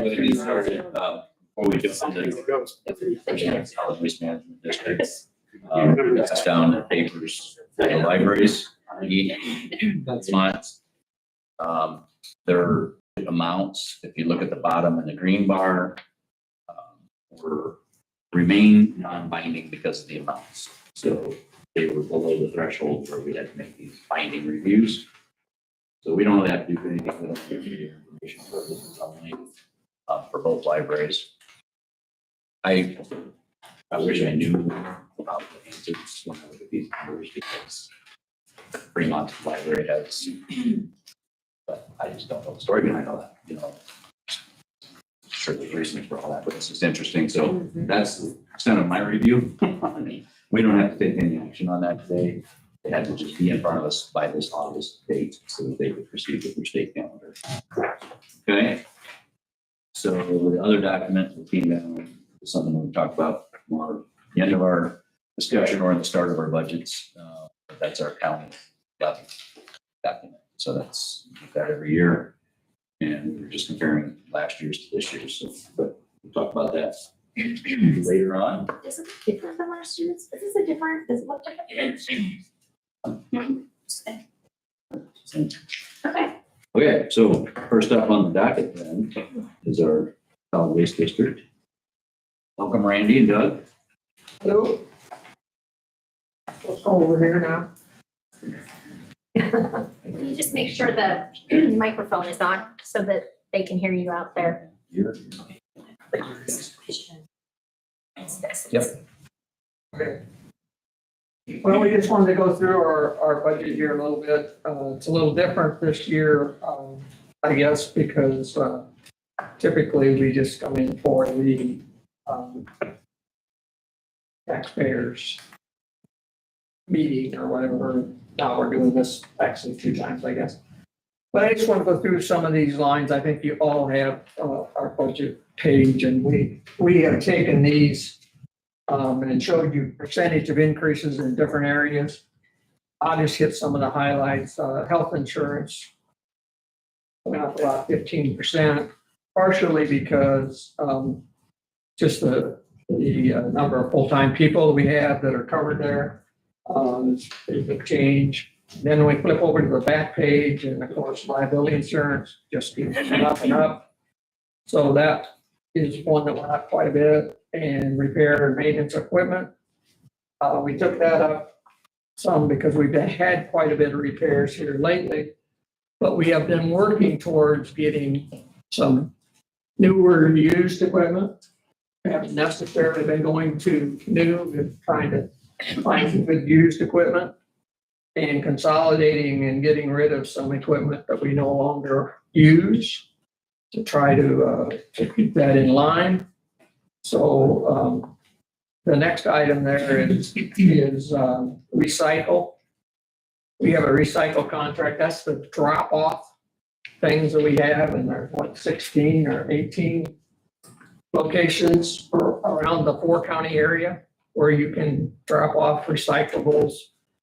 to get started, before we jump into solid waste management districts. That's down in papers, the libraries, that's months. Their amounts, if you look at the bottom in the green bar, remain non-binding because of the amounts. So they were below the threshold where we had to make these binding reviews. So we don't really have to do anything with the information purposes only for both libraries. I wish I knew about the answers when I look at these numbers because Fremont Library has, but I just don't know the story behind all that, you know. Sure, there's reasons for all that, but it's just interesting. So that's the extent of my review. We don't have to take any action on that today. They had to just be in front of us by this August date so that they could proceed with their state calendar. Okay. So the other document that came down is something we talked about more at the end of our discussion or at the start of our budgets. That's our county levy document. So that's that every year. And we're just comparing last year's to this year's. So, but we'll talk about that later on. Is it different than last year's? Is this a different, does it look different? Okay. Okay, so first up on the docket then is our solid waste district. Welcome Randy and Doug. Hello. Let's go over here now. Can you just make sure the microphone is on so that they can hear you out there? Here. Yep. Okay. Well, we just wanted to go through our budget here a little bit. It's a little different this year, I guess, because typically we just come in for the taxpayers meeting or whatever. Now we're doing this actually 2 times, I guess. But I just want to go through some of these lines. I think you all have our budget page, and we have taken these and showed you percentage of increases in different areas. I'll just hit some of the highlights. Health insurance went up about 15%, partially because just the number of full-time people we have that are covered there. It's a big change. Then we flip over to the back page, and of course, liability insurance just keeps up and up. So that is one that went up quite a bit. And repair and maintenance equipment. We took that up some because we've had quite a bit of repairs here lately, but we have been working towards getting some newer used equipment. We haven't necessarily been going to new, and trying to find some good used equipment and consolidating and getting rid of some equipment that we no longer use to try to keep that in line. So the next item there is recycle. We have a recycle contract. That's the drop off things that we have, and there's what 16 or 18 locations around the 4-county area where you can drop off recyclables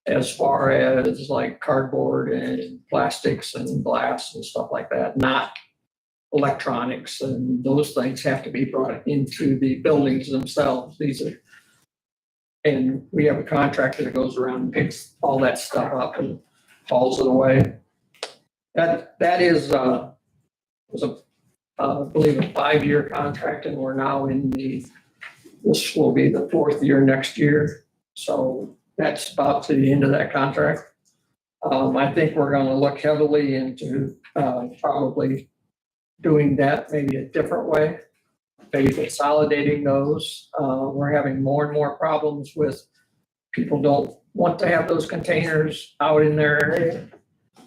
as far as like cardboard and plastics and glass and stuff like that, not electronics, and those things have to be brought into the buildings themselves. And we have a contractor that goes around and picks all that stuff up and hauls it away. That is was I believe a 5-year contract, and we're now this will be the 4th year next year. So that's about to the end of that contract. I think we're going to look heavily into probably doing that maybe a different way, maybe consolidating those. We're having more and more problems with people don't want to have those containers out in their area.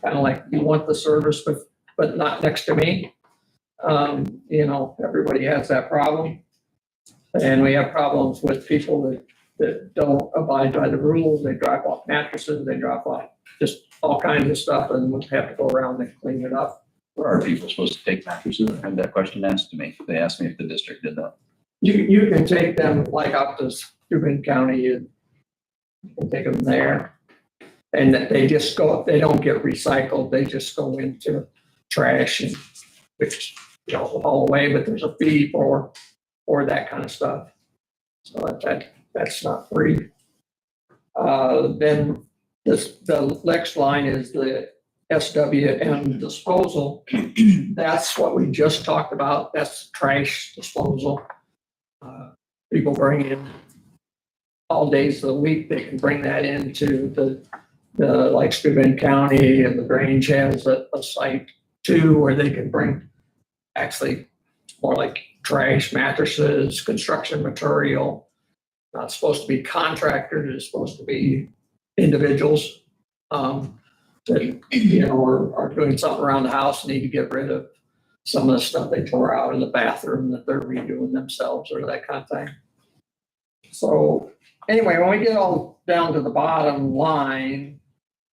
Kind of like you want the service, but not next to me. You know, everybody has that problem. And we have problems with people that don't abide by the rules. They drop off mattresses, they drop off just all kinds of stuff, and we have to go around and clean it up. Where are people supposed to take mattresses? I had that question asked to me. They asked me if the district did that. You can take them like up to Steuben County, you can take them there. And they just go, they don't get recycled, they just go into trash, and which haul away, but there's a fee for that kind of stuff. So that's not free. Then the next line is the SWM disposal. That's what we just talked about. That's trash disposal. People bring in all days of the week. They can bring that into the like Steuben County, and the Grange has a site too, where they can bring actually more like trash, mattresses, construction material. Not supposed to be contractors, it's supposed to be individuals that, are doing something around the house, need to get rid of some of the stuff they tore out in the bathroom that they're redoing themselves or that kind of thing. So anyway, when we get all down to the bottom line,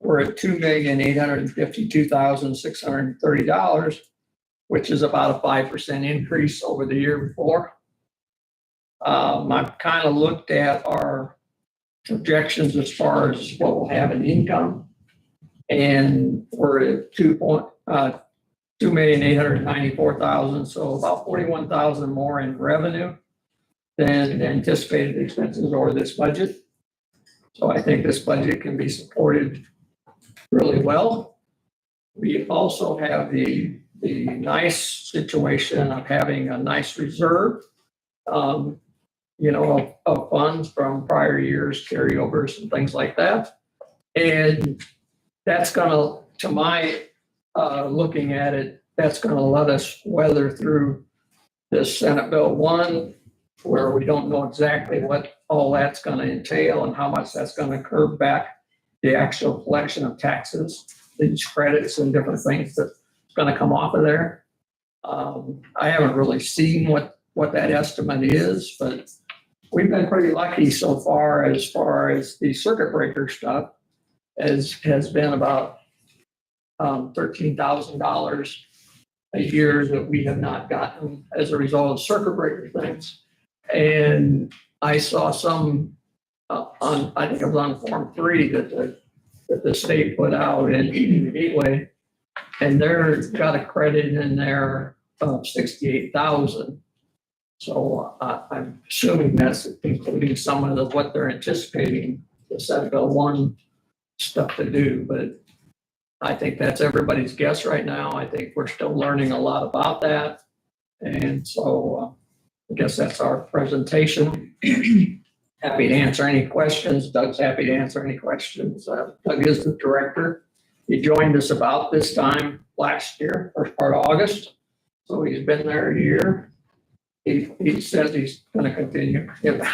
we're at $2,852,630, which is about a 5% increase over the year before. I've kind of looked at our projections as far as what we'll have in income, and we're at $2,894,000, so about 41,000 more in revenue than anticipated expenses over this budget. So I think this budget can be supported really well. We also have the nice situation of having a nice reserve, of funds from prior years, carryovers and things like that. And that's gonna, to my looking at it, that's gonna let us weather through this Senate Bill 1, where we don't know exactly what all that's gonna entail and how much that's gonna curb back the actual collection of taxes, these credits and different things that's gonna come off of there. I haven't really seen what that estimate is, but we've been pretty lucky so far as the circuit breaker stuff has been about $13,000 a year that we have not gotten as a result of circuit breaker things. And I saw some I think it was on Form 3 that the state put out in the Gateway, and they're got a credit in there of $68,000. So I'm assuming that's including some of what they're anticipating the Senate Bill 1 stuff to do, but I think that's everybody's guess right now. I think we're still learning a lot about that. And so I guess that's our presentation. Happy to answer any questions. Doug's happy to answer any questions. Doug is the director. He joined us about this time last year, first part of August. So he's been there a year. He says he's going to continue. We're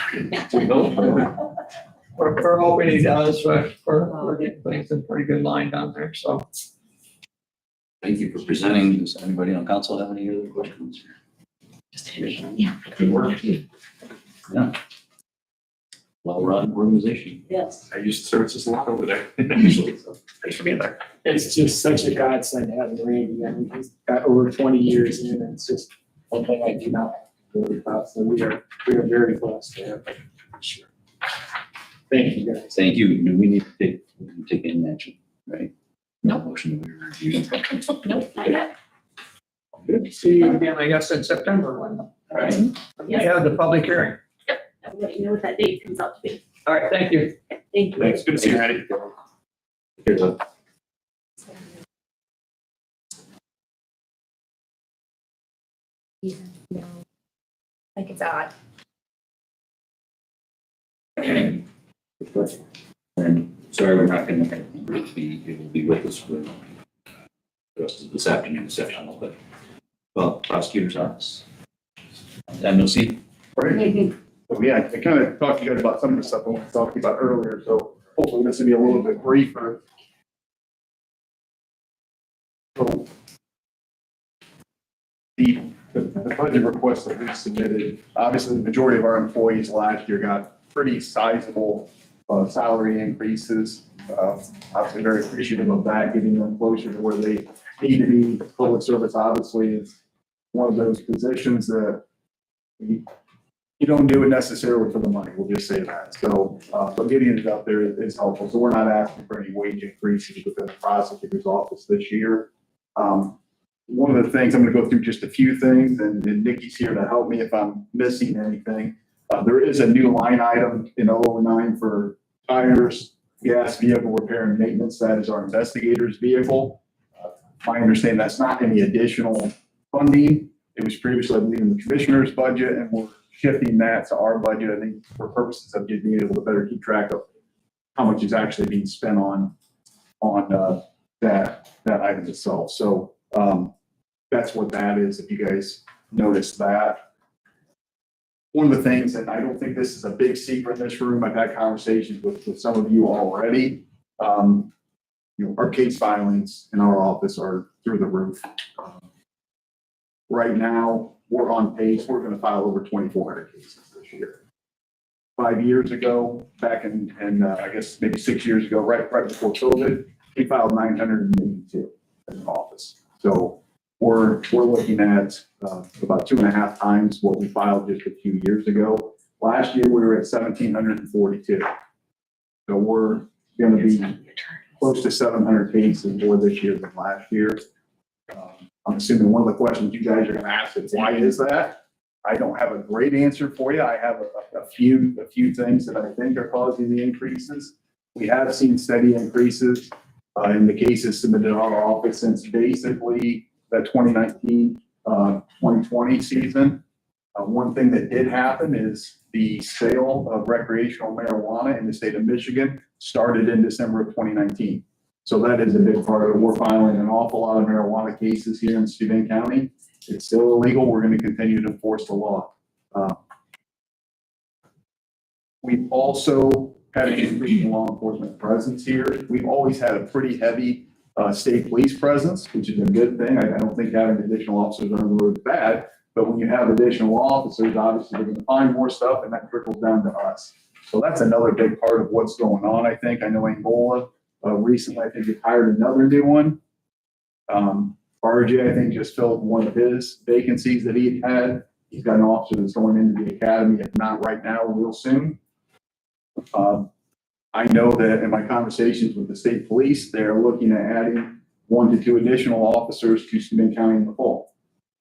hoping he does. We're getting things in pretty good line down there. So Thank you for presenting. Does anybody on council have any other questions? Yeah. Good work. Yeah. Well-run organization. Yes. I used to service this a lot over there, actually, so thanks for being there. It's just such a godsend having Randy. I mean, he's got over 20 years in, and it's just one thing I do not really about. So we are very blessed to have him, for sure. Thank you, guys. Thank you. Do we need to take any action, right? No. Motion to review. Nope, not yet. good to see you again, I guess, in September when All right. we have the public hearing. I'll let you know what that date comes out to be. All right, thank you. Thank you. Thanks, good to see you, Randy. Here's a No. I think it's odd. good question. And sorry, we're not going to be able to be with us for the rest of this afternoon session, but well, prosecutor's office. NOC. Right. So yeah, I kind of talked to you guys about some of the stuff I wanted to talk to you about earlier, so hopefully this will be a little bit briefer. So the budget request that we submitted, obviously the majority of our employees last year got pretty sizable salary increases. Obviously very appreciative of that, getting them closer to where they need to be. Public service obviously is one of those positions that you don't do it necessarily for the money, we'll just say that. So, but getting it up there is helpful. So we're not asking for any wage increases within the prosecutor's office this year. one of the things, I'm gonna go through just a few things, and Nikki's here to help me if I'm missing anything. There is a new line item in 009 for tires, gas, vehicle repair and maintenance. That is our investigator's vehicle. My understanding, that's not any additional funding. It was previously, I believe, in the commissioner's budget, and we're shifting that to our budget, I think, for purposes of just being able to better keep track of how much is actually being spent on that item itself. So that's what that is, if you guys noticed that. One of the things, and I don't think this is a big secret in this room, I've had conversations with some of you already. Our case filings in our office are through the roof. Right now, we're on pace, we're gonna file over 2,400 cases this year. 5 years ago, back in I guess maybe 6 years ago, right before COVID, we filed 982 in the office. So we're looking at about 2.5 times what we filed just a few years ago. Last year, we were at 1,742. So we're gonna be close to 700 cases more this year than last year. I'm assuming one of the questions you guys are gonna ask is, why is that? I don't have a great answer for you. I have a few things that I think are causing the increases. We have seen steady increases in the cases submitted in our office since basically the 2019, 2020 season. One thing that did happen is the sale of recreational marijuana in the state of Michigan started in December of 2019. So that is a big part of it. We're filing an awful lot of marijuana cases here in Steuben County. It's still illegal. We're going to continue to enforce the law. We've also had an increase in law enforcement presence here. We've always had a pretty heavy state police presence, which is a good thing. I don't think having additional officers on the road is bad, but when you have additional officers, obviously they're going to find more stuff, and that trickles down to us. So that's another big part of what's going on, I think. I know Angola recently, I think, he hired another new one. RJ, I think, just filled one of his vacancies that he had. He's got an officer that's going into the academy, if not right now, real soon. I know that in my conversations with the state police, they're looking at adding 1 to 2 additional officers to Steuben County in the fall.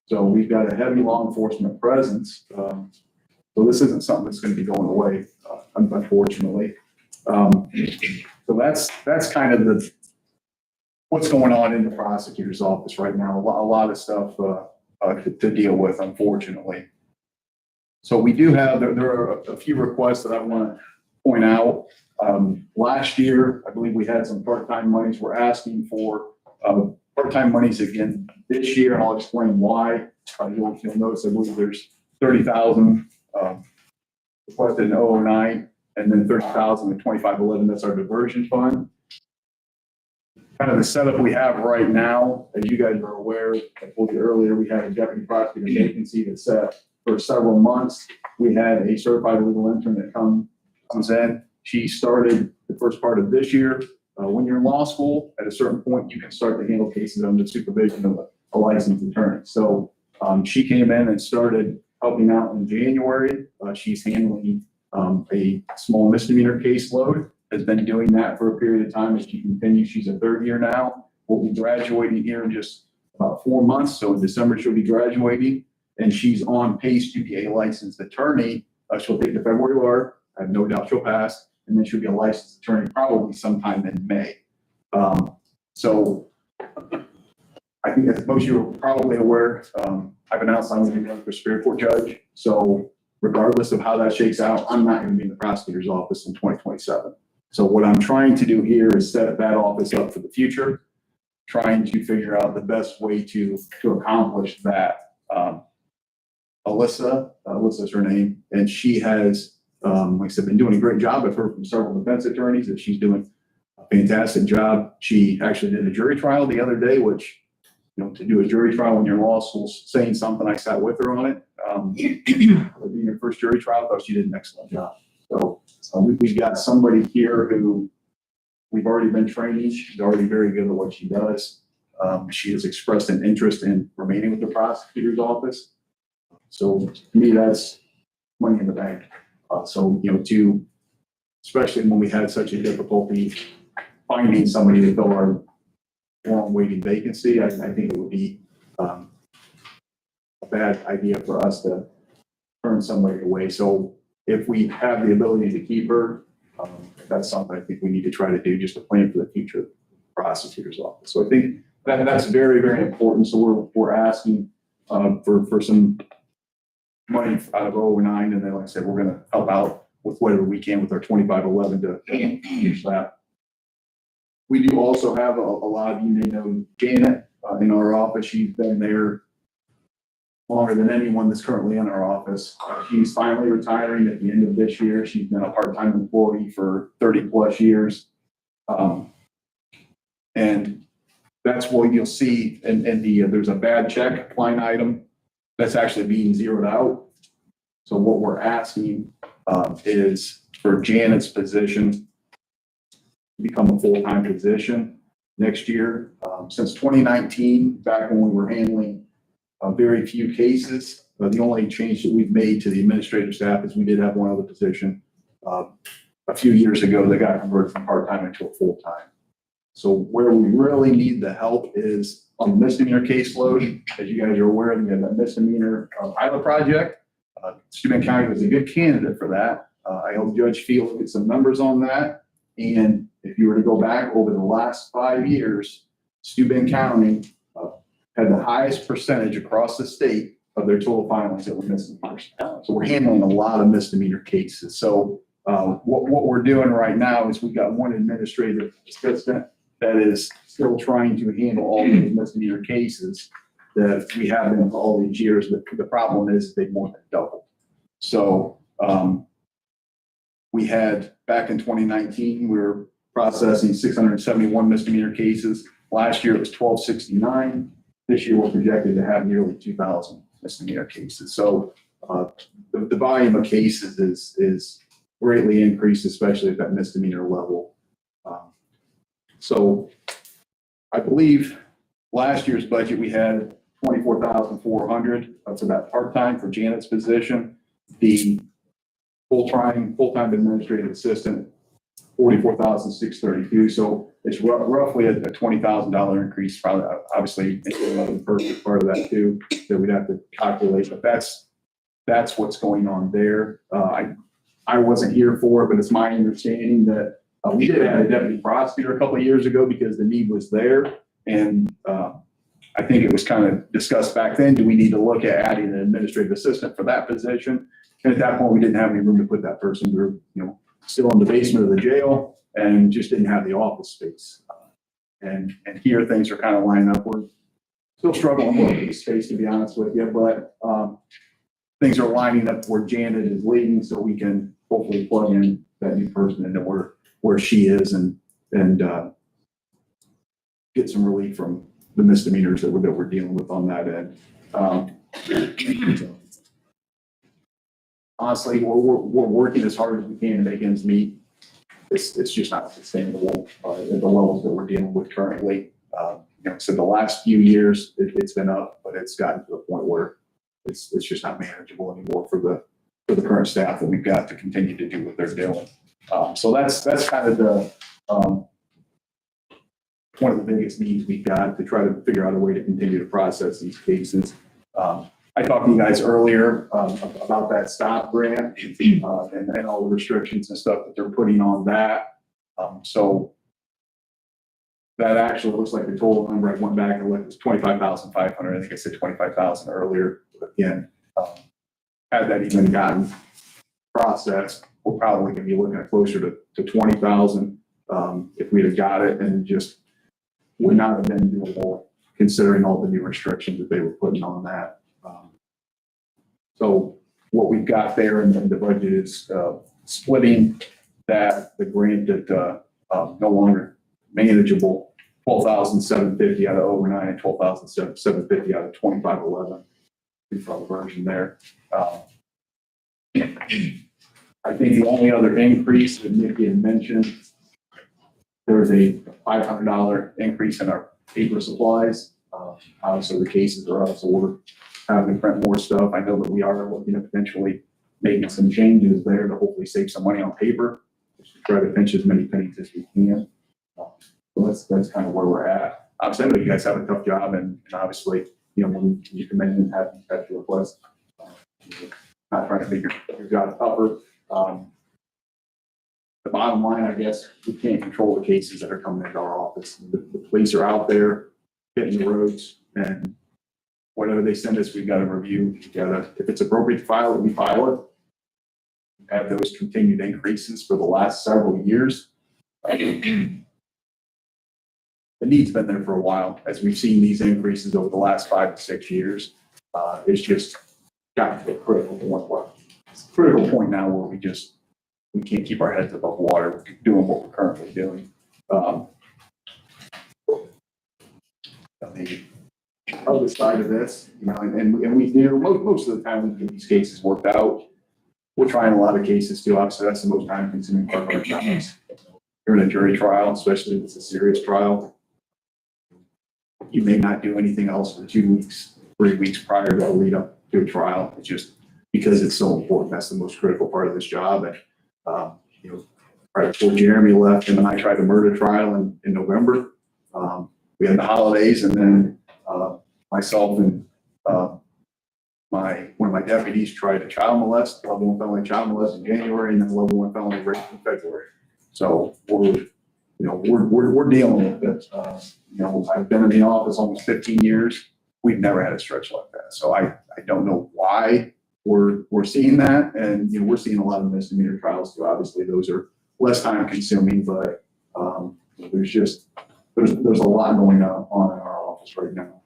So we've got a heavy law enforcement presence. So this isn't something that's going to be going away, unfortunately. So that's kind of what's going on in the prosecutor's office right now. A lot of stuff to deal with, unfortunately. So we do have, there are a few requests that I want to point out. Last year, I believe we had some part-time monies. We're asking for part-time monies again this year, and I'll explain why. You'll notice, I believe there's 30,000 requested in 009, and then 30,000 in 2511. That's our diversion fund. Kind of the setup we have right now, as you guys are aware, I told you earlier, we had a deputy prosecutor vacancy that's set for several months. We had a certified legal intern that comes in. She started the first part of this year. When you're in law school, at a certain point, you can start to handle cases under the supervision of a licensed attorney. So she came in and started helping out in January. She's handling a small misdemeanor caseload, has been doing that for a period of time as she continues. She's a 3rd year now. We'll be graduating here in just about 4 months. So in December, she'll be graduating, and she's on pace to be a licensed attorney. She'll take the February bar. I have no doubt she'll pass, and then she'll be a licensed attorney probably sometime in May. So I think, as most of you are probably aware, I've announced I'm going to be running for Superior Court judge. So regardless of how that shakes out, I'm not going to be in the prosecutor's office in 2027. So what I'm trying to do here is set that office up for the future, trying to figure out the best way to accomplish that. Alyssa's her name, and she has, like I said, been doing a great job. I've heard from several defense attorneys that she's doing a fantastic job. She actually did a jury trial the other day, which, to do a jury trial when you're in law school, saying something, I sat with her on it. Being her first jury trial, I thought she did an excellent job. So we've got somebody here who we've already been training. She's already very good at what she does. She has expressed an interest in remaining with the prosecutor's office. So to me, that's money in the bank. Especially when we had such a difficulty finding somebody to fill our long waiting vacancy, I think it would be bad idea for us to turn somebody away. So if we have the ability to keep her, that's something I think we need to try to do just to plan for the future of the prosecutor's office. So I think that's very, very important. So we're asking for some money out of 009, and then, like I said, we're going to help out with whatever we can with our 2511 to use that. We do also have a lot of you may know Janet in our office. She's been there longer than anyone that's currently in our office. She's finally retiring at the end of this year. She's been a part-time employee for 30 plus years. And that's what you'll see in there's a bad check line item that's actually being zeroed out. So what we're asking is for Janet's position to become a full-time position next year. Since 2019, back when we were handling very few cases, the only change that we've made to the administrative staff is we did have one other position a few years ago that got converted from part-time into a full-time. So where we really need the help is on the misdemeanor caseload. As you guys are aware, we have that misdemeanor pilot project. Steuben County was a good candidate for that. I helped Judge Field get some numbers on that. And if you were to go back over the last 5 years, Steuben County had the highest percentage across the state of their total filings that were misdemeanors. So we're handling a lot of misdemeanor cases. So what we're doing right now is we've got one administrative assistant that is still trying to handle all these misdemeanor cases that we have been for all these years. But the problem is they more than doubled. So we had back in 2019, we were processing 671 misdemeanor cases. Last year it was 1269. This year we're projected to have nearly 2,000 misdemeanor cases. So the volume of cases is greatly increased, especially at that misdemeanor level. So I believe last year's budget, we had 24,400 for that part-time for Janet's position. The full-time administrative assistant, 44,632. So it's roughly a $20,000 increase. Probably, obviously, another perfect part of that too that we'd have to calculate. But that's what's going on there. I wasn't here for it, but it's my understanding that we did have a deputy prosecutor a couple of years ago because the need was there. And I think it was kind of discussed back then, do we need to look at adding an administrative assistant for that position? And at that point, we didn't have any room to put that person. We were, still in the basement of the jail and just didn't have the office space. And here things are kind of lining up. We're still struggling with the space, to be honest with you, but things are lining up where Janet is leading, so we can hopefully plug in that new person into where she is and get some relief from the misdemeanors that we're dealing with on that end. Honestly, we're working as hard as we can to make ends meet. It's just not sustainable at the levels that we're dealing with currently. So the last few years it's been up, but it's gotten to the point where it's just not manageable anymore for the current staff that we've got to continue to do what they're doing. So that's kind of the one of the biggest needs we've got to try to figure out a way to continue to process these cases. I talked to you guys earlier about that STOP grant and all the restrictions and stuff that they're putting on that. So that actually looks like the total number. I went back and looked, it was 25,500. I think I said 25,000 earlier. But again, had that even gotten processed, we're probably going to be looking at closer to 20,000 if we'd have got it, and just would not have been doable considering all the new restrictions that they were putting on that. So what we've got there in the budget is splitting the grant that no longer manageable, 12,750 out of 009 and 12,750 out of 2511. Default version there. I think the only other increase that Nikki had mentioned, there was a $500 increase in our paper supplies. Obviously the cases are up, so we're having to print more stuff. I know that we are looking at potentially making some changes there to hopefully save some money on paper, just to try to pinch as many pennies as we can. So that's kind of where we're at. Obviously, I know you guys have a tough job, and obviously when you come in and have these types of requests. Not trying to make your job tougher. The bottom line, I guess, we can't control the cases that are coming into our office. The police are out there hitting the roads, and whatever they send us, we've got to review. If it's appropriate to file it, we file it. Have those continued increases for the last several years. The need's been there for a while, as we've seen these increases over the last 5 to 6 years. It's just gotten to a critical point. It's a critical point now where we can't keep our heads above water doing what we're currently doing. On the other side of this, and we do, most of the time we get these cases worked out. We're trying a lot of cases too. Obviously, that's the most time consuming part of our jobs. You're in a jury trial, especially if it's a serious trial. You may not do anything else for 2 weeks, 3 weeks prior to the lead up to a trial. It's just because it's so important. That's the most critical part of this job. And, right before Jeremy left, and then I tried a murder trial in November. We had the holidays, and then myself and one of my deputies tried a level 1 felony child molest in January, and then level 1 felony rape in February. So we're dealing with it. I've been in the office almost 15 years. We've never had a stretch like that. So I don't know why we're seeing that. And, we're seeing a lot of misdemeanor trials too. Obviously, those are less time consuming, but there's a lot going on in our office right now.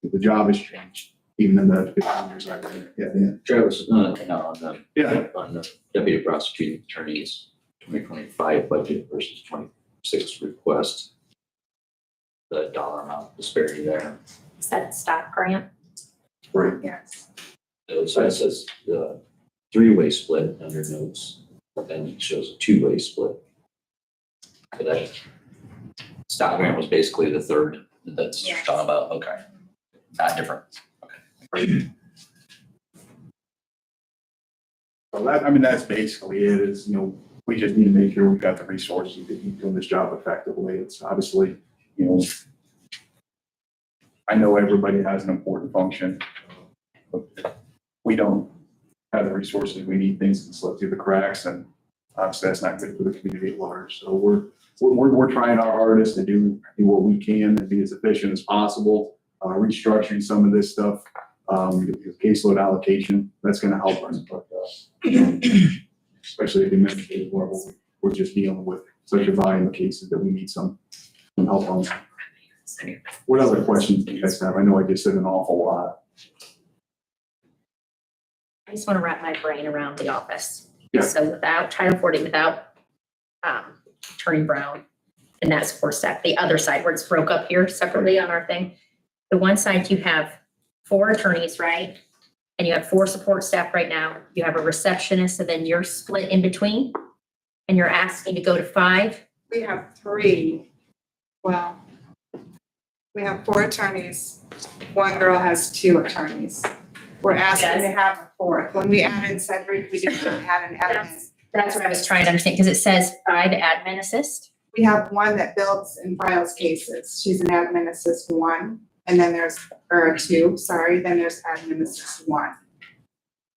The job has changed, even in the 15 years I've been here. Yeah. Travis, on the deputy prosecuting attorneys, 2025 budget versus 26 request, the dollar amount disparity there. Is that stock grant? Right. Yes. So it says the 3-way split under notes, but then it shows a 2-way split. So that stock grant was basically the third that's Yes. talking about, okay, not different. Okay. So that's basically it is, we just need to make sure we've got the resources to keep doing this job effectively. It's obviously, I know everybody has an important function. But we don't have the resources we need, things can slip through the cracks, and obviously that's not good for the community at large. So we're trying our hardest to do what we can and be as efficient as possible. Restructuring some of this stuff, caseload allocation, that's going to help us. But especially at the administrative level, we're just dealing with such a volume of cases that we need some help on that. What other questions do you guys have? I know I just said an awful lot. I just want to wrap my brain around the office. Yeah. So without Title 40, without Attorney Brown and that support staff, the other side where it's broke up here separately on our thing, the one side you have 4 attorneys, right? And you have 4 support staff right now. You have a receptionist, and then you're split in between, and you're asking to go to 5. We have 3. Well, we have 4 attorneys. One girl has 2 attorneys. We're asking to have a 4th. When we added Cedric, we didn't have an admin. That's what I was trying to understand, because it says 5 admin assist. We have one that builds and files cases. She's an admin assist 1. And then there's, or 2, sorry, then there's admin assist 1,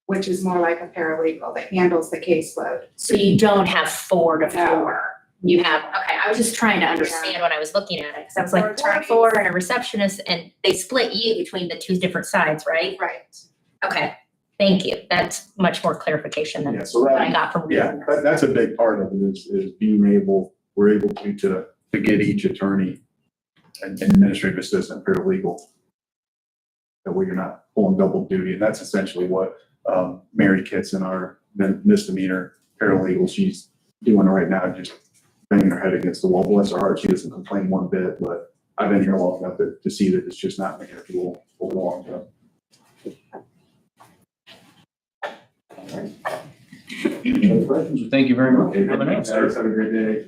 which is more like a paralegal that handles the caseload. So you don't have 4 to 4. No. You have, okay, I was just trying to understand when I was looking at it, because I was like, 4 4 and a receptionist, and they split you between the 2 different sides, right? Right. Okay, thank you. That's much more clarification than Yeah, so what I got from. Yeah, that's a big part of it is we're able to get each attorney an administrative assistant, paralegal. That way you're not pulling double duty. And that's essentially what Mary Kitson, our misdemeanor paralegal, she's doing right now, just banging her head against the wall. Bless her heart, she doesn't complain one bit, but I've been here long enough to see that it's just not manageable for the long term. Any other questions? Thank you very much. Guys, have a great day.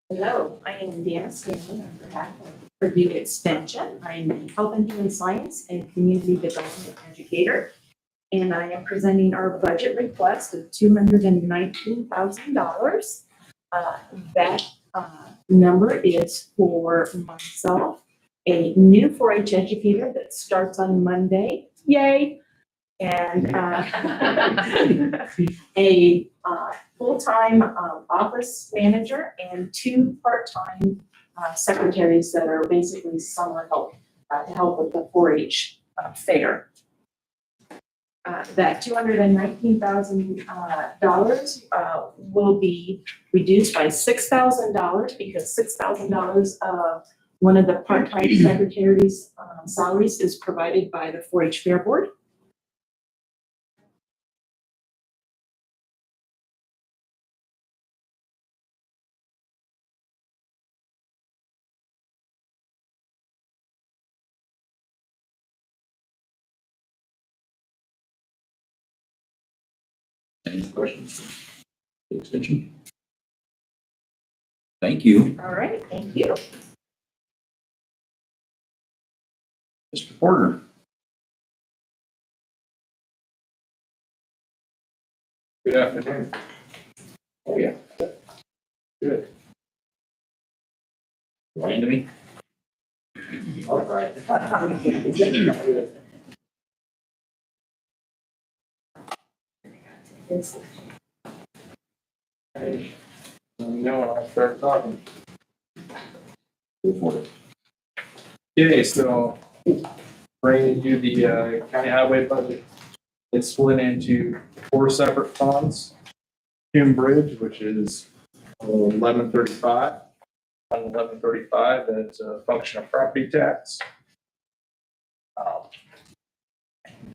Hello, I am Deanna Stanley on behalf of Purdue Extension. I'm a Health and Human Science and Community Development Educator. And I am presenting our budget request of $219,000. That number is for myself, a new 4-H educator that starts on Monday. Yay! And a full-time office manager and 2 part-time secretaries that are basically summer help to help with the 4-H fair. That $219,000 will be reduced by $6,000 because $6,000 of one of the part-time secretaries' salaries is provided by the 4-H Fair Board. Any questions? The extension? Thank you. All right, thank you. Mr. Porter? Good afternoon. Oh, yeah. Good. Lying to me? All right. Hey, let me know when I start talking. Go for it. Okay, so bringing you the county highway budget. It's split into 4 separate funds. Hume Bridge, which is 1135. On 1135, that's a function of property tax.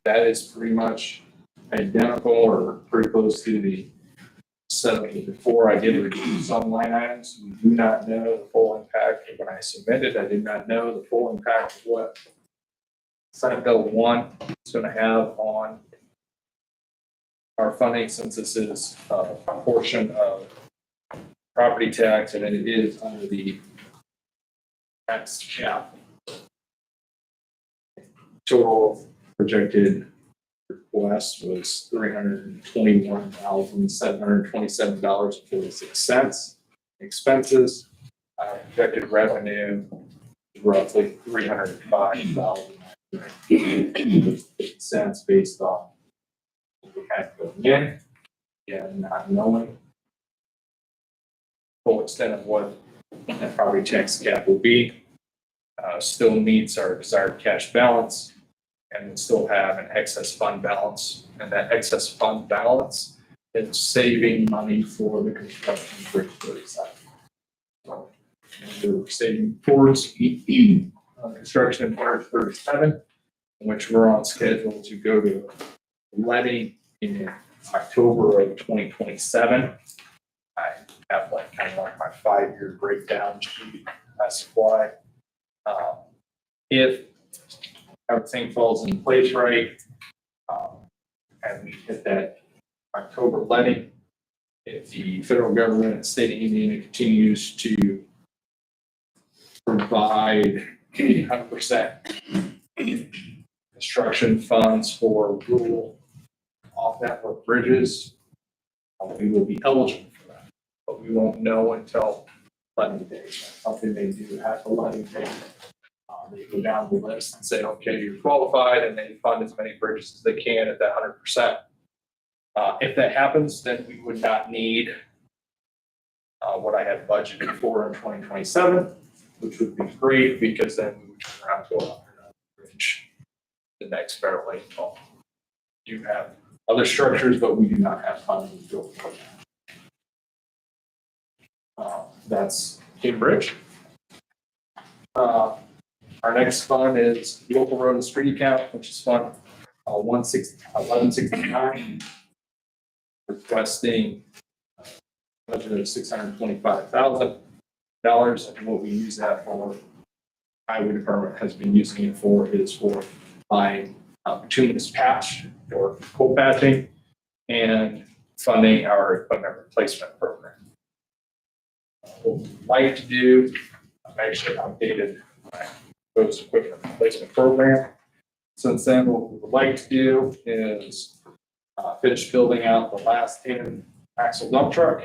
That is pretty much identical or pretty close to the settlement before. I did reduce some line items. We do not know the full impact. When I submitted, I did not know the full impact of what Senate Bill 1 is going to have on our funding, since this is a portion of property tax and it is under the tax cap. Total projected request was $321,727.46. Expenses, projected revenue roughly $305,000 based on what we had going in and not knowing full extent of what that property tax cap will be. Still meets our desired cash balance, and we still have an excess fund balance. And that excess fund balance is saving money for the construction of Bridge 37. So, we're saving towards construction of Bridge 37, in which we're on schedule to go to letting in October of 2027. I have kind of like my 5-year breakdown sheet I supply. If everything falls in place right, and we hit that October letting, if the federal government and state of Indiana continues to provide 100% construction funds for rural off-network bridges, we will be eligible for that. But we won't know until letting day. That's something they do at the letting day. They go down the list and say, okay, you're qualified, and they fund as many bridges as they can at that 100%. If that happens, then we would not need what I had budgeted for in 2027, which would be great, because then we would turn around to a bridge the next federal lane call. You have other structures, but we do not have funding built for that. That's Cambridge. Our next fund is local road and street account, which is fund 1169, requesting a budget of $625,000. And what we use that for, highway department has been using it for, is for buying bituminous patch for coal patching and funding our equipment replacement program. What we'd like to do, I've actually updated proposed equipment replacement program. Since then, what we would like to do is finish building out the last 10 axle dump truck.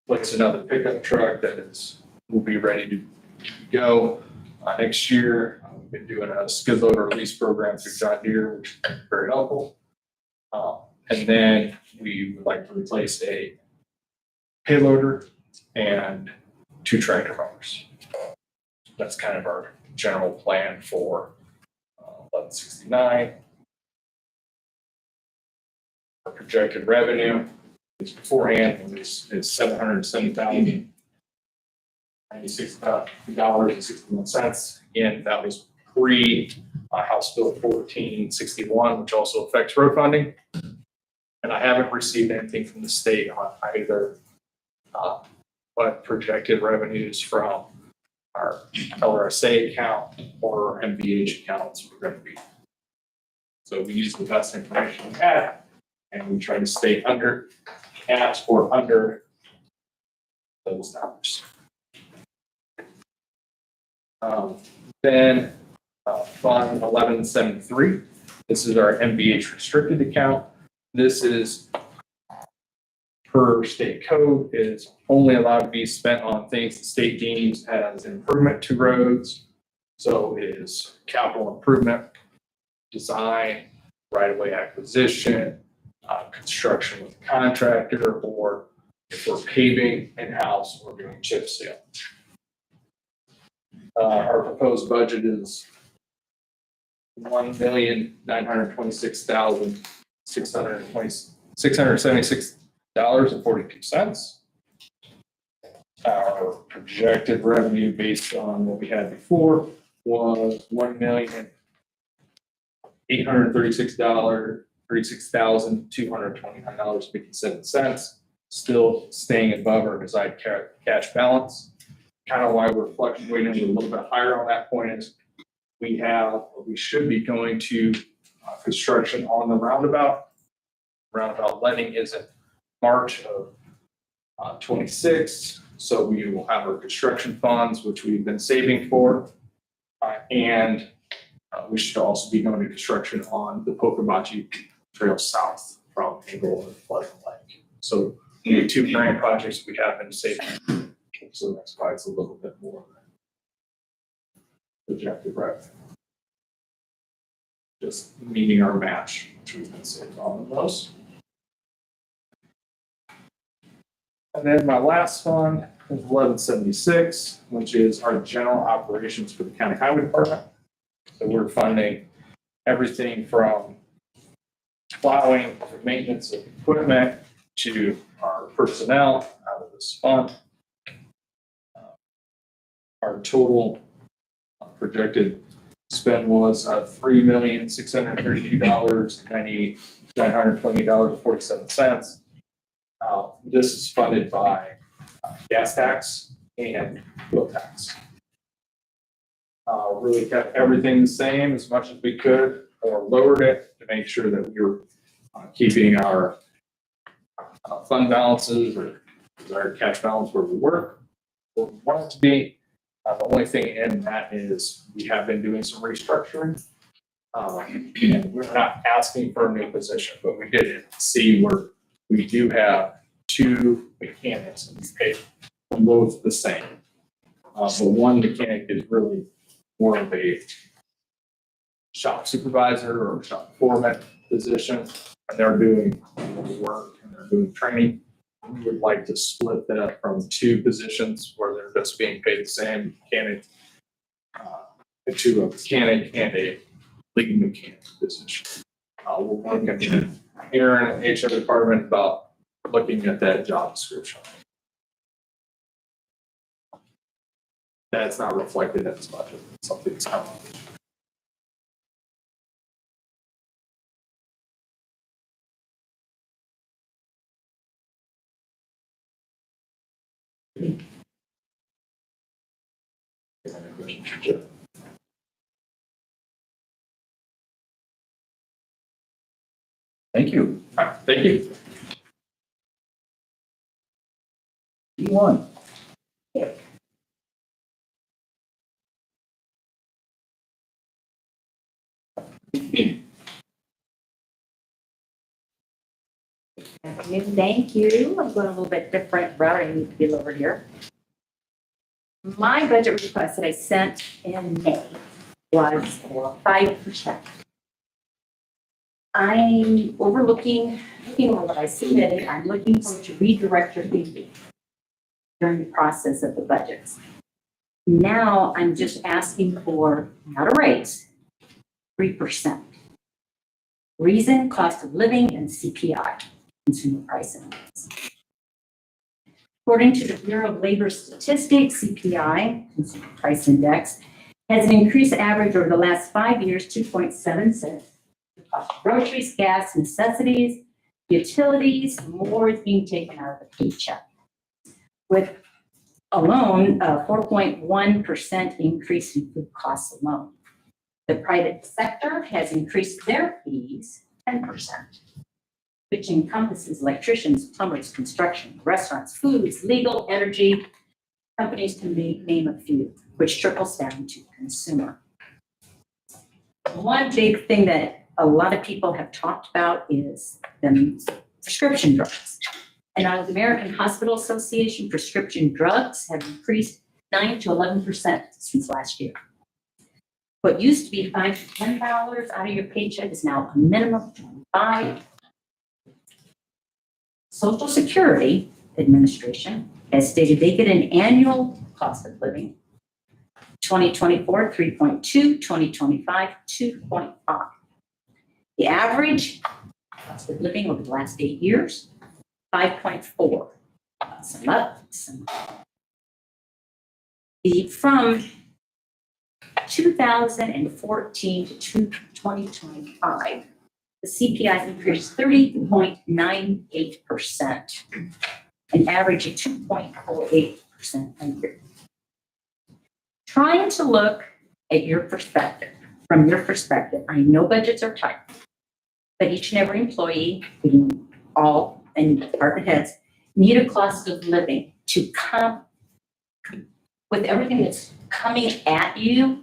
Place another pickup truck that will be ready to go next year. We've been doing a skid loader lease program through John Deere, which is very helpful. And then we would like to replace a payloader and 2 tractor mowers. That's kind of our general plan for 1169. Our projected revenue is beforehand is $770,096.61. And that was pre House Bill 1461, which also affects road funding. And I haven't received anything from the state on either what projected revenues from our LRSA account or our MVH accounts are going to be. So we use the best information we have, and we try to stay at or under those numbers. Then Fund 1173. This is our MVH restricted account. This is per state code is only allowed to be spent on things the state deems as improvement to roads. So it is capital improvement, design, right-of-way acquisition, construction with a contractor, or if we're paving in-house or doing chip seal. Our proposed budget is $1,926,676.42. Our projected revenue based on what we had before was $1,836,229.57, still staying above our desired cash balance. Kind of why we're fluctuating a little bit higher on that point is we should be going to construction on the roundabout. Roundabout letting is in March of 26. So we will have our construction funds, which we've been saving for. And we should also be going to construction on the Pocomachi Trail south from Angle and Pleasant Lake. So we have 2 grant projects we have been saving. So that's why it's a little bit more projected revenue. Just meeting our match, which we've been saving on those. And then my last fund is 1176, which is our general operations for the county highway department. So we're funding everything from plowing, to maintenance of equipment, to our personnel out of this fund. Our total projected spend was $3,632,920.47. This is funded by gas tax and fuel tax. Really kept everything the same as much as we could, or lowered it to make sure that we were keeping our fund balances or our cash balance where we work, where we want it to be. The only thing in that is we have been doing some restructuring. And we're not asking for a new position, but we did see where we do have 2 mechanics and we pay them both the same. But one mechanic is really more of a shop supervisor or shop foreman position, and they're doing work and they're doing training. We would like to split that from 2 positions where they're just being paid the same mechanic, to a mechanic and a lead mechanic position. We're working here in the HR department about looking at that job description. That's not reflected in this budget. It's something that's coming. Thank you. Thank you. E1. Thank you. I'm going a little bit different route. I need to be lower here. My budget request that I sent in May was for 5%. I'm looking over what I submitted. I'm looking for to redirect your thinking during the process of the budgets. Now I'm just asking for not a raise, 3%. Reason, cost of living, and CPI, consumer price index. According to the Bureau of Labor Statistics, CPI, consumer price index, has an increased average over the last 5 years, 2.7 The cost of groceries, gas, necessities, utilities, more is being taken out of the paycheck. With alone, a 4.1% increase in food costs alone. The private sector has increased their fees 10%, which encompasses electricians, plumbers, construction, restaurants, foods, legal, energy. Companies can name a few, which trickles down to the consumer. One big thing that a lot of people have talked about is the prescription drugs. And out of the American Hospital Association, prescription drugs have increased 9 to 11% since last year. What used to be $5 to $10 out of your paycheck is now a minimum of $25. Social Security Administration has stated they get an annual cost of living, 2024, 3.2, 2025, 2.5. The average cost of living over the last 8 years, 5.4. Some up, some down. From 2014 to 2025, the CPI increased 30.98%, an average of 2.48% a year. Trying to look at your perspective, from your perspective, I know budgets are tight, but each and every employee, all and department heads, need a cost of living to come with everything that's coming at you.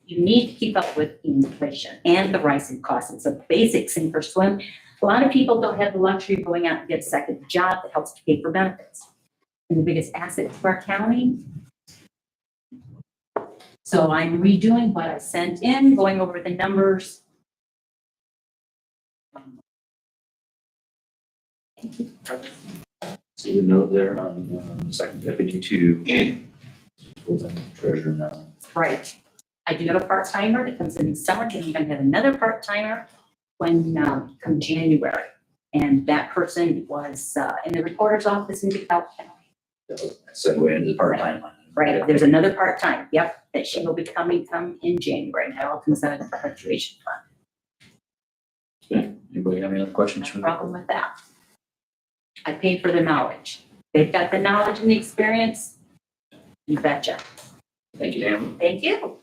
You need to keep up with inflation and the rising costs. It's a basic sink or swim. A lot of people don't have the luxury of going out and get a second job that helps to pay for benefits. And the biggest asset to our county. So I'm redoing what I sent in, going over the numbers. Thank you. See the note there on second deputy to full-time treasurer now. Right. I do have a part-timer that comes in summer, and even have another part-timer when come January. And that person was in the recorder's office in DeKalb County. So segue into the part-time line. Right, there's another part-time, yep, that she will be coming come in January. And that all comes out of the perpetuation fund. Okay. Anybody have any other questions? No problem with that. I paid for the knowledge. They've got the knowledge and the experience. You betcha. Thank you, Dan. Thank you.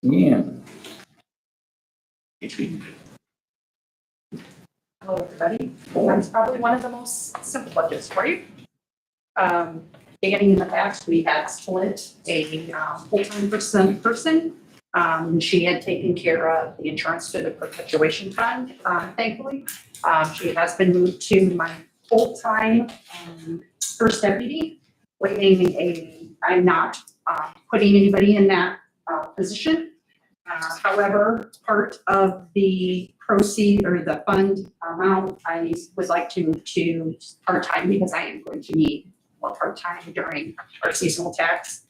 Yeah. Hello, everybody. That's probably one of the most simple budgets for you. Beginning in the past, we had split a full-time person. She had taken care of the insurance to the perpetuation fund, thankfully. She has been moved to my full-time first deputy, I'm not putting anybody in that position. However, part of the proceed or the fund amount, I would like to part-time because I am going to need more part-time during our seasonal tax.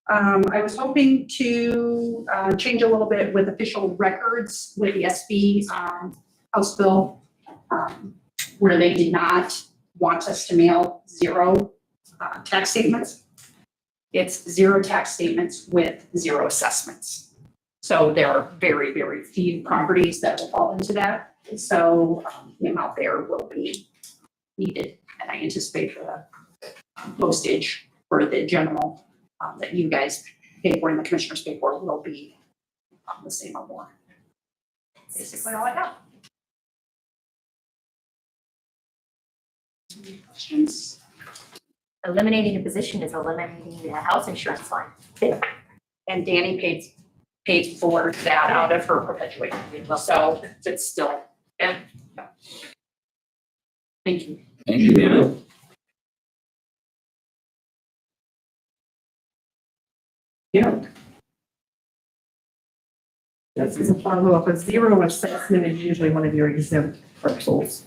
I was hoping to change a little bit with official records with the SB House bill, where they did not want us to mail zero tax statements. It's zero tax statements with zero assessments. So there are very, very few properties that will fall into that. So the amount there will be needed. And I anticipate the postage for the general that you guys pay for and the commissioners pay for will be the same or more. Basically all I have. Any questions? Eliminating a position is eliminating the health insurance line. And Danny paid paid for that out of her perpetuation. So it's still, yeah. Thank you. Thank you, Dana. Yeah. This is a follow-up. A zero assessment is usually one of your exempt parcels.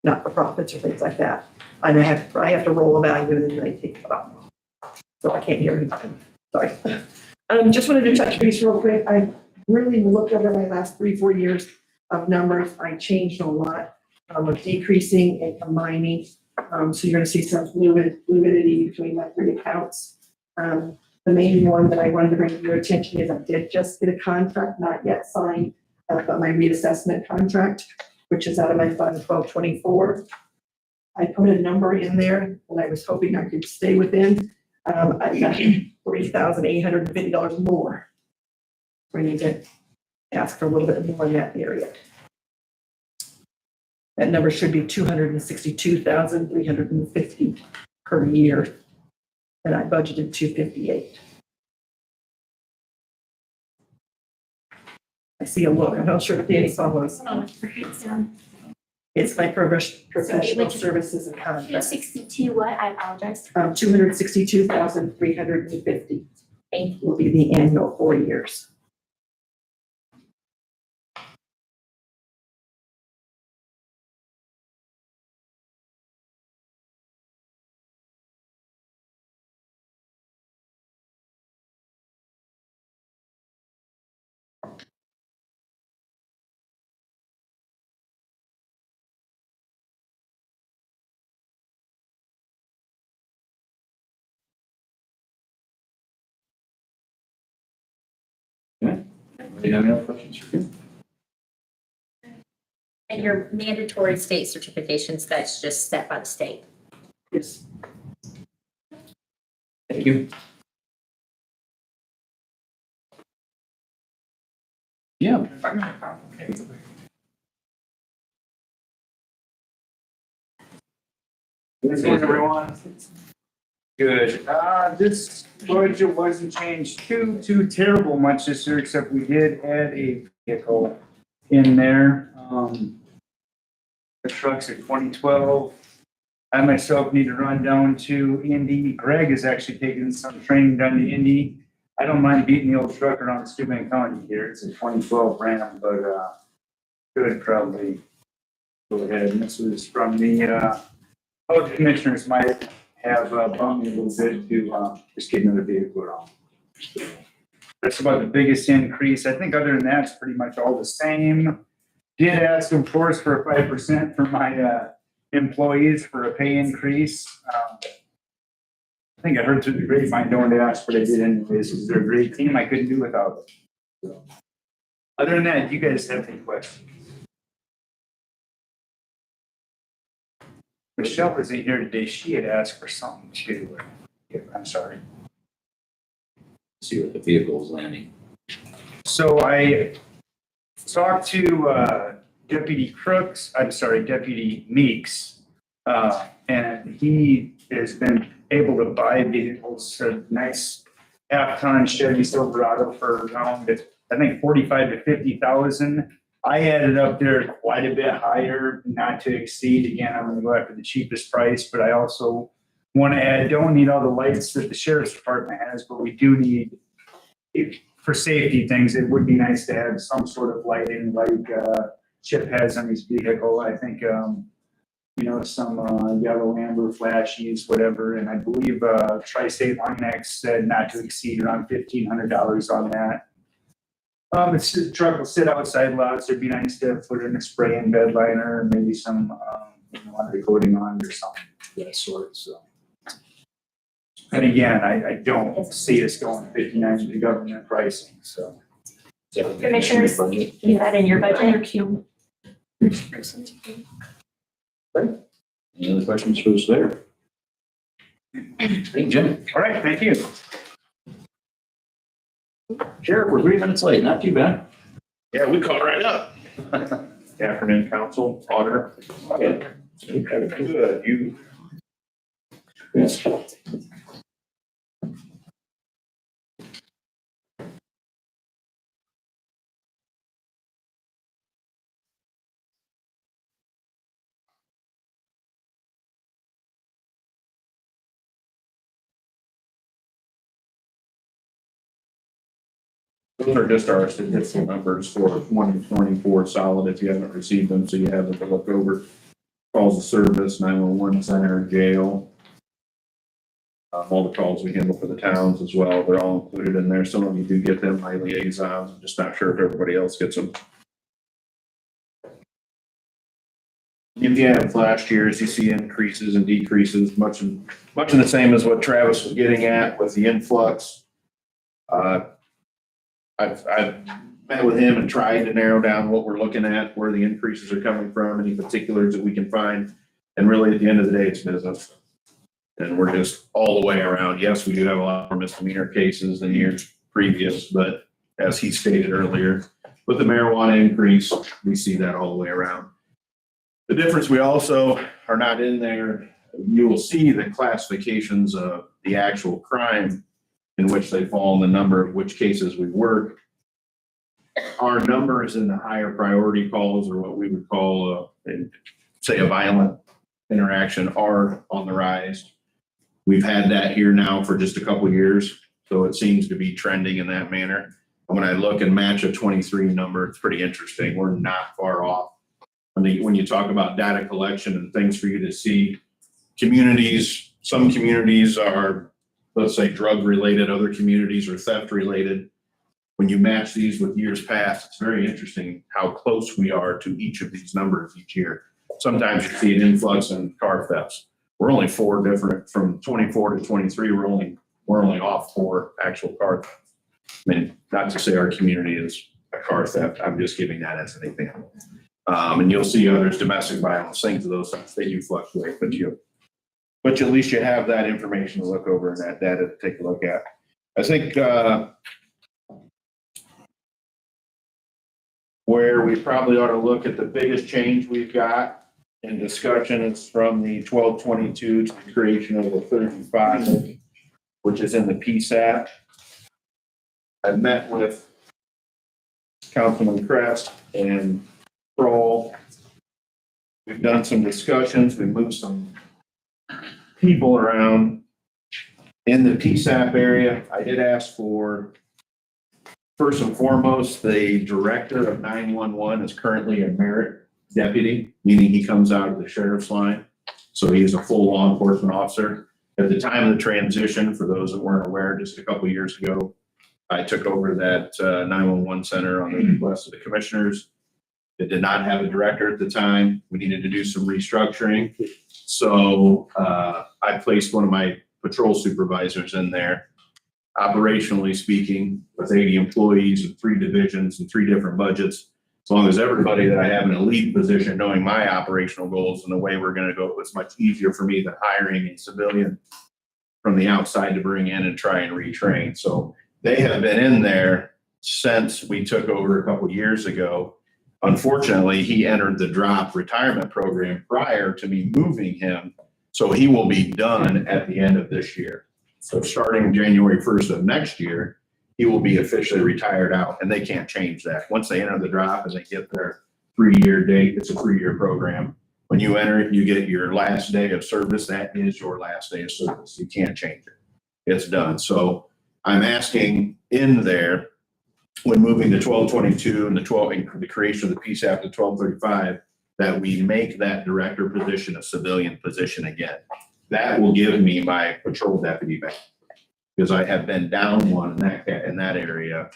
Not for profits or things like that. And I have to roll a value and then they take it off. So I can't hear anything. Sorry. Just wanted to touch base real quick. I really looked over my last 3-4 years of numbers. I changed a lot of decreasing and combining. So you're gonna see some fluidity between my 3 accounts. The main one that I wanted to bring to your attention is I did just get a contract, not yet signed, but my reassessment contract, which is out of my fund 1224. I put a number in there and I was hoping I could stay within. I got $3,850 more. We need to ask for a little bit more in that area. That number should be $262,350 per year. And I budgeted $258. I see a look. I'm not sure if Danny follows. It's my professional services and contracts. 262 what? I apologize. $262,350. Thank you. Will be the annual 4 years. Do you have any other questions for you? And your mandatory state certifications, that's just set by the state. Yes. Thank you. Yeah. Good morning, everyone. Good. This budget wasn't changed too terrible much this year, except we did add a vehicle in there. The truck's a 2012. I myself need to run down to Indy. Greg is actually taking some training down to Indy. I don't mind beating the old truck around Steuben County here. It's a 2012 Ram, but could probably go ahead. And this was from the both commissioners might have bumped me a little bit to just get another vehicle around. That's about the biggest increase. I think other than that, it's pretty much all the same. Did ask, of course, for a 5% for my employees for a pay increase. I think I heard through the grapevine, no one asked, but I did anyways, because they're a great team. I couldn't do without them. So, other than that, do you guys have any questions? Michelle isn't here today. She had asked for something too. Yeah, I'm sorry. See what the vehicle is landing. So I talked to Deputy Meeks, and he has been able to buy vehicles, a nice half-ton Chevy Silverado for around, I think, 45 to 50,000. I added up there quite a bit higher, not to exceed. Again, I'm going to go after the cheapest price, but I also want to add, don't need all the lights that the sheriff's department has, but we do need, for safety things, it would be nice to have some sort of lighting like Chip has on his vehicle. I think, some yellow, amber flashes, whatever. And I believe Tri-State Line-X said not to exceed around $1,500 on that. The truck will sit outside lots. It'd be nice to put in a spray and bed liner and maybe some undercoating on it or something of that sort. So, and again, I don't see us going 59 to the government pricing. So, Commissioners, you had in your budget. Any other questions for the Slayer? Hey, Jim. all right, thank you. Sheriff, we're 3 minutes late. Not too bad. Yeah, we caught right up. Good afternoon, council, auditor. Good, you. Yes. Those are just our statistical numbers for 2024 solid, if you haven't received them, so you have them to look over. Calls of service, 911 center, jail. All the calls we handle for the towns as well, they're all included in there. Some of you do get them, my liaisons, I'm just not sure if everybody else gets them. If you have last year's, you see increases and decreases, much in the same as what Travis was getting at with the influx. I've met with him and tried to narrow down what we're looking at, where the increases are coming from, any particulars that we can find. And really, at the end of the day, it's business. And we're just all the way around. Yes, we do have a lot more misdemeanor cases than years previous, but as he stated earlier, with the marijuana increase, we see that all the way around. The difference, we also are not in there. You will see the classifications of the actual crime in which they fall in the number of which cases we work. Our numbers in the higher priority calls, or what we would call, say, a violent interaction, are on the rise. We've had that here now for just a couple of years, so it seems to be trending in that manner. And when I look and match a 23 number, it's pretty interesting. We're not far off. I mean, when you talk about data collection and things for you to see, communities, some communities are, let's say, drug related, other communities are theft related. When you match these with years past, it's very interesting how close we are to each of these numbers each year. Sometimes you see an influx in car thefts. We're only 4 different, from 24 to 23, we're only off 4 actual car thefts. I mean, not to say our community is a car theft, I'm just giving that as an example. And you'll see others, domestic violence, things of those things, they do fluctuate, but at least you have that information to look over and that data to take a look at. I think where we probably ought to look at the biggest change we've got in discussion is from the 1222 to the creation of the 35, which is in the PSAP. I met with Councilman Crest and Kroll. We've done some discussions. We moved some people around in the PSAP area. I did ask for, first and foremost, the director of 911 is currently a merit deputy, meaning he comes out of the sheriff's line. So he's a full law enforcement officer. At the time of the transition, for those that weren't aware, just a couple of years ago, I took over that 911 center on the request of the commissioners. It did not have a director at the time. We needed to do some restructuring. So I placed one of my patrol supervisors in there. Operationally speaking, with 80 employees and 3 divisions and 3 different budgets, as long as everybody that I have in a lead position knowing my operational goals and the way we're going to go, it's much easier for me than hiring a civilian from the outside to bring in and try and retrain. So they have been in there since we took over a couple of years ago. Unfortunately, he entered the drop retirement program prior to me moving him, so he will be done at the end of this year. So starting January 1st of next year, he will be officially retired out, and they can't change that. Once they enter the drop and they get their 3-year date, it's a 3-year program. When you enter it, you get your last day of service. That is your last day of service. You can't change it. It's done. So I'm asking in there, when moving to 1222 and the creation of the PSAP to 1235, that we make that director position a civilian position again. That will give me my patrol deputy back, because I have been down one in that area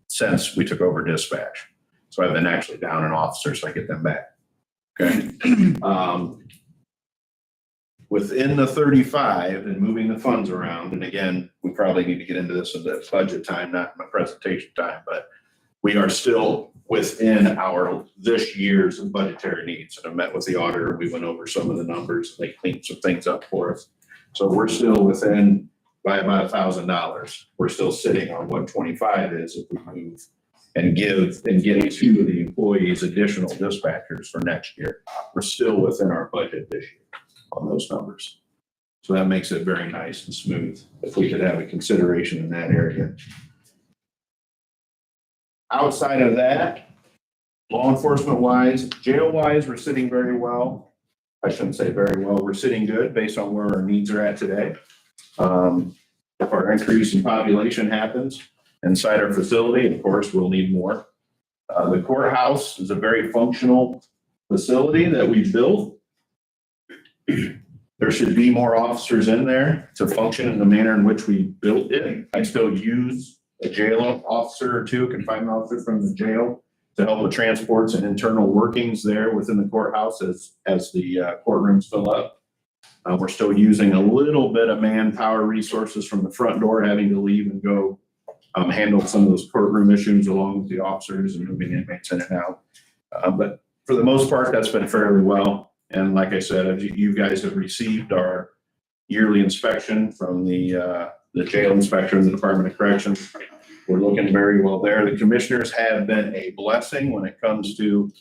since we took over dispatch. So I've been actually down an officer, so I get them back. Okay. Within the 35 and moving the funds around, and again, we probably need to get into this in the budget time, not my presentation time, but we are still within our this year's budgetary needs. And I met with the auditor, we went over some of the numbers, they cleaned some things up for us. So we're still within by about $1,000. We're still sitting on what 25 is if we move and get 2 of the employees additional dispatchers for next year. We're still within our budget this year on those numbers. So that makes it very nice and smooth if we could have a consideration in that area. Outside of that, law enforcement wise, jail wise, we're sitting very well. I shouldn't say very well, we're sitting good based on where our needs are at today. If our increase in population happens, inside our facility. Of course, we'll need more. The courthouse is a very functional facility that we built. There should be more officers in there to function in the manner in which we built it. I still use a jail officer or two, confinement officer from the jail to help with transports and internal workings there within the courthouse as the courtrooms fill up. We're still using a little bit of manpower resources from the front door, having to leave and go handle some of those courtroom issues along with the officers and moving inmates in and out. But for the most part, that's been fairly well. And like I said, you guys have received our yearly inspection from the jail inspector in the Department of Corrections. We're looking very well there. The commissioners have been a blessing when it comes to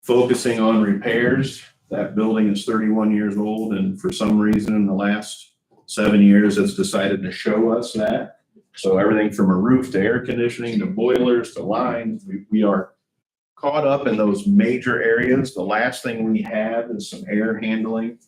focusing on repairs. That building is 31 years old, and for some reason in the last 7 years, it's decided to show us that. So everything from a roof to air conditioning to boilers to lines, we are caught up in those major areas. The last thing we have is some air handling,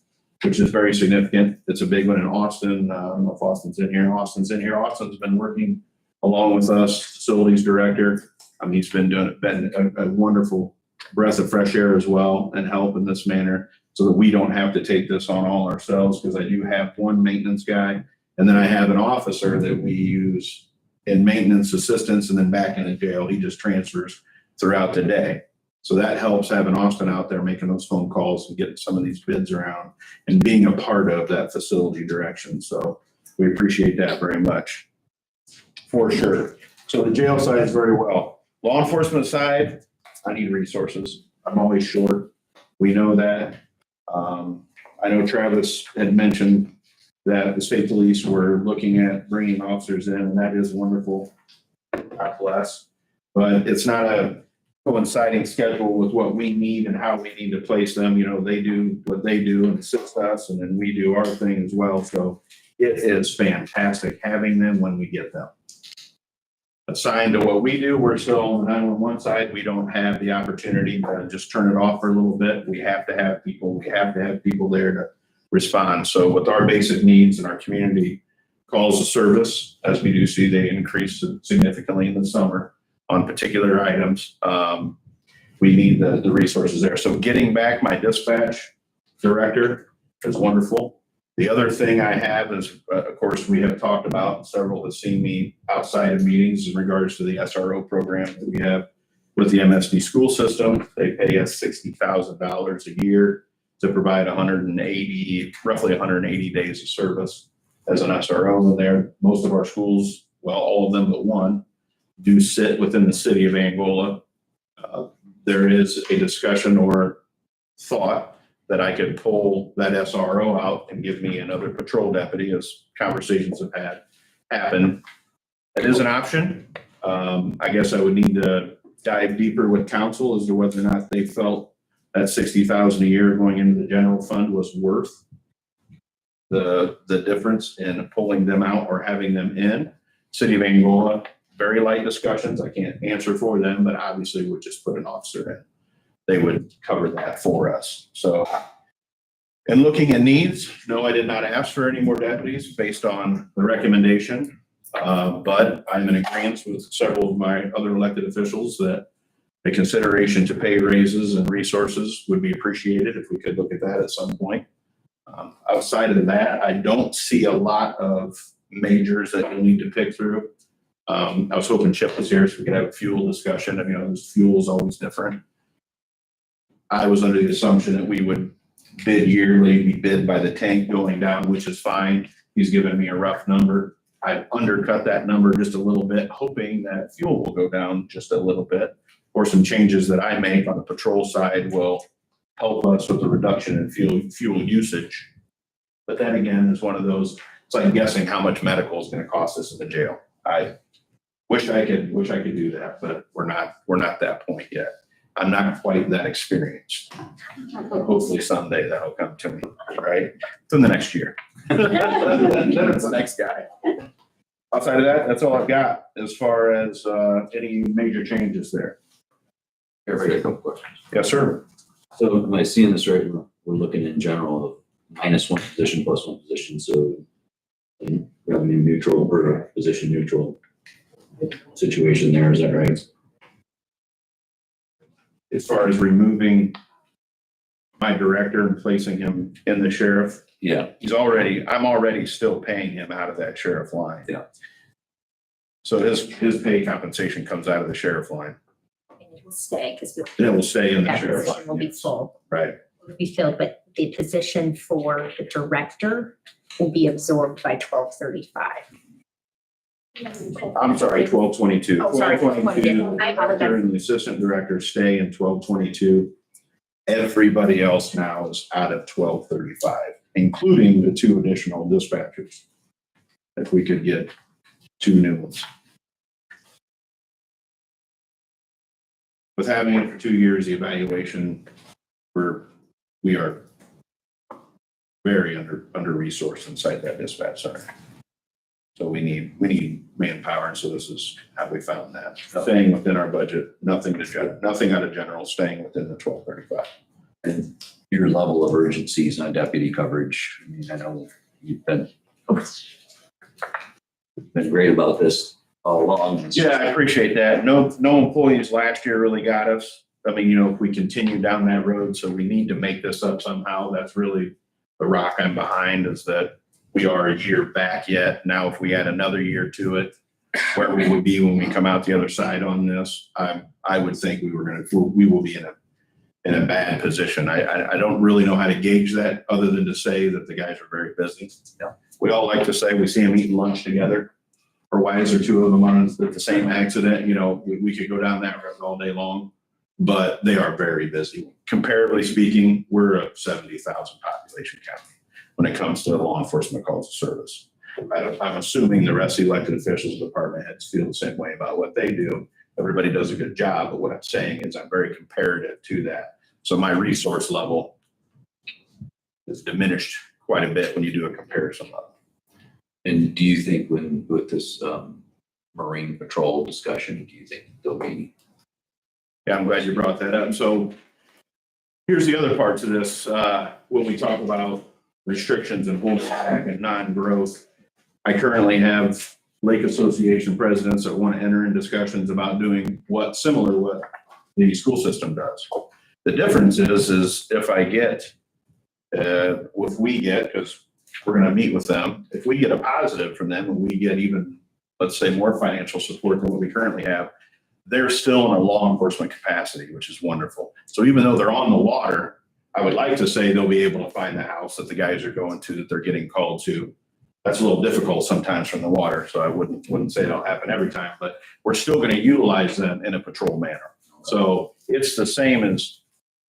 which is very significant. It's a big one in Austin. I don't know if Austin's in here. Austin's in here. Austin's been working along with us, facilities director. He's been a wonderful breath of fresh air as well and help in this manner so that we don't have to take this on all ourselves, because I do have one maintenance guy and then I have an officer that we use in maintenance assistance and then back in the jail. He just transfers throughout the day. So that helps having Austin out there making those phone calls and getting some of these bids around and being a part of that facility direction. So we appreciate that very much. For sure. So the jail side is very well. Law enforcement side, I need resources. I'm always short. We know that. I know Travis had mentioned that the state police were looking at bringing officers in, and that is wonderful. God bless. But it's not a coinciding schedule with what we need and how we need to place them. You know, they do what they do and assist us, and then we do our thing as well. So it is fantastic having them when we get them. Assigned to what we do, we're still on the 911 side. We don't have the opportunity to just turn it off for a little bit. We have to have people. We have to have people there to respond. So with our basic needs and our community calls of service, as we do see, they increase significantly in the summer on particular items. We need the resources there. So getting back my dispatch director is wonderful. The other thing I have is, of course, we have talked about, several have seen me outside of meetings in regards to the SRO program that we have with the MSD school system. They pay us $60,000 a year to provide roughly 180 days of service as an SRO in there. Most of our schools, well, all of them but one, do sit within the city of Angola. There is a discussion or thought that I could pull that SRO out and give me another patrol deputy, as conversations have happened. It is an option. I guess I would need to dive deeper with council as to whether or not they felt that $60,000 a year going into the general fund was worth the difference in pulling them out or having them in. City of Angola, very light discussions. I can't answer for them, but obviously would just put an officer in. They would cover that for us. So, and looking at needs, no, I did not ask for any more deputies based on the recommendation. But I'm in agreement with several of my other elected officials that a consideration to pay raises and resources would be appreciated if we could look at that at some point. Outside of that, I don't see a lot of majors that you'll need to pick through. I was hoping Chip was here so we could have a fuel discussion. I mean, fuel is always different. I was under the assumption that we would bid yearly, be bid by the tank going down, which is fine. He's given me a rough number. I've undercut that number just a little bit, hoping that fuel will go down just a little bit, or some changes that I make on the patrol side will help us with the reduction in fuel usage. But that again is one of those, it's like guessing how much medical is going to cost us in the jail. I wish I could do that, but we're not that point yet. I'm not quite that experienced. Hopefully someday that'll come to me, right? Within the next year. Then it's the next guy. Outside of that, that's all I've got as far as any major changes there. Everybody got a couple questions. Yes, sir. So am I seeing this right? We're looking in general of -1 position +1 position. So revenue neutral or position neutral. situation there, is that right? As far as removing my director and placing him in the sheriff, Yeah, I'm already still paying him out of that sheriff line. Yeah. So his pay compensation comes out of the sheriff line. And it will stay because And it will stay in the that sheriff position will line. be full. Right. Will be filled, but the position for the director will be absorbed by 1235. I'm sorry, 1222. Oh, sorry, 1222, I apologize. director and the assistant director stay in 1222. Everybody else now is out of 1235, including the 2 additional dispatchers. If we could get 2 new ones. With having it for 2 years, the evaluation, we are very under-resourced inside that dispatch center. So we need manpower, and so this is how we found that. Staying within our budget, nothing out of general, staying within the 1235. and your level of urgencies on deputy coverage, I mean, I know you've been great about this all along. Yeah, I appreciate that. No employees last year really got us. I mean, if we continue down that road, so we need to make this up somehow. That's really the rock I'm behind, is that we are a year back yet. Now, if we add another year to it, where we would be when we come out the other side on this, I would think we will be in a bad position. I don't really know how to gauge that, other than to say that the guys are very busy. Yeah. We all like to say we see them eating lunch together. Or why is there 2 of them on the same accident? We could go down that road all day long, but they are very busy. Comparatively speaking, we're a 70,000 population county when it comes to law enforcement calls of service. I'm assuming the rest of the elected officials, department heads feel the same way about what they do. Everybody does a good job, but what I'm saying is I'm very comparative to that. So my resource level is diminished quite a bit when you do a comparison level. And do you think with this Marine Patrol discussion, do you think there'll be? Yeah, I'm glad you brought that up. So here's the other parts of this. When we talk about restrictions and holdback and non-growth, I currently have Lake Association presidents that want to enter in discussions about doing similar to what the school system does. The difference is if I get, because we're going to meet with them, if we get a positive from them and we get even, let's say, more financial support than what we currently have, they're still in a law enforcement capacity, which is wonderful. So even though they're on the water, I would like to say they'll be able to find the house that the guys are going to, that they're getting called to. That's a little difficult sometimes from the water, so I wouldn't say it'll happen every time, but we're still going to utilize them in a patrol manner. So it's the same as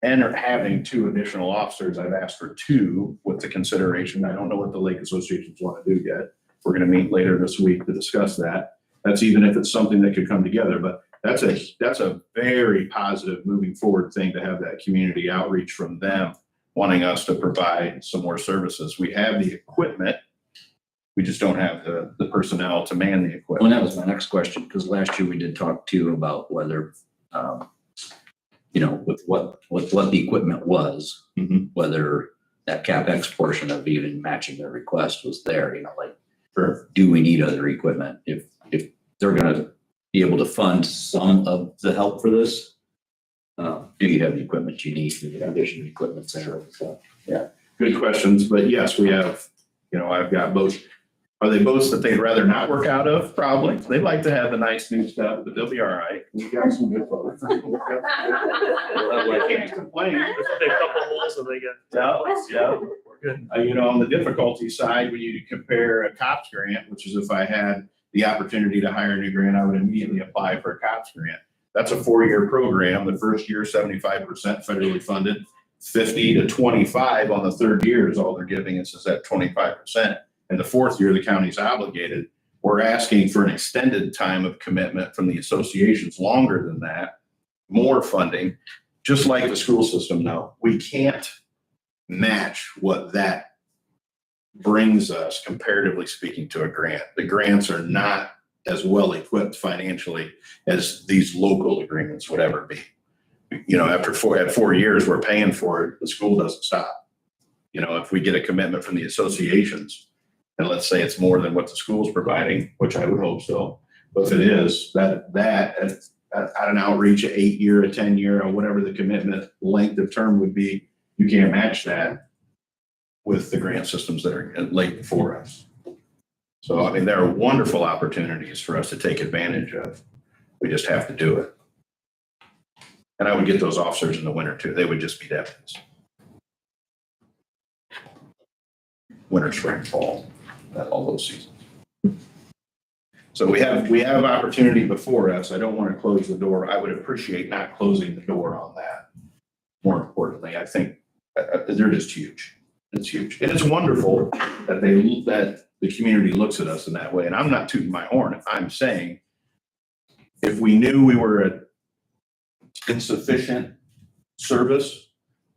having 2 additional officers. I've asked for 2 with the consideration. I don't know what the Lake Associations want to do yet. We're going to meet later this week to discuss that. That's even if it's something that could come together, but that's a very positive moving forward thing to have that community outreach from them wanting us to provide some more services. We have the equipment. We just don't have the personnel to man the equipment. Well, that was my next question, because last year we did talk too about whether, with what the equipment was, whether that CapEx portion of even matching their request was there, Sure. Do we need other equipment? If they're gonna be able to fund some of the help for this, do you have the equipment you need, the additional equipment there? So, yeah. Good questions, but yes, we have, I've got both. Are they boats that they'd rather not work out of? Probably. They'd like to have the nice new stuff, but they'll be all right. We've got some good boats. I can't complain. A couple holes and they get. Yeah. We're good. On the difficulty side, when you compare a COPS grant, which is if I had the opportunity to hire a new grant, I would immediately apply for a COPS grant. That's a 4-year program. The first year, 75% federally funded, 50 to 25 on the 3rd year is all they're giving us, is that 25%. And the 4th year, the county's obligated. We're asking for an extended time of commitment from the associations, longer than that, more funding, just like the school system now. We can't match what that brings us, comparatively speaking, to a grant. The grants are not as well equipped financially as these local agreements would ever be. After 4 years, we're paying for it. The school doesn't stop. If we get a commitment from the associations, and let's say it's more than what the school's providing, which I would hope so, But if it is, at an outreach, an 8-year, a 10-year, or whatever the commitment length of term would be, you can't match that with the grant systems that are laid before us. So, I mean, there are wonderful opportunities for us to take advantage of. We just have to do it. And I would get those officers in the winter too. They would just be deputies. Winter, spring, fall, all those seasons. So we have opportunity before us. I don't want to close the door. I would appreciate not closing the door on that. More importantly, I think they're just huge. It's huge. And it's wonderful that the community looks at us in that way. And I'm not tooting my horn. I'm saying if we knew we were at insufficient service,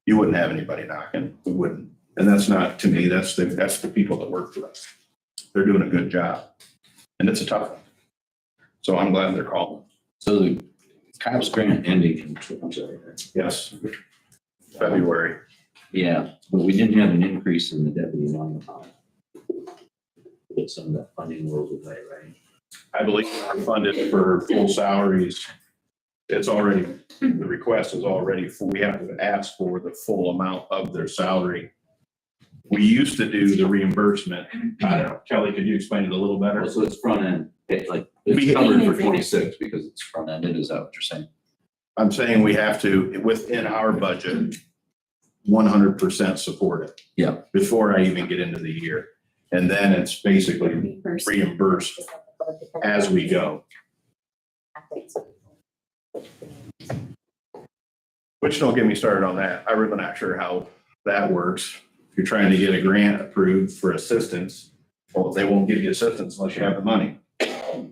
you wouldn't have anybody knocking. We wouldn't. And that's not, to me, that's the people that work for us. They're doing a good job. And it's a tough one. So I'm glad they're calling. So the cops grant ending, I'm sorry. Yes. February. Yeah, but we didn't have an increase in the deputy line amount. With some of that funding rolls away, right? I believe we're funded for full salaries. It's already, the request is already, we have to ask for the full amount of their salary. We used to do the reimbursement. I don't know, Kelly, could you explain it a little better? So it's front end, it's covered for 26 because it's front end. Is that what you're saying? I'm saying we have to, within our budget, 100% support it. Yeah. Before I even get into the year. And then it's basically reimbursed as we go. Which don't get me started on that. I'm really not sure how that works. If you're trying to get a grant approved for assistance, well, they won't give you assistance unless you have the money. If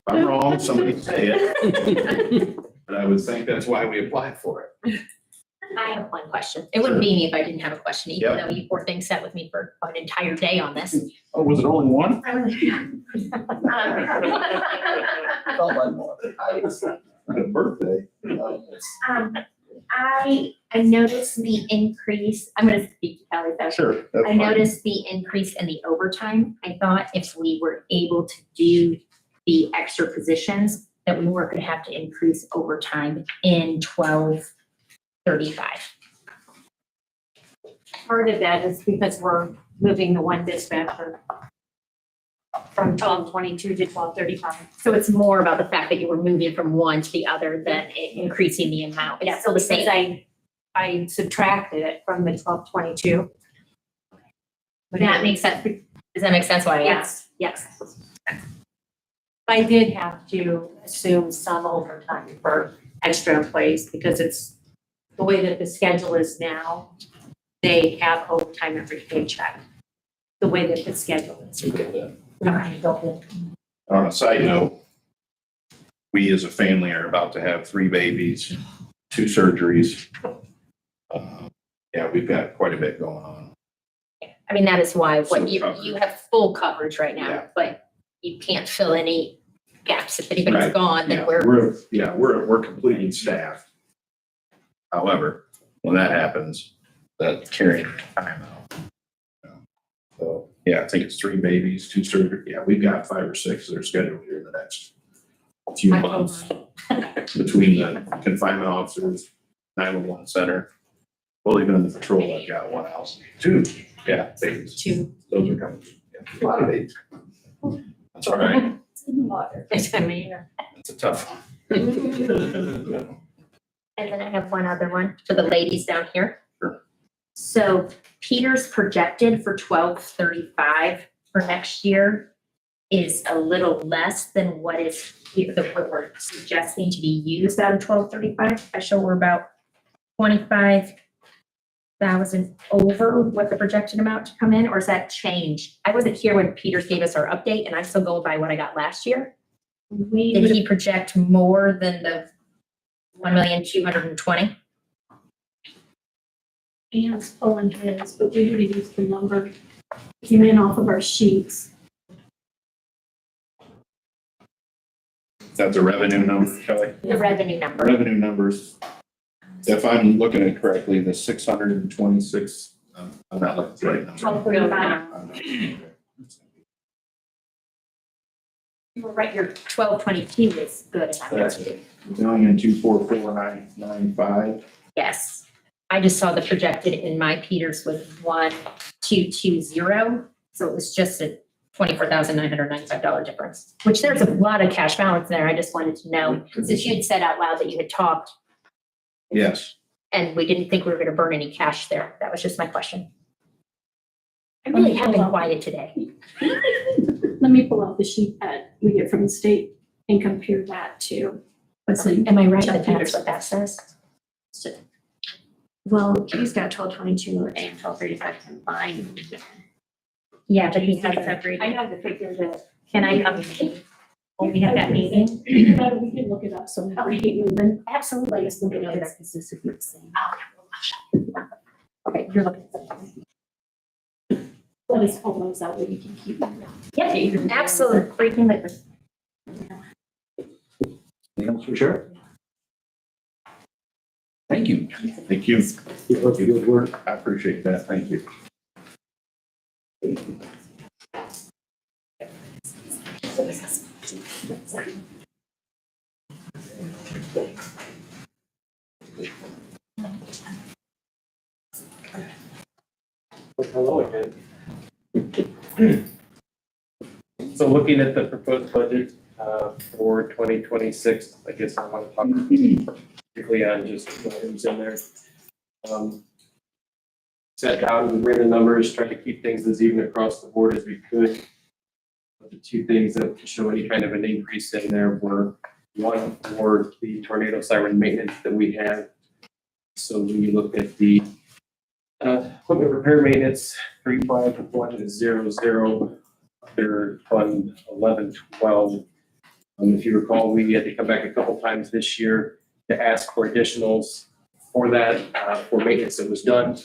I'm wrong, somebody say it. But I would think that's why we applied for it. I have one question. It wouldn't be me if I didn't have a question, even Yep. though you poor thing sat with me for an entire day on this. Oh, was it only one? Felt like more. Birthday. I noticed the increase, I'm gonna speak to Kelly though. Sure. that's I fine. noticed the increase in the overtime. I thought if we were able to do the extra positions, that we weren't gonna have to increase overtime in 1235. Part of that is because we're moving the one dispatcher from 1222 to 1235. So it's more about the fact that you were moving from one to the other than it increasing the amount. It's still the same. Because I subtracted it from the 1222. That makes sense. Does that make sense why I asked? Yes. I did have to assume some overtime for extra employees because it's the way that the schedule is now. They have overtime every paycheck, the way that the schedule is. On a side note, we as a family are about to have 3 babies, 2 surgeries. Yeah, we've got quite a bit going on. I mean, that is why So what you covered. have full coverage right now, Yeah. but you can't fill any gaps. If anybody's Right. gone, then Yeah, we're. we're completely staffed. However, when that happens, that carrying time out. So, yeah, I think it's 3 babies, 2 surgeries. Yeah, we've got 5 or 6 that are scheduled here in the next few months. Between the confinement officers, 911 center. Well, even in the patrol, I've got 1 house. 2, yeah, babies. 2. Those are coming. Yeah, a lot of babies. That's all right. It's I mean, It's a tough one. And then I have one other one for the ladies down here. Sure. So Peter's projected for 1235 for next year is a little less than what is here, what we're suggesting to be used out of 1235. I show we're about 25,000 over what the projected amount to come in, or is that changed? I wasn't here when Peters gave us our update, and I'm still going by what I got last year. Did he project more than the 1,220,000? Anne's pulling his, but we would have used the number, came in off of our sheets. That's a revenue number, Kelly? The revenue number. Revenue numbers, if I'm looking at it correctly, the 626, I'm not looking at the right number. 1235. You were right, your 1222 is good. And I'm That's good. 1,244,995. Yes. I just saw the projected in my Peters was 1,220. So it was just a $24,995 difference, which there's a lot of cash balance there. I just wanted to know, since you had said out loud that you had talked Yes. and we didn't think we were going to burn any cash there. That was just my question. I really have been quiet today. Let me pull out the sheet that we get from the state and compare that to what's in. Am I right that that's what that says? Well, he's got 1222 and 1235 combined. Yeah, but he has I a, have the figure that, can I come when we have that meeting? We can look it up, so how we keep moving. Absolutely. just looking at it, because this would be the same. Okay, you're looking at something. Let us pull those out where you can keep them. Yeah, absolutely. Freaking liquor. Anything else for sure? Thank you. Thank you. Keep up the good work. I appreciate that. Thank you. Hello again. So looking at the proposed budget for 2026, I guess I want to talk particularly on just who's in there. Sat down and ran the numbers, tried to keep things as even across the board as we could. The two things that show any kind of an increase in there were one for the tornado siren maintenance that we have. So when you look at the equipment repair maintenance, 35100 under fund 1112. If you recall, we had to come back a couple times this year to ask for additionals for that, for maintenance that was done.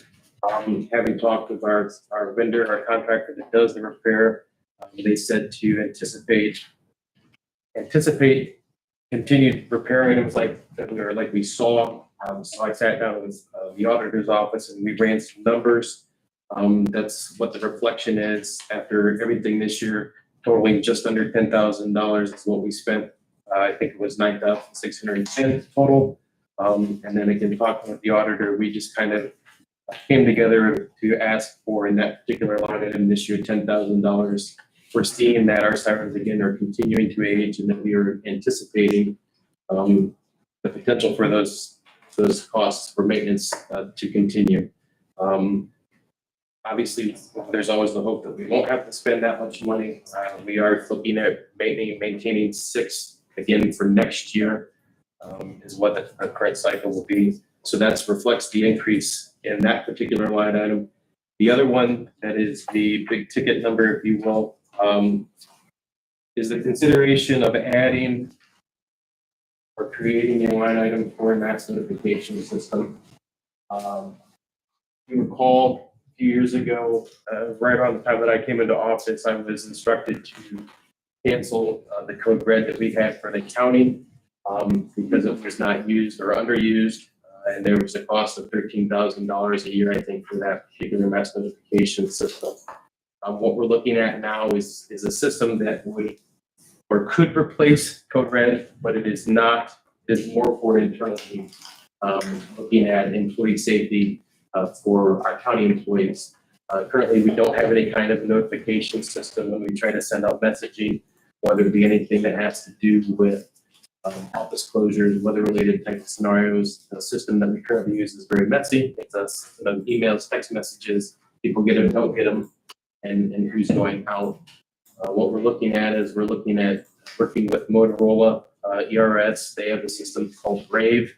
Having talked with our vendor, our contractor that does the repair, they said to anticipate continued repair items like we saw. So I sat down with the auditor's office and we ran some numbers. That's what the reflection is after everything this year, totaling just under $10,000 is what we spent. I think it was 9,610 total. And then again, talking with the auditor, we just kind of came together to ask for in that particular line item this year, $10,000. We're seeing that our sirens again are continuing to age and that we are anticipating the potential for those costs for maintenance to continue. Obviously, there's always the hope that we won't have to spend that much money. We are looking at maintaining 6 again for next year, is what the current cycle will be. So that reflects the increase in that particular line item. The other one that is the big ticket number, if you will, is the consideration of adding or creating a line item for a mass notification system. You recall a few years ago, right around the time that I came into office, I was instructed to cancel the code red that we had for the county because it was not used or underused. And there was a cost of $13,000 a year, I think, for that particular mass notification system. What we're looking at now is a system that would or could replace Code Red, but it is not. It's more for internally looking at employee safety for our county employees. Currently, we don't have any kind of notification system when we try to send out messaging, whether it be anything that has to do with office closures, weather-related type of scenarios. The system that we currently use is very messy. It's us emails, text messages, people get them, don't get them, and who's going out. What we're looking at is working with Motorola ERS. They have a system called Brave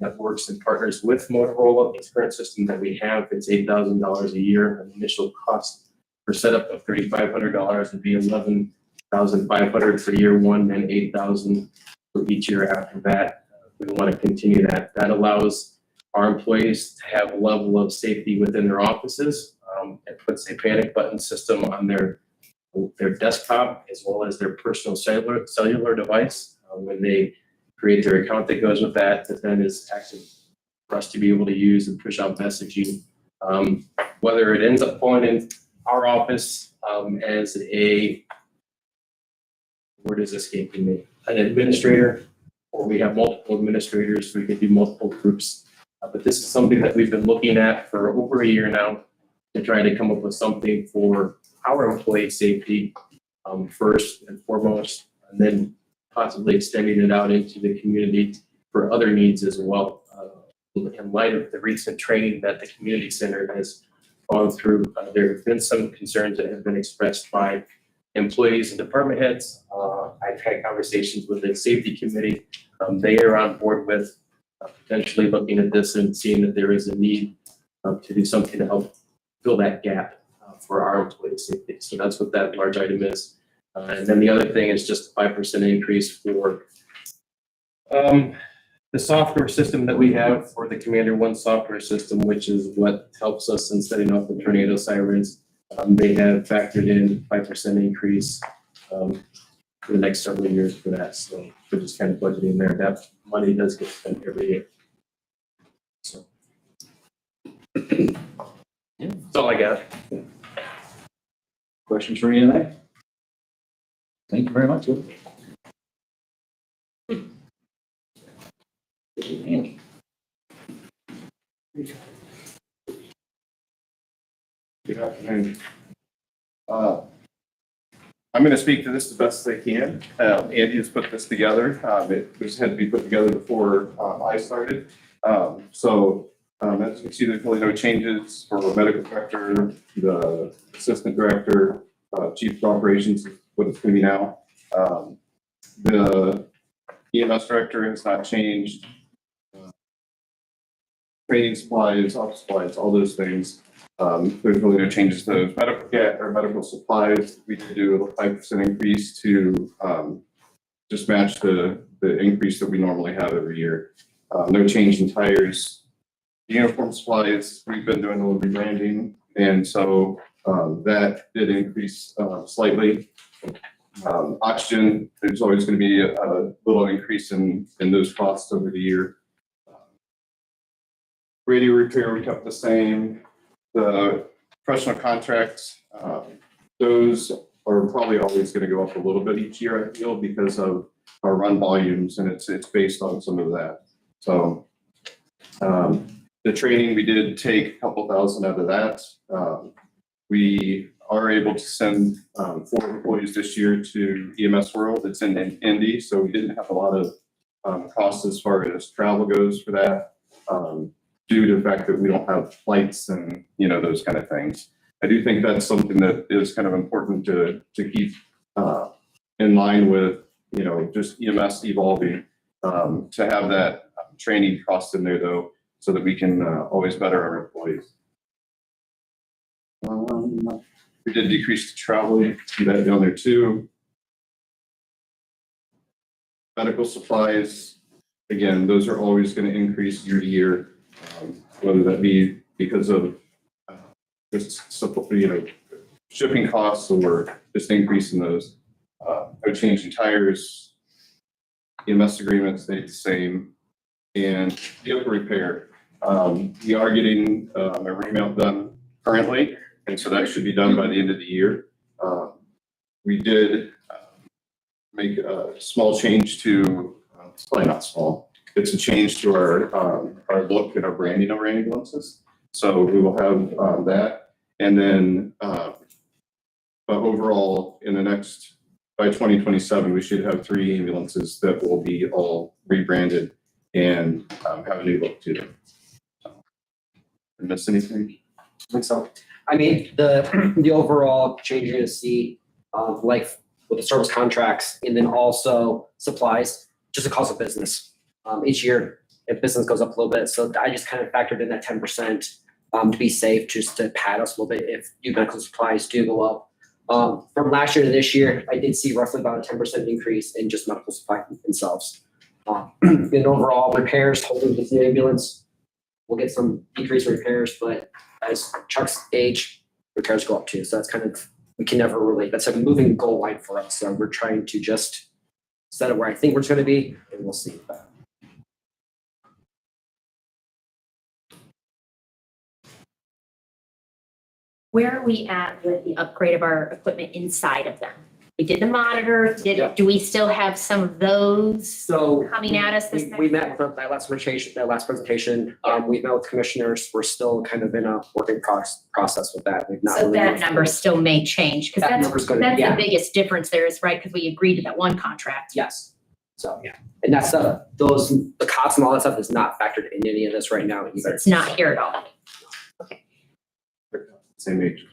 that works and partners with Motorola. The current system that we have, it's $8,000 a year. An initial cost for setup of $3,500 would be $11,500 for year one, and $8,000 for each year after that. We want to continue that. That allows our employees to have a level of safety within their offices. It puts a panic button system on their desktop as well as their personal cellular device when they create their account that goes with that then is active for us to be able to use and push out messaging. Whether it ends up falling in our office as a where does this came from? An administrator, or we have multiple administrators, we could do multiple groups. But this is something that we've been looking at for over a year now to try to come up with something for our employee safety, first and foremost, and then possibly extending it out into the community for other needs as well. In light of the recent training that the community center has gone through, there have been some concerns that have been expressed by employees and department heads. I've had conversations with the safety committee. They are on board with potentially looking at this and seeing that there is a need to do something to help fill that gap for our employee safety. So that's what that large item is. And then the other thing is just a 5% increase for the software system that we have for the Commander One software system, which is what helps us in setting off the tornado sirens. They have factored in 5% increase for the next several years for that. So we're just kind of budgeting there. That money does get spent every year. So that's all I got. Questions for me tonight? Thank you very much. Andy. Good afternoon. I'm going to speak to this the best I can. Andy has put this together. It just had to be put together before I started. As you can see, there's really no changes for the medical director, the assistant director, chief of operations, what it's going to be now. The EMS director has not changed. Training supplies, office supplies, all those things. There's really no changes to medical supplies. We did do a 5% increase to just match the increase that we normally have every year. No change in tires. Uniform supplies, we've been doing a little rebranding, and so that did increase slightly. Oxygen, there's always going to be a little increase in those costs over the year. Radio repair, we kept the same. The professional contracts, those are probably always going to go up a little bit each year, I feel, because of our run volumes, and it's based on some of that. So the training, we did take a couple thousand out of that. We are able to send 4 employees this year to EMS World. It's in Indy, so we didn't have a lot of costs as far as travel goes for that. Due to the fact that we don't have flights and, those kind of things. I do think that's something that is kind of important to keep in line with, just EMS evolving, to have that training cost in there though, so that we can always better our employees. We did decrease the travel, you can see that down there too. Medical supplies, again, those are always going to increase year to year. Whether that be because of just shipping costs or just increase in those. No change in tires. EMS agreements stayed the same. And vehicle repair. We are getting a remount done currently, and so that should be done by the end of the year. We did make a small change to, it's probably not small. It's a change to our look and our branding of our ambulances. So we will have that. And then, but overall, by 2027, we should have 3 ambulances that will be all rebranded and have a new look to them. So, did I miss anything? I think so. I mean, the overall change you're gonna see, like with the service contracts and then also supplies, just a cost of business. Each year, if business goes up a little bit, so I just kind of factored in that 10% to be safe, just to pad us a little bit if new medical supplies do go up. From last year to this year, I did see roughly about a 10% increase in just medical supplies themselves. In overall repairs, hopefully with the ambulance, we'll get some decrease in repairs, but as trucks age, repairs go up too. So that's kind of, we can never really, that's a moving goal line for us. So we're trying to just set it where I think we're going to be, and we'll see that. Where are we at with the upgrade of our equipment inside of them? We did the monitor. Yeah. Do we still have some of those So. coming at us this We next met year? with that last presentation. We met with commissioners. We're still kind of in a working process with that. We've not So really that moved number forward. still may change, because That number's gonna, that's the yeah, biggest difference there is, right? Because we agreed to that one contract. yes. So, yeah. And that's the costs and all that stuff is not factored in any of this right now So either. it's not here at all. Same age.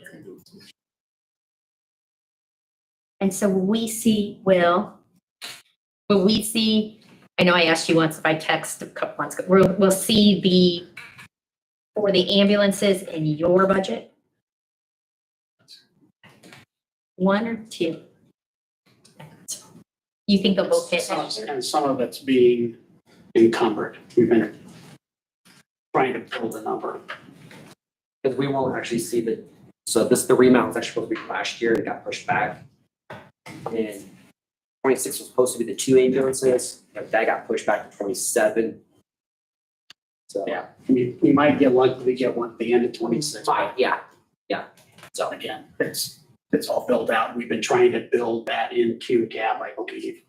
And so will we see, I know I asked you once if I text a couple months ago, we'll see for the ambulances in your budget? One or two? You think they'll both hit next year? And some of it's being encumbered. We've been trying to build a number. Because we won't actually see the remount was actually supposed to be last year and it got pushed back. And 26 was supposed to be the 2 ambulances, but that got pushed back to 27. So. Yeah, we might get lucky to get one at the end of 26. Fine, yeah. So again, it's all built out. We've been trying to build that into CAP, I believe.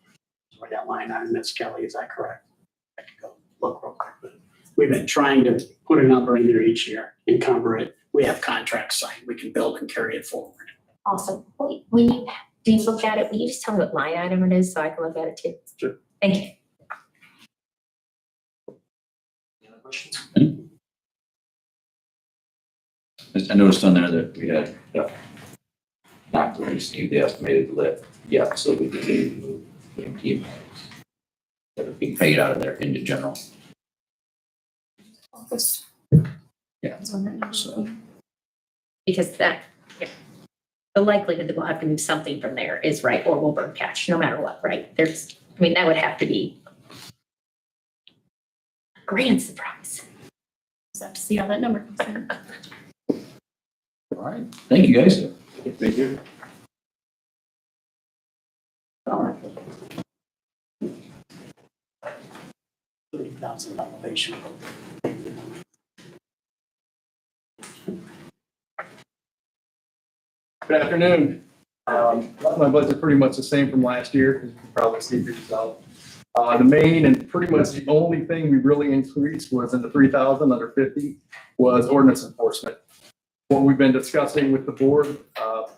Where that line item, Ms. Kelly, is that correct? I can go look real quick, but we've been trying to put a number in there each year, encumber it. We have contracts signed. We can build and carry it forward. Awesome. When you do look at it, will you just tell me what line item it is so I can look at it too? Sure. Thank you. Any other questions? I noticed on there that we had not received the estimated lift yet, so we can move the EMT that are being paid out of there into general. Yeah, so, Because the likelihood that we'll have to move something from there is right, or we'll burn cash, no matter what, right? That would have to be a grand surprise. Just have to see how that number comes in. all right, thank you, guys. Thank you. All right. 30,000 elevation. Good afternoon. My budget's pretty much the same from last year, as you can probably see for yourself. The main and pretty much the only thing we really increased was in the 3,000 under 50 was ordinance enforcement. What we've been discussing with the board,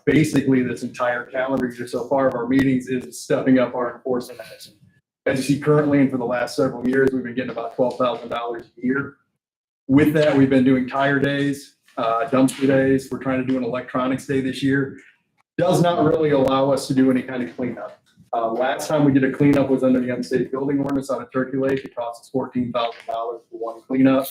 basically this entire calendar year so far of our meetings is stepping up our enforcement action. As you see currently, and for the last several years, we've been getting about $12,000 a year. With that, we've been doing tire days, dumpster days. We're trying to do an electronics day this year. Does not really allow us to do any kind of cleanup. Last time we did a cleanup was under the unsafe building ordinance on a Turkey Lake. It cost us $14,000 for one cleanup,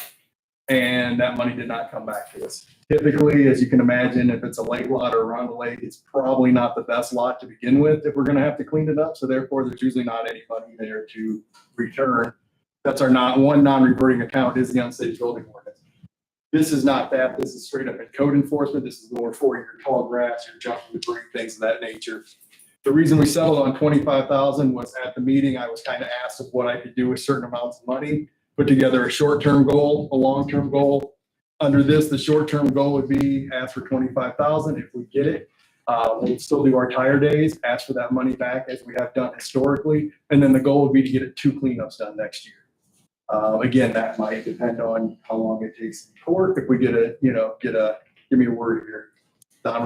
and that money did not come back to us. Typically, as you can imagine, if it's a lake lot or around the lake, it's probably not the best lot to begin with if we're gonna have to clean it up. So therefore, there's usually not any money there to return. That's our one non-reverting account is the unsafe building ordinance. This is not that. This is straight up in code enforcement. This is more for your tall grass, your jumping debris, things of that nature. The reason we settled on 25,000 was at the meeting, I was kind of asked of what I could do with certain amounts of money, put together a short-term goal, a long-term goal. Under this, the short-term goal would be ask for 25,000. If we get it, we'll still do our tire days, ask for that money back as we have done historically. And then the goal would be to get 2 cleanups done next year. Again, that might depend on how long it takes in court. If we give me a word here. Don,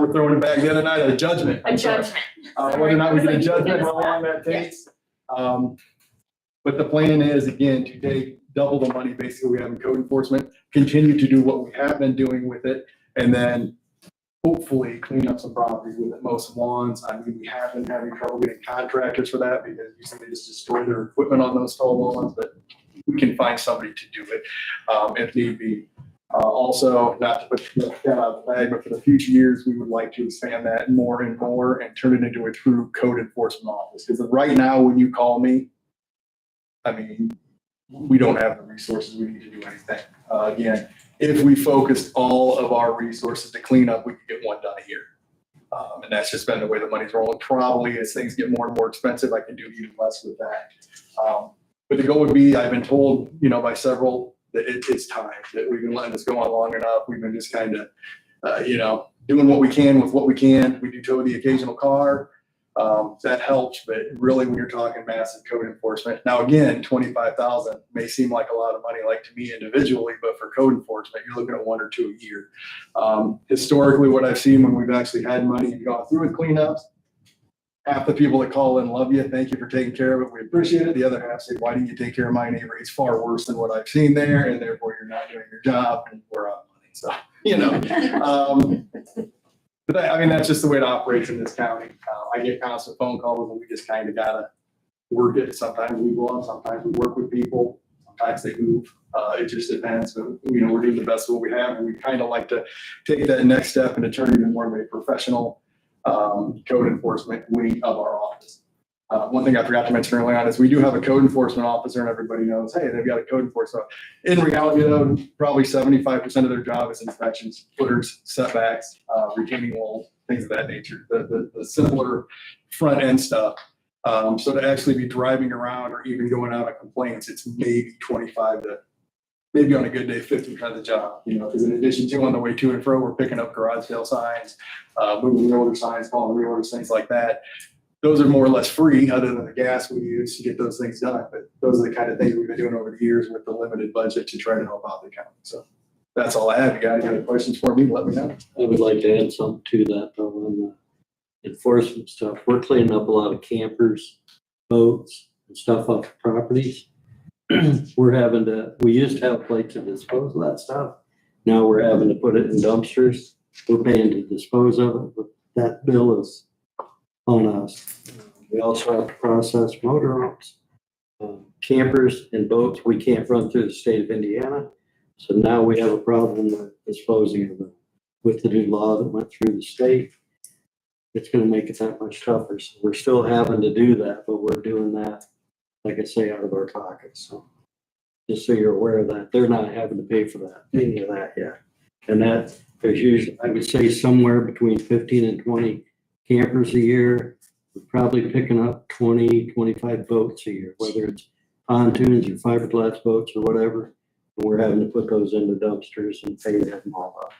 we're throwing it back the other night, a judgment. A judgment. Whether or not we get a judgment, how long that takes. But the plan is, again, to take double the money basically we have in code enforcement, continue to do what we have been doing with it, and then hopefully clean up some properties with it, most lawns. I mean, we have been having trouble getting contractors for that because usually they just destroy their equipment on those tall lawns, but we can find somebody to do it if need be. Also, not to put the cat out of the bag, but for the future years, we would like to expand that more and more and turn it into a true code enforcement office. Because right now, when you call me, I mean, we don't have the resources we need to do anything. Again, if we focused all of our resources to clean up, we could get one done a year. And that's just been the way the money's rolling. Probably as things get more and more expensive, I can do even less with that. But the goal would be, I've been told, by several that it's time, that we've been letting this go on long enough. We've been just kind of, doing what we can with what we can. We do tow the occasional car. That helps, but really when you're talking massive code enforcement, now again, 25,000 may seem like a lot of money, like to me individually, but for code enforcement, you're looking at 1 or 2 a year. Historically, what I've seen when we've actually had money and gone through with cleanups, half the people that call in love you, thank you for taking care of it, we appreciate it. The other half say, why didn't you take care of my neighbor? It's far worse than what I've seen there, and therefore you're not doing your job, and we're out of money. So, you know. But I mean, that's just the way it operates in this county. I get constant phone calls and we just kind of gotta work it. Sometimes we go on, sometimes we work with people, sometimes they move. It just depends. So, you know, we're doing the best of what we have, and we kind of like to take that next step and to turn it into more of a professional code enforcement wing of our office. One thing I forgot to mention early on is we do have a code enforcement officer, and everybody knows, hey, they've got a code enforcement. In reality, though, probably 75% of their job is inspections, footers, setbacks, retaining walls, things of that nature, the simpler front end stuff. So to actually be driving around or even going out on complaints, it's maybe 25 to maybe on a good day, 50% of the job, you know, because in addition to on the way to and fro, we're picking up garage sale signs, moving reorder signs, calling reorders, things like that. Those are more or less free, other than the gas we use to get those things done. But those are the kind of things we've been doing over the years with the limited budget to try to help out the county. So that's all I have. You guys have any questions for me? Let me know. I would like to add something to that though, on the enforcement stuff. We're cleaning up a lot of campers, boats, and stuff off the properties. We used to have a place to dispose of that stuff. Now we're having to put it in dumpsters. We're paying to dispose of it, but that bill is on us. We also have to process motorhomes, campers and boats. We can't run through the state of Indiana. So now we have a problem with disposing of them. With the new law that went through the state, it's gonna make it that much tougher. So we're still having to do that, but we're doing that, like I say, out of our pockets. So just so you're aware of that, they're not having to pay for that, any of that yet. And that, there's usually, I would say somewhere between 15 and 20 campers a year. We're probably picking up 20, 25 boats a year, whether it's pontoons or fiberglass boats or whatever. And we're having to put those into dumpsters and pay them all up.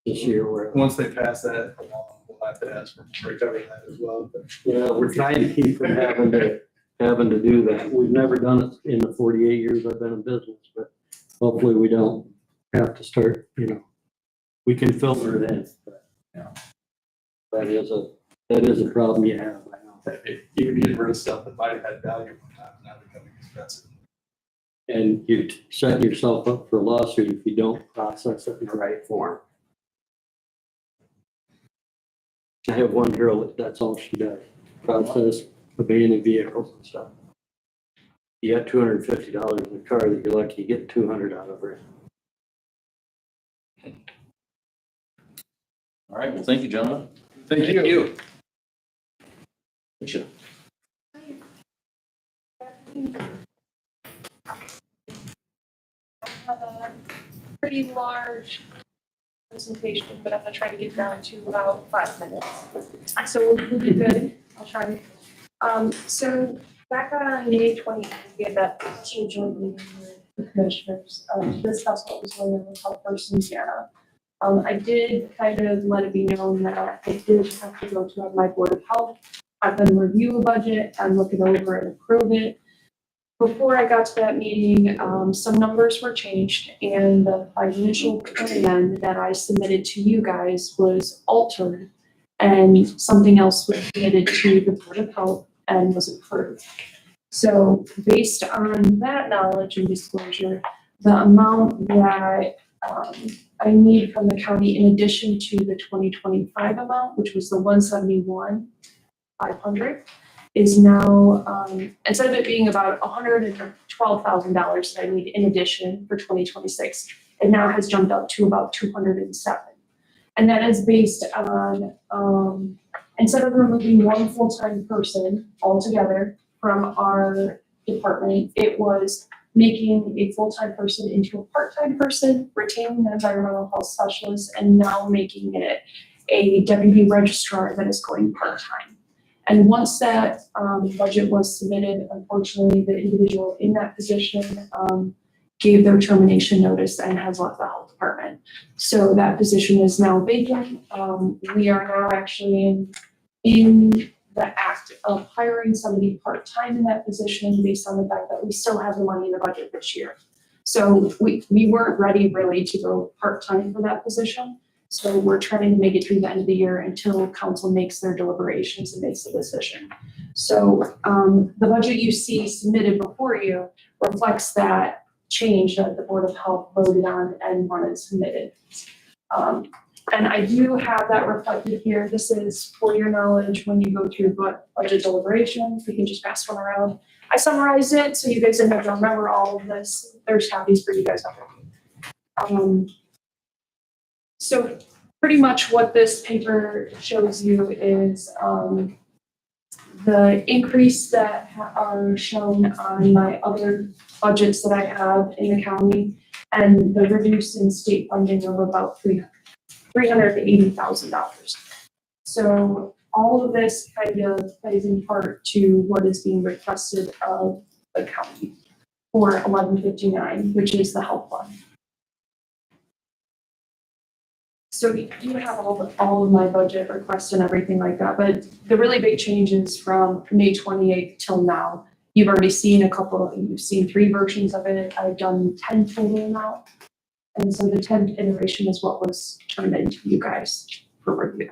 This year, Once they pass that, we'll have to ask for recovery that as well. But yeah, we're trying to keep from having to do that. We've never done it in the 48 years I've been in business, but hopefully we don't have to start, you know, we can filter it in. But, you know, that is a problem you have. I know. Even getting rid of stuff that might have had value one time, now becoming expensive. And you're setting yourself up for a lawsuit if you don't process it in the right form. I have one girl, that's all she does, process abandoned vehicles and stuff. You got $250 in the car that you're lucky to get 200 out of her. All right, well, thank you, gentlemen. Thank you. Alicia. I have a pretty large presentation, but I'm gonna try to get down to about 5 minutes. So we'll be good. I'll try. So back on May 20th, we had that joint meeting with the commissioners to discuss what was going on with health first Indiana. I did kind of let it be known that I did have to go to my board of health. I've been review a budget and look it over and approve it. Before I got to that meeting, some numbers were changed and the financial plan that I submitted to you guys was altered and something else was submitted to the Board of Health and was approved. So based on that knowledge and disclosure, the amount that I need from the county in addition to the 2025 amount, which was the 171,500, is now, instead of it being about $112,000 that I need in addition for 2026, it now has jumped up to about 207. And that is based on, instead of removing one full-time person altogether from our department, it was making a full-time person into a part-time person, retaining the environmental health specialist, and now making it a deputy registrar that is going part-time. And once that budget was submitted, unfortunately, the individual in that position gave their termination notice and has left the health department. So that position is now vacant. We are now actually in the act of hiring somebody part-time in that position based on the fact that we still have the money in the budget this year. So we weren't ready really to go part-time for that position. So we're trying to make it through the end of the year until council makes their deliberations and makes the decision. So the budget you see submitted before you reflects that change that the Board of Health voted on and wanted submitted. And I do have that reflected here. This is for your knowledge when you go through budget deliberations. We can just pass one around. I summarized it so you guys didn't have to remember all of this. There's copies for you guys. So pretty much what this paper shows you is the increase that are shown on my other budgets that I have in the county and the reduce in state funding of about $380,000. So all of this kind of plays in part to what is being requested of the county for 1159, which is the health fund. So you have all of my budget requests and everything like that, but the really big changes from May 28th till now, you've already seen you've seen 3 versions of it. I've done 10 total now. And so the 10th iteration is what was turned into you guys for review.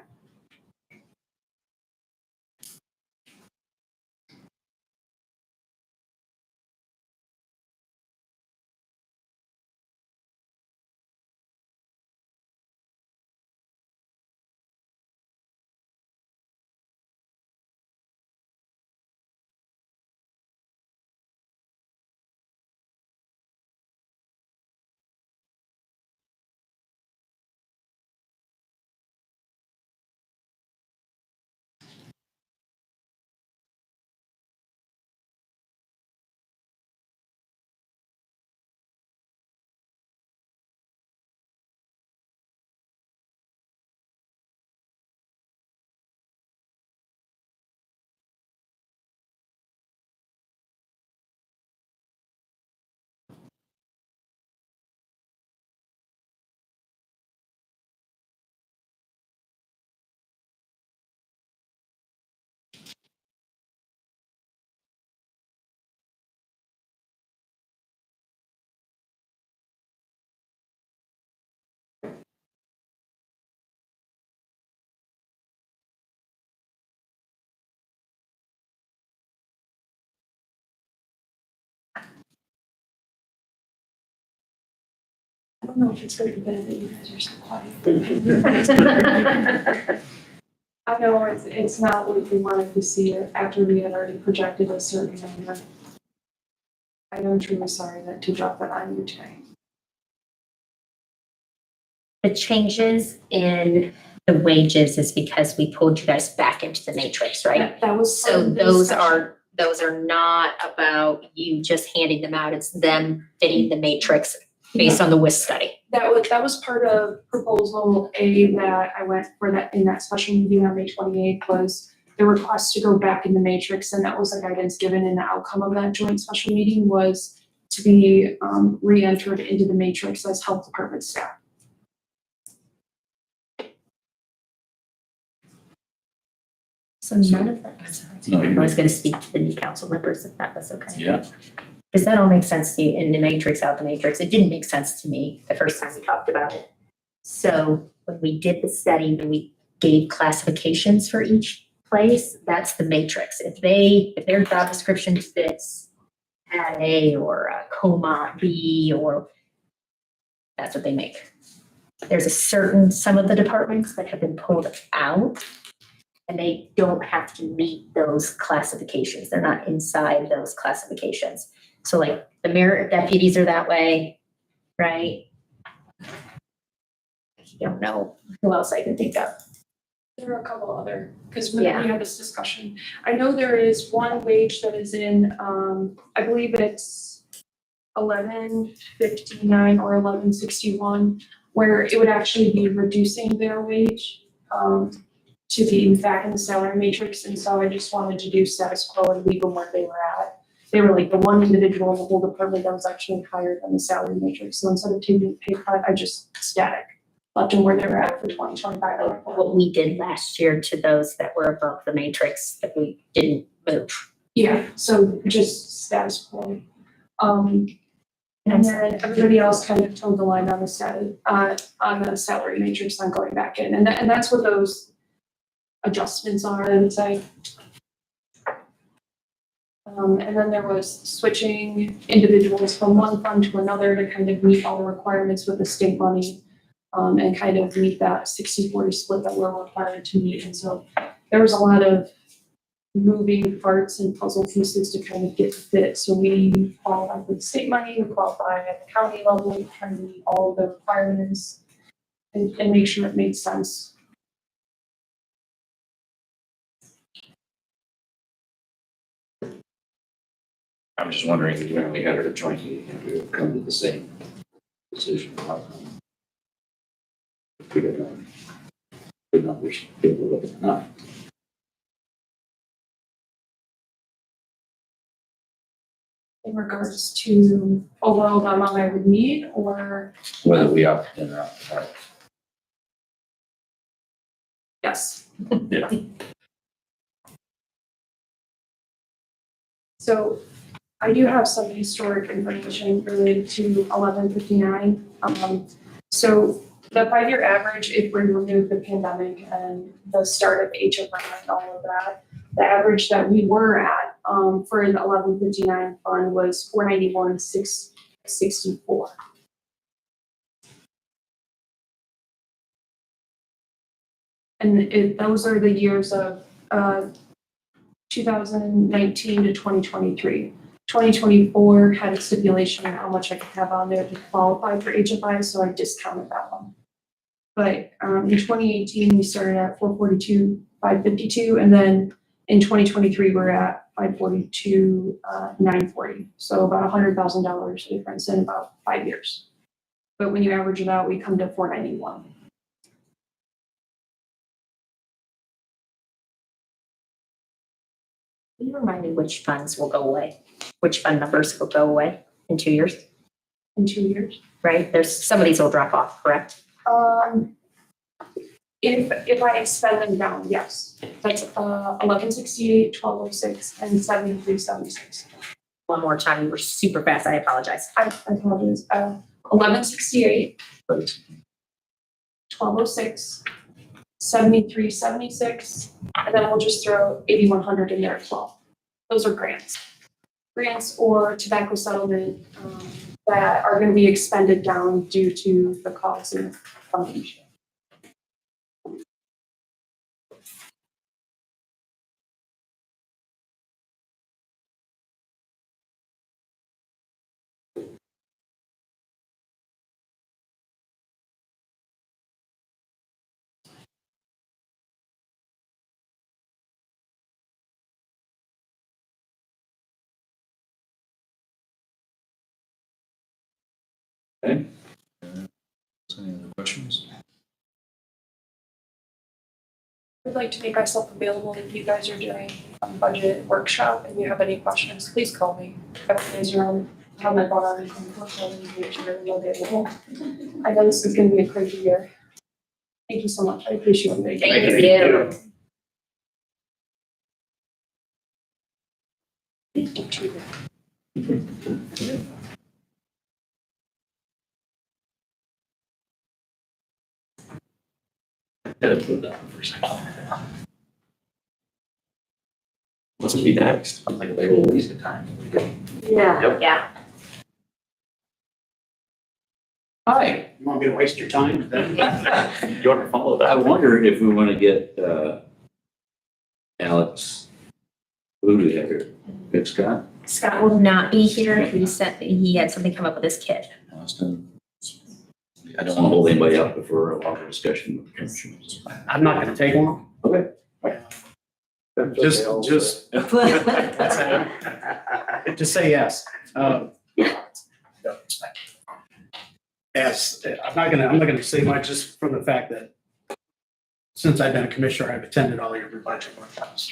I don't know if it's good or bad that you guys are so quiet. I know it's not what we wanted to see it after we had already projected a certain number. I am truly sorry to drop that on you today. The changes in the wages is because we pulled you guys back into the matrix, right? That was part So of the those are not about you just handing them out. It's them fitting the matrix based on the WIS study. That was part of proposal A that I went for that in that special meeting on May 28th was the request to go back in the matrix, and that was the guidance given in the outcome of that joint special meeting was to be re-entered into the matrix as health department staff. So none of that, No, I was gonna speak to the new council members if that was okay. Yeah. Does that all make sense to you in the matrix, out the matrix? It didn't make sense to me the first time we talked about it. So when we did the study, when we gave classifications for each place, that's the matrix. If their job description fits at A or a coma B, or that's what they make. There's some of the departments that have been pulled out and they don't have to meet those classifications. They're not inside those classifications. So like the merit deputies are that way, right? I don't know who else I can think of. There are a couple other, because we had this discussion. I know there is one wage that is in, I believe it's 1159 or 1161, where it would actually be reducing their wage to be back in the salary matrix. And so I just wanted to do status quo and leave them where they were at. They were like the one individual in the whole department that was actually higher than the salary matrix. So instead of taking a pay cut, I just static left them where they were at for 2025. What we did last year to those that were above the matrix that we didn't move. Yeah, so just status quo. And then everybody else kind of told the line on the on the salary matrix on going back in, and that's what those adjustments are, I would say. And then there was switching individuals from one fund to another to kind of meet all the requirements with the state money, and kind of meet that 60-40 split that we're required to meet. And so there was a lot of moving parts and puzzle pieces to kind of get to fit. So we qualify for the state money, we qualify at the county level, we try to meet all of the requirements and make sure it made sense. I'm just wondering, when we had our joint meeting, if we would come to the same decision. If we don't know, good numbers, people looking at not. In regards to overall the amount I would need, or Whether we opt in or out. yes. Yeah. So I do have some historic information related to 1159. So the 5-year average, if we remove the pandemic and the start of HFI and all of that, the average that we were at for the 1159 fund was 491,664. And those are the years of 2019 to 2023. 2024 had a stipulation on how much I could have on there to qualify for HFI, so I discounted that one. But in 2018, we started at 442,552, and then in 2023, we're at 542,940. So about $100,000 difference in about 5 years. But when you average it out, we come to 491. Can you remind me which funds will go away? Which fund numbers will go away in 2 years? In 2 years? Right? There's, some of these will drop off, correct? If I spend them down, yes. That's 1168, 1206, and 7376. One more time, you were super fast, I apologize. I apologize. 1168, 1206, 7376, and then we'll just throw 8100 in there as well. Those are grants. Grants or tobacco settlement that are going to be expended down due to the cost of funding. Okay. Any other questions? I'd like to make myself available if you guys are doing a budget workshop and you have any questions, please call me. Otherwise, you're on, have my phone on, you can make sure I'm available. I know this is gonna be a crazy year. Thank you so much, I appreciate it. Thank you. Gotta put that on for a second. What's gonna be next? I'm like, they will waste of time. Yeah. Yep. Yeah. Hi. You want me to waste your time? You want to follow that? I wonder if we want to get, Alex, who do we have here? Good Scott? Scott will not be here. He said that he had something come up with his kid. Austin? I don't want to hold anybody up before a longer discussion with the commissioners. I'm not gonna take long. Okay. Just just say yes. Yes, I'm not gonna say much just from the fact that since I've been a commissioner, I've attended all your budget workshops.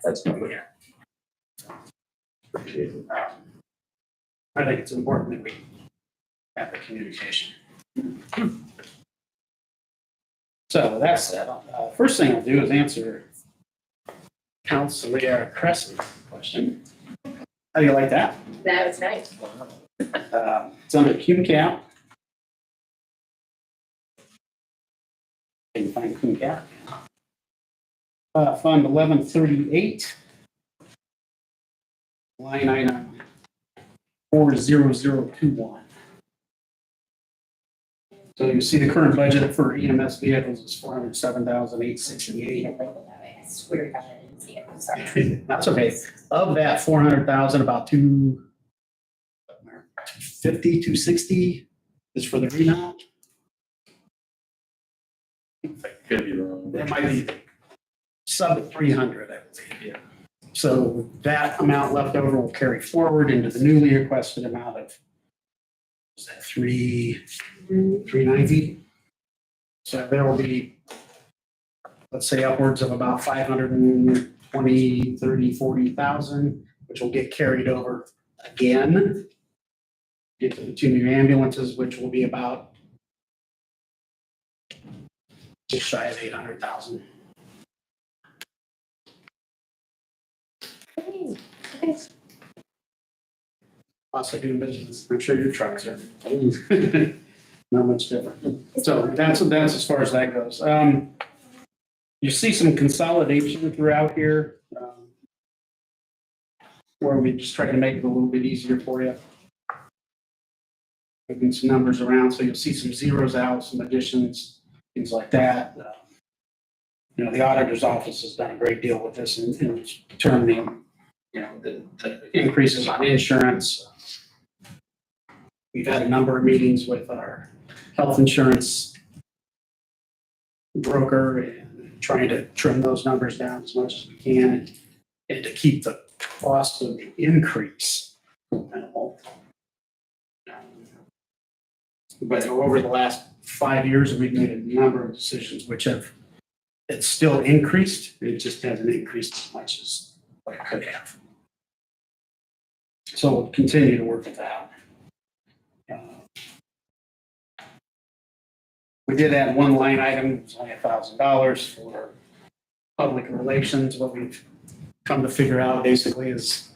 That's good. Yeah. I think it's important that we have the communication. So that's that. First thing I'll do is answer Councilor Crescent's question. How do you like that? That was nice. It's under Q cap. Can you find Q cap? Fund 1138. Line item 40021. So you see the current budget for EMS vehicles is 407,868. I swear to God, I didn't see it. I'm sorry. That's okay. Of that 400,000, about 250, 260 is for the remount. Could be wrong. That might be sub 300, I believe. Yeah. So that amount left over will carry forward into the newly requested amount of, is that 390? So there will be, let's say upwards of about 520, 30, 40,000, which will get carried over again. Get to the two new ambulances, which will be about just shy of 800,000. Cost of doing business. I'm sure your trucks are not much different. So that's as far as that goes. You see some consolidation throughout here, where we just try to make it a little bit easier for you. Moving some numbers around, so you'll see some zeros out, some additions, things like that. You know, the auditor's office has done a great deal with this in determining, you know, the increases on insurance. We've had a number of meetings with our health insurance broker and trying to trim those numbers down as much as we can and to keep the cost of the increase minimal. But over the last 5 years, we've made a number of decisions which have, it's still increased, it just hasn't increased as much as what it could have. So we'll continue to work with that. We did add one line item, it was only $1,000 for public relations. What we've come to figure out basically is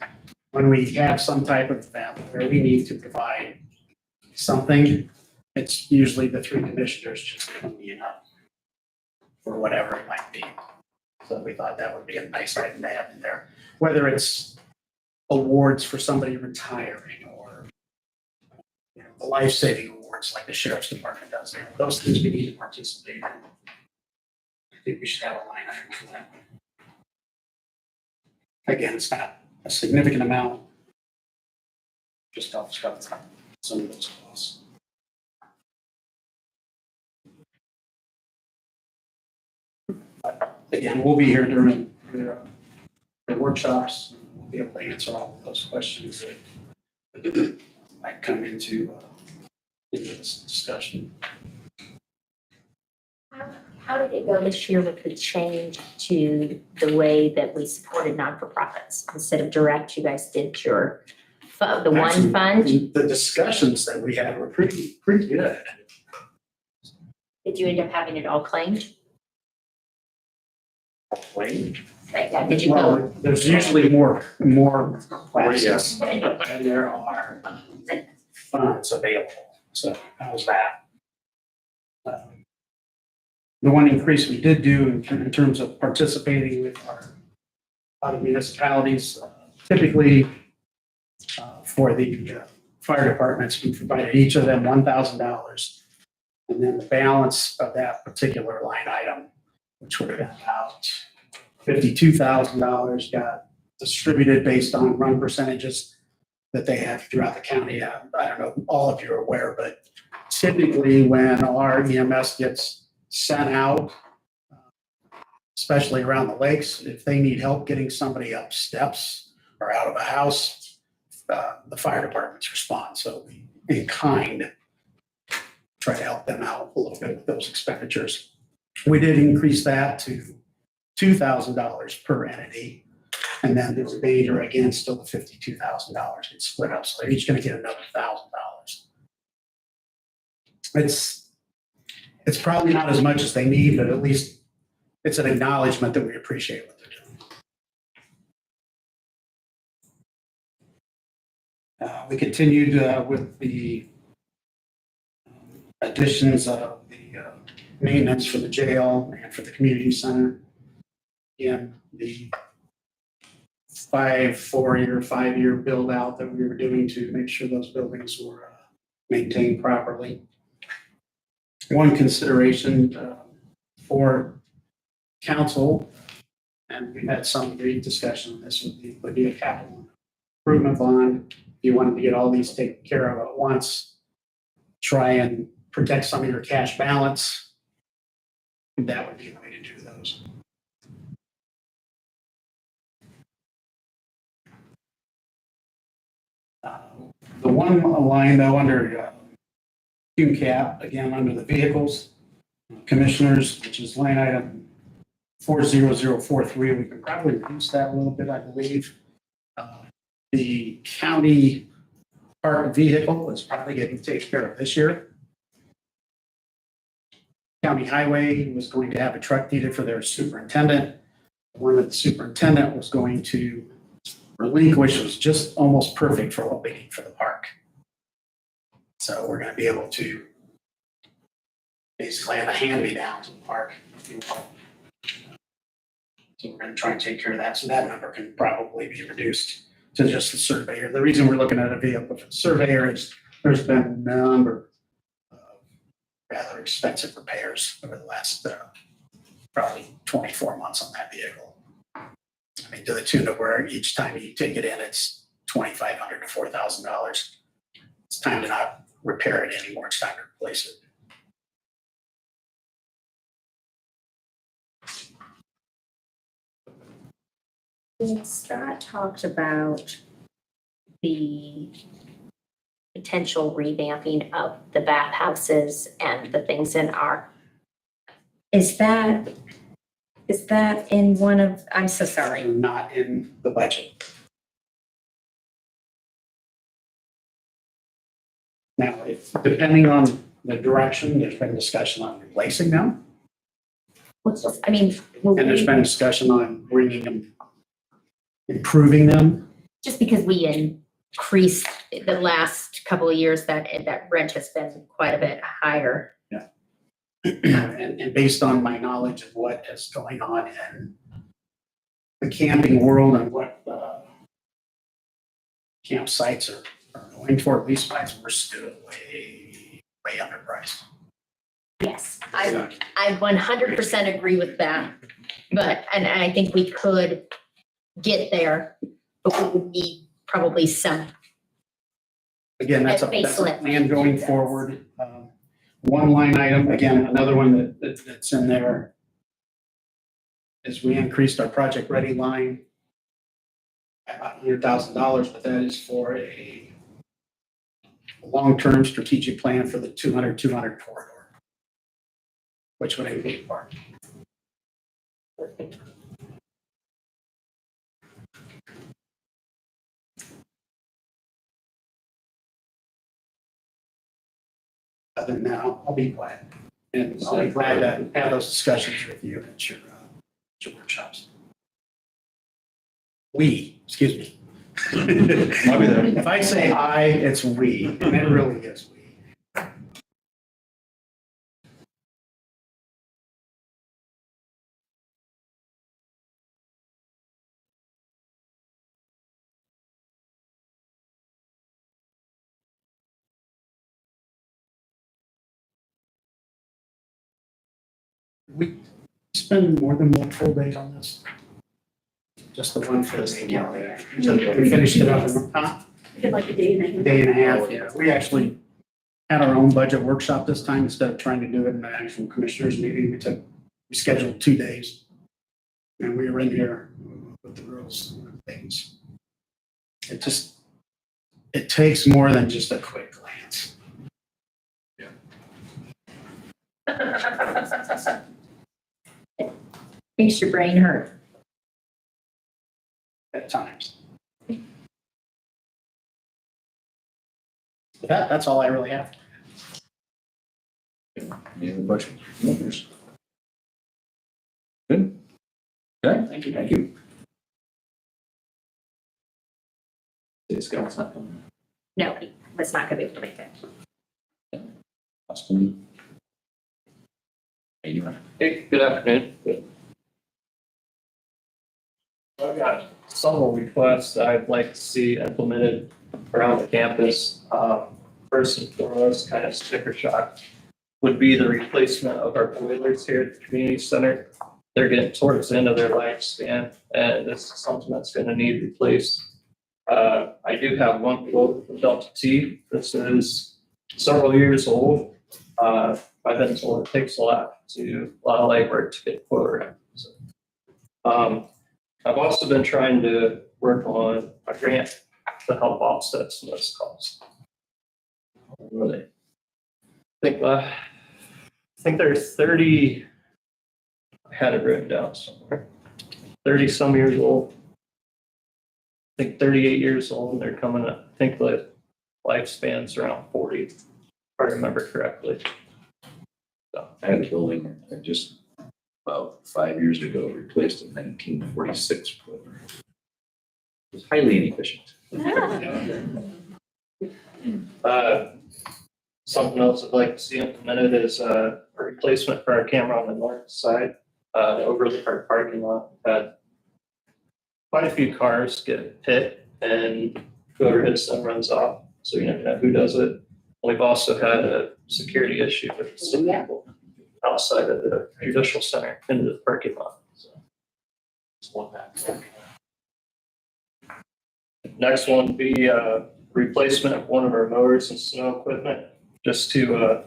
when we have some type of event where we need to provide something, it's usually the three commissioners just coming up for whatever it might be. So we thought that would be a nice item to have in there, whether it's awards for somebody retiring or, you know, the life-saving awards like the sheriff's department does. Those things we need to participate in. I think we should have a line item for that. Again, it's not a significant amount. Just helps cover some of those costs. But again, we'll be here during the workshops. We'll be able to answer all of those questions that might come into this discussion. How did it go this year with the change to the way that we supported non-for-profits? Instead of direct, you guys did your, the one Actually, fund? The discussions that we had were pretty good. Did you end up having it all claimed? Claimed? Like, did you go? Well, there's usually more requests than there are funds available. So how's that? The one increase we did do in terms of participating with our other municipalities, typically for the fire departments, we provided each of them $1,000. And then the balance of that particular line item, which would have been about $52,000, got distributed based on run percentages that they have throughout the county. I don't know, all of you are aware, but typically when our EMS gets sent out, especially around the lakes, if they need help getting somebody up steps or out of a house, the fire departments respond. So we, in kind, try to help them out a little bit with those expenditures. We did increase that to $2,000 per entity. And then the remainder, again, still the $52,000 gets split up. So they're each going to get another $1,000. it's probably not as much as they need, but at least it's an acknowledgement that we appreciate what they're doing. We continued with the additions of the maintenance for the jail and for the community center. Again, the 5-year build out that we were doing to make sure those buildings were maintained properly. One consideration for council, and we had some great discussion on this, would be a capital improvement bond. If you wanted to get all these taken care of at once, try and protect some of your cash balance, that would be the way to do those. The one line though under QCAP, again, under the vehicles, commissioners, which is line item 40043, we can probably reduce that a little bit, I believe. The county park vehicle is probably getting taken care of this year. County highway was going to have a truck needed for their superintendent. The one that the superintendent was going to relinquish was just almost perfect for what we need for the park. So we're going to be able to basically have a hand-me-down to the park, if you will. So we're going to try and take care of that. So that number can probably be reduced to just the surveyor. The reason we're looking at a vehicle for the surveyor is there's been a number of rather expensive repairs over the last probably 24 months on that vehicle. I mean, to the tune of where each time you take it in, it's $2,500 to $4,000. It's time to not repair it anymore. It's time to replace it. Scott talked about the potential revamping of the bathhouses and the things in our, is that in one of, I'm so sorry. Not in the budget. Now, depending on the direction, there's been discussion on replacing them. I mean, And there's been discussion on bringing them, improving them. just because we increased the last couple of years, that rent has been quite a bit higher. Yeah. And based on my knowledge of what is going on in the camping world and what campsites are going for, at least we're still way underpriced. Yes, I 100% agree with that. But, and I think we could get there, but we would need probably some. Again, that's a Facelift. plan going forward. One line item, again, another one that's in there is we increased our project ready line by about $100,000, but that is for a long-term strategic plan for the 200 corridor, which would include parking. Other than that, I'll be quiet. And I'll be glad to have those discussions with you at your workshops. Excuse me. I'll be there. If I say I, it's we, and it really is we. We spend more than one full day on this. Just the one for this gallery. So we finished it up in We did like a day and a half. day and a half. Yeah. We actually had our own budget workshop this time instead of trying to do it in the actual commissioners meeting. We scheduled 2 days. And we were in here with the rules and things. It takes more than just a quick glance. Makes your brain hurt. At times. That's all I really have. Any other questions? Members? Good. Okay, thank you, thank you. Scott's not coming. No, it's not gonna be able to make it. Austin. How you doing? Hey, good afternoon. I've got several requests that I'd like to see implemented around the campus. First and foremost, kind of sticker shock, would be the replacement of our boilers here at the community center. They're getting towards the end of their lifespan, and this is something that's gonna need replaced. I do have one quote from Delta T. This is several years old. I've been told it takes a lot of labor to get quoted. So, I've also been trying to work on a grant to help offset some of this cost. Really, I think there's 30. I had it written down somewhere. 30 some years old. I think 38 years old, and they're coming up. I think the lifespan's around 40, if I remember correctly. So, I had a building that just about 5 years ago replaced a 1946 boiler. It was highly inefficient. Something else I'd like to see implemented is a replacement for our camera on the north side, overlook our parking lot. We've had quite a few cars get hit, and whoever hits them runs off, so you never know who does it. We've also had a security issue with some people outside of the judicial center into the parking lot. So, just one back. Next one would be replacement of one of our mowers and snow equipment, just to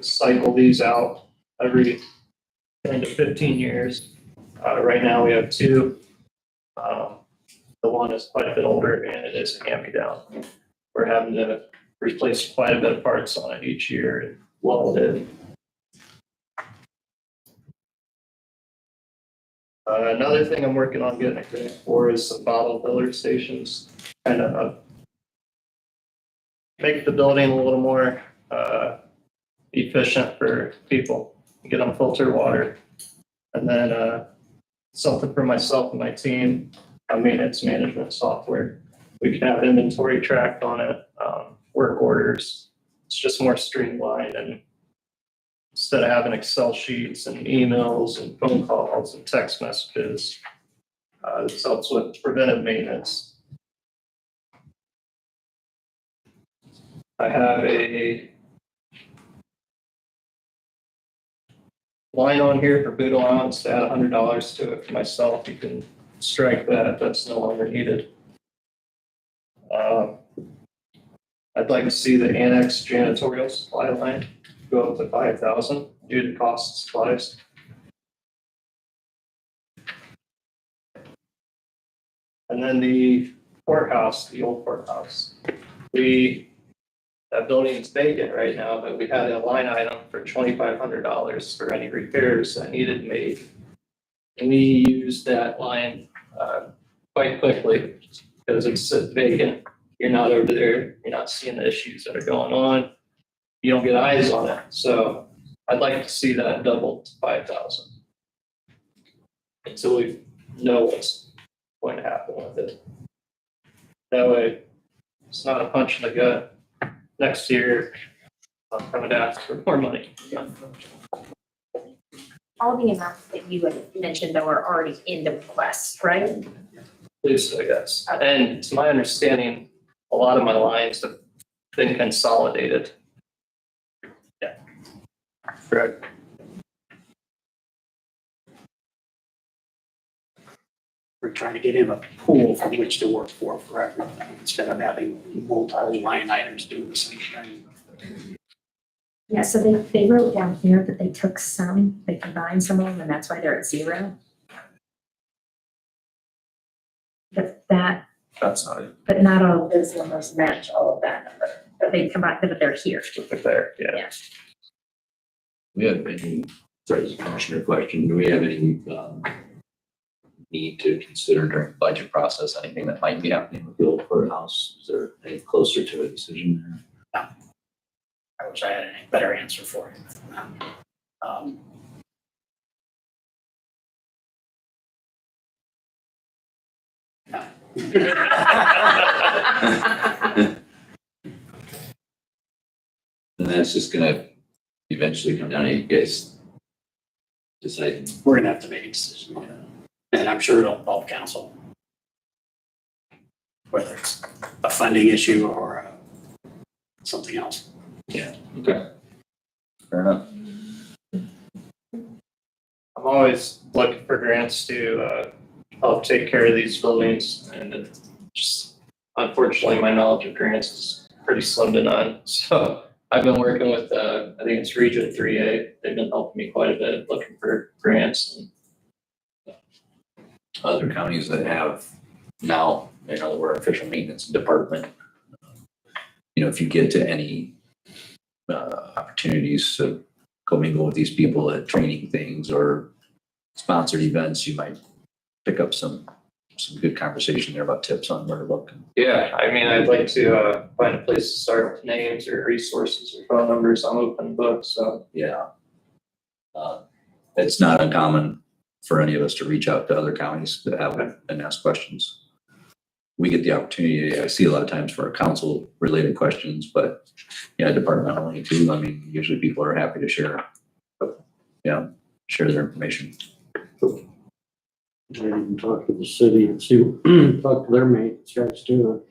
cycle these out every 10 to 15 years. Right now we have two. The one is quite a bit older and it is a hand-me-down. We're having to replace quite a bit of parts on it each year and weld it. Another thing I'm working on getting a grant for is some bottle filler stations, kind of make the building a little more efficient for people, get them filtered water. And then something for myself and my team, maintenance management software. We can have inventory tracked on it, work orders. It's just more streamlined, and instead of having Excel sheets and emails and phone calls and text messages, this helps with preventive maintenance. I have a line on here for boot allowance to add $100 to it for myself. You can strike that if that's no longer needed. I'd like to see the annex janitorial supply line go up to 5,000 due to cost of supplies. And then the courthouse, the old courthouse, that building is vacant right now, but we had a line item for $2,500 for any repairs that needed made. And we used that line quite quickly because it's vacant. You're not over there. You're not seeing the issues that are going on. You don't get eyes on it. So I'd like to see that doubled to 5,000 until we know what's going to happen with it. That way, it's not a punch in the gut. Next year, I'm coming to ask for more money. All the amounts that you had mentioned though are already in the request, right? Please, I guess. And to my understanding, a lot of my lines have been consolidated. Yeah. Correct. We're trying to get him a pool from which to work for everything, instead of having multi-line items doing the same thing. Yeah, so they wrote down here that they took some, they combined some of them, and that's why they're at 0. But not all of those numbers match all of that number, but they combined, but they're here. There, yeah. Yeah. We have any, sorry, this is a commissioner question, do we have any need to consider during the budget process anything that might be happening with the old courthouse? Is there any closer to a decision there? I wish I had a better answer for you. And that's just gonna eventually come down to you guys deciding. We're gonna have to make a decision on it. And I'm sure it'll involve council. Whether it's a funding issue or something else. Yeah, okay. Fair enough. I'm always looking for grants to help take care of these buildings, and it's just unfortunately my knowledge of grants is pretty slim to none. So I've been working with I think it's Region 3A. They've been helping me quite a bit looking for grants. And Other counties that have now, we're official maintenance department. If you get to any opportunities to go mingle with these people at training things or sponsored events, you might pick up some good conversation there about tips on where to look. yeah, I mean, I'd like to find a place to start with names or resources or phone numbers on open books. So Yeah. It's not uncommon for any of us to reach out to other counties that have and ask questions. We get the opportunity, I see a lot of times for council related questions, but departmentally too. I mean, usually people are happy to share their information. Maybe even talk to the city and see, talk to their maintenance guys too, and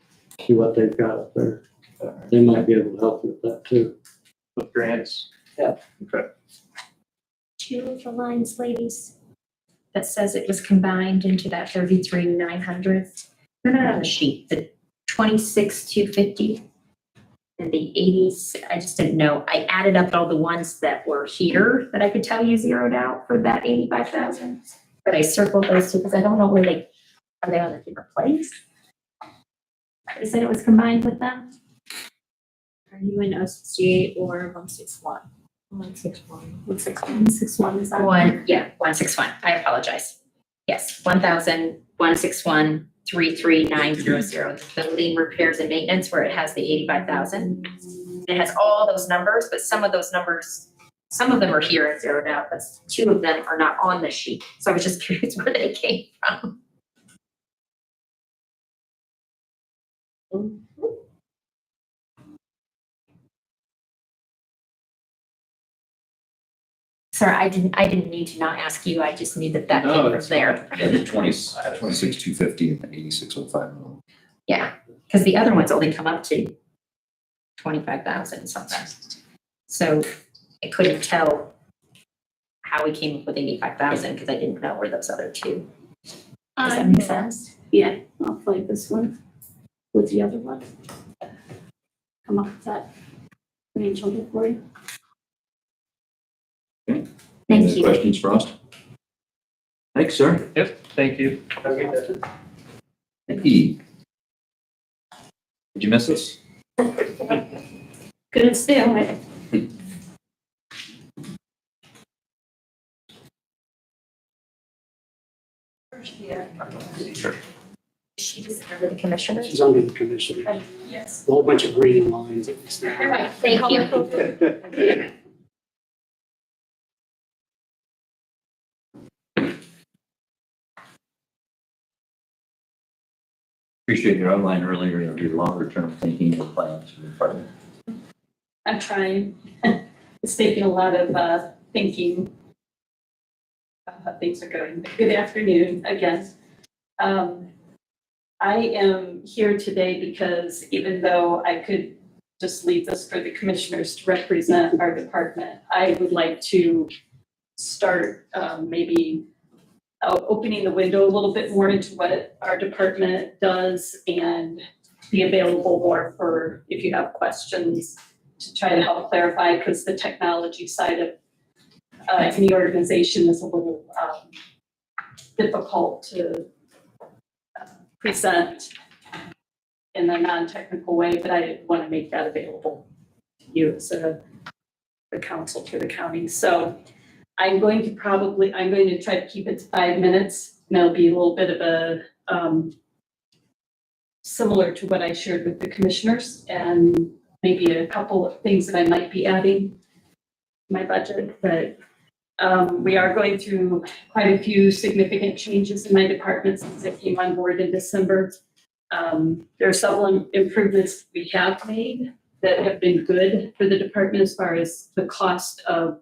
see what they've got up there. They might be able to help you with that too. with grants. Two of the lines, ladies, that says it was combined into that 33,900. They're not on the sheet, the 26,250 and the 80s. I just didn't know. I added up all the ones that were here that I could tell you zeroed out for that 85,000. But I circled those two because I don't know where are they on a different place? They said it was combined with them. Are you in 068 or 161? 161. 161 is that? 161. I apologize. Yes, 1,161. 33900, the building repairs and maintenance, where it has the 85,000. It has all those numbers, but some of those numbers, some of them are here and zeroed out, but two of them are not on the sheet. So I was just curious where they came from. Sorry, I didn't need to not ask you. I just knew that came from there. Yeah, the 26,250 and 8605. Yeah, because the other ones only come up to 25,000 something. So I couldn't tell how we came up with 85,000 because I didn't know where those other two. Does that make sense? Yeah, I'll play this one with the other one. Come up with that range on it for you. Okay. Thank Any you. questions for us? Thanks, sir. Yep, thank you. Nikki. Did you miss us? Couldn't stay away. Sure. She's under the commissioners. She's under the commission. Yes. A whole bunch of green lines. Thank you. Appreciate your outline earlier of your longer term thinking and plans for the department. I'm trying. It's taking a lot of thinking. Things are going. Good afternoon again. I am here today because even though I could just leave this for the commissioners to represent our department, I would like to start maybe opening the window a little bit more into what our department does and be available more for if you have questions to try to help clarify, because the technology side of any organization is a little difficult to present in a non-technical way, but I want to make that available to you as the council for the county. So I'm going to try to keep it to 5 minutes, and that'll be a little bit of a similar to what I shared with the commissioners, and maybe a couple of things that I might be adding to my budget, but we are going through quite a few significant changes in my department since I came on board in December. There are several improvements we have made that have been good for the department as far as the cost of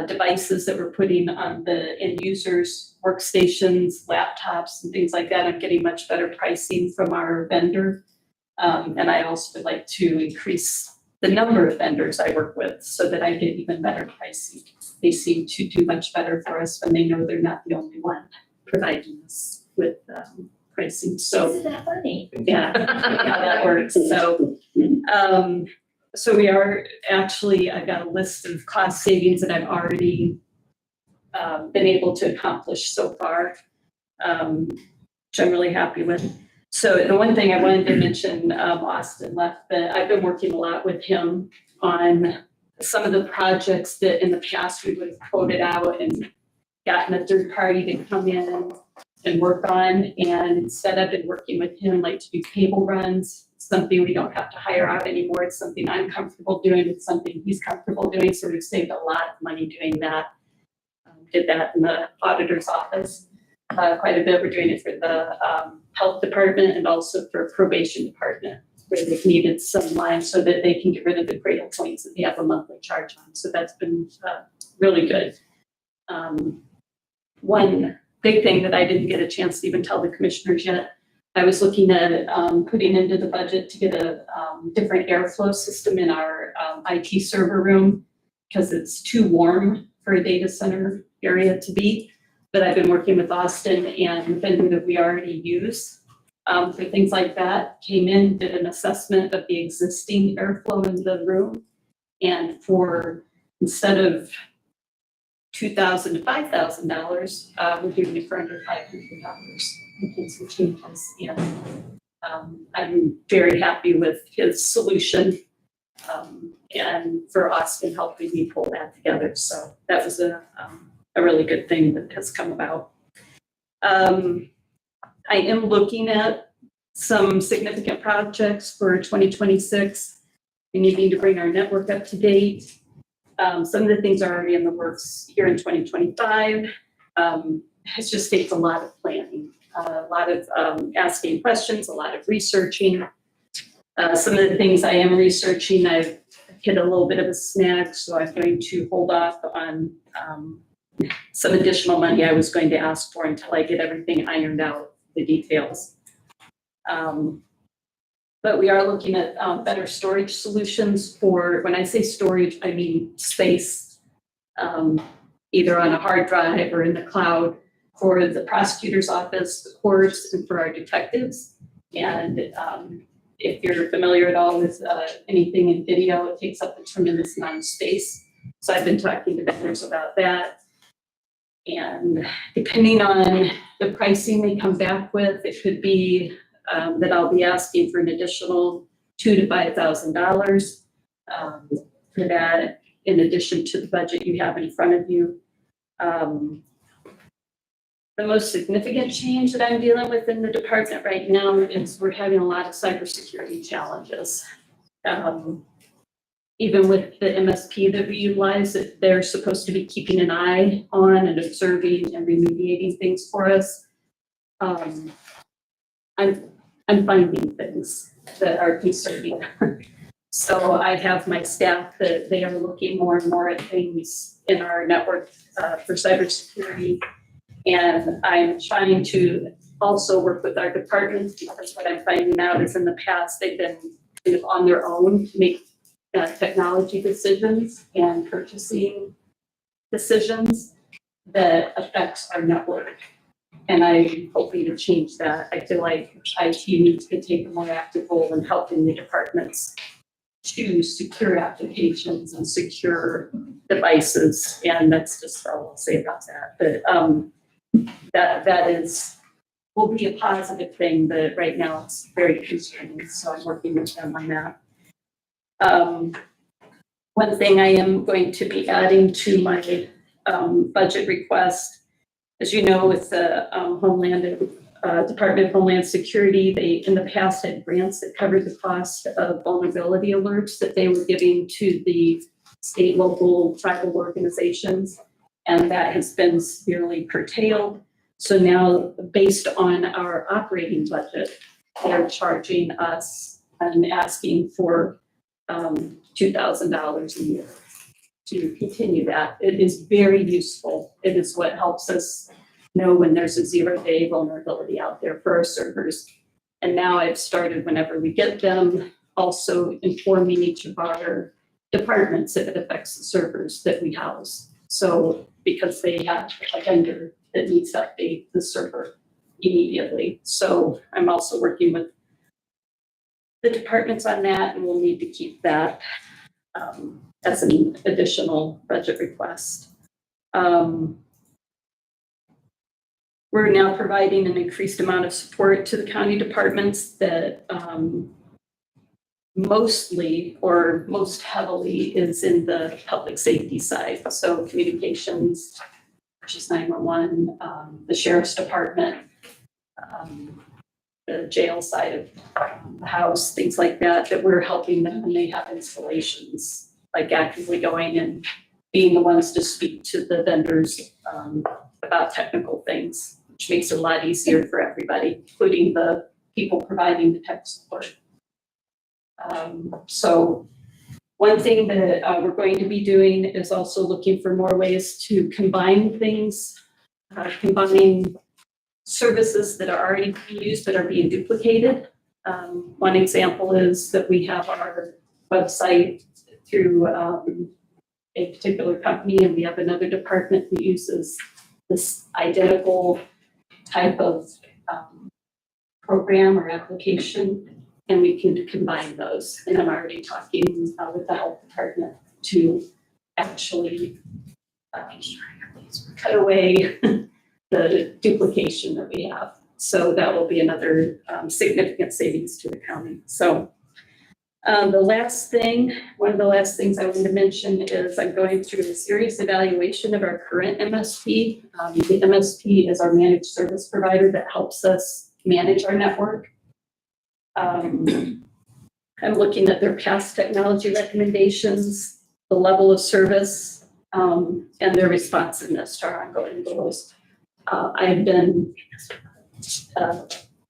devices that we're putting on the end users, workstations, laptops, and things like that. I'm getting much better pricing from our vendor. And I also would like to increase the number of vendors I work with so that I get even better pricing. They seem to do much better for us when they know they're not the only one providing us with pricing. So Isn't that funny? yeah, how that works. So we are actually, I've got a list of cost savings that I've already been able to accomplish so far, which I'm really happy with. So the one thing I wanted to mention, Austin left, but I've been working a lot with him on some of the projects that in the past we would have quoted out and gotten a third party to come in and work on. And instead I've been working with him like to do cable runs, something we don't have to hire out anymore. It's something I'm comfortable doing. It's something he's comfortable doing. So we've saved a lot of money doing that. Did that in the auditor's office quite a bit. We're doing it for the health department and also for probation department where they've needed some lines so that they can get rid of the cradle points that they have a monthly charge on. So that's been really good. One big thing that I didn't get a chance to even tell the commissioners yet, I was looking at putting into the budget to get a different airflow system in our IT server room because it's too warm for a data center area to be. But I've been working with Austin and the vendor that we already use for things like that, came in, did an assessment of the existing airflow in the room. And for, instead of $2,000 to $5,000, we're doing it for under $500. Making some changes, and I'm very happy with his solution and for Austin helping me pull that together. So that was a really good thing that has come about. I am looking at some significant projects for 2026. We need to bring our network up to date. Some of the things are already in the works here in 2025. It just takes a lot of planning. A lot of asking questions, a lot of researching. Some of the things I am researching, I've hit a little bit of a snag, so I'm going to hold off on some additional money I was going to ask for until I get everything ironed out, the details. But we are looking at better storage solutions for, when I say storage, I mean space, either on a hard drive or in the cloud, for the prosecutor's office, the courts, and for our detectives. And if you're familiar at all with anything in video, it takes up a tremendous amount of space. So I've been talking to vendors about that. And depending on the pricing they come back with, it could be that I'll be asking for an additional $2,000 to $5,000 for that, in addition to the budget you have in front of you. The most significant change that I'm dealing with in the department right now is we're having a lot of cybersecurity challenges. Even with the MSP that we utilize, they're supposed to be keeping an eye on and observing and remediating things for us. I'm finding things that are concerning. So I have my staff that they are looking more and more at things in our network for cybersecurity. And I'm trying to also work with our departments, because what I'm finding out is in the past, they've been kind of on their own to make technology decisions and purchasing decisions that affects our network. And I'm hoping to change that. I feel like IT needs to take a more active role in helping the departments to secure applications and secure devices. And that's just all I'll say about that. But that will be a positive thing, but right now it's very concerning. So I'm working with them on that. One thing I am going to be adding to my budget request, as you know, with the Homeland Department of Homeland Security, they in the past had grants that covered the cost of vulnerability alerts that they were giving to the state, local, tribal organizations. And that has been severely curtailed. So now, based on our operating budget, they're charging us and asking for $2,000 a year to continue that. It is very useful. It is what helps us know when there's a 0-day vulnerability out there for our servers. And now I've started, whenever we get them, also informing each of our departments if it affects the servers that we house. So because they have a vendor that needs to update the server immediately. So I'm also working with the departments on that, and we'll need to keep that as an additional budget request. We're now providing an increased amount of support to the county departments that mostly or most heavily is in the public safety side. So communications, which is 911, the sheriff's department, the jail side of the house, things like that, that we're helping them when they have installations, like actively going and being the ones to speak to the vendors about technical things, which makes it a lot easier for everybody, including the people providing the tech support. So one thing that we're going to be doing is also looking for more ways to combine things, combining services that are already being used that are being duplicated. One example is that we have our website through a particular company, and we have another department that uses this identical type of program or application, and we can combine those. And I'm already talking with the health department to actually cut away the duplication that we have. So that will be another significant savings to the county. So the last thing, one of the last things I wanted to mention is I'm going through a serious evaluation of our current MSP. The MSP is our managed service provider that helps us manage our network. I'm looking at their past technology recommendations, the level of service, and their responsiveness to our ongoing goals. I've been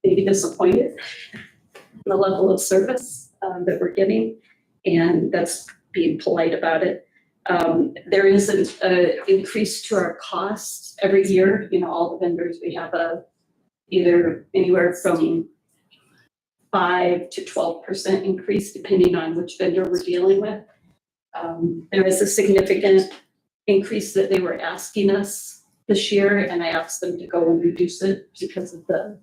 maybe disappointed in the level of service that we're getting, and that's being polite about it. There is an increase to our costs every year. You know, all the vendors, we have either anywhere from 5 to 12% increase, depending on which vendor we're dealing with. There is a significant increase that they were asking us this year, and I asked them to go and reduce it because of the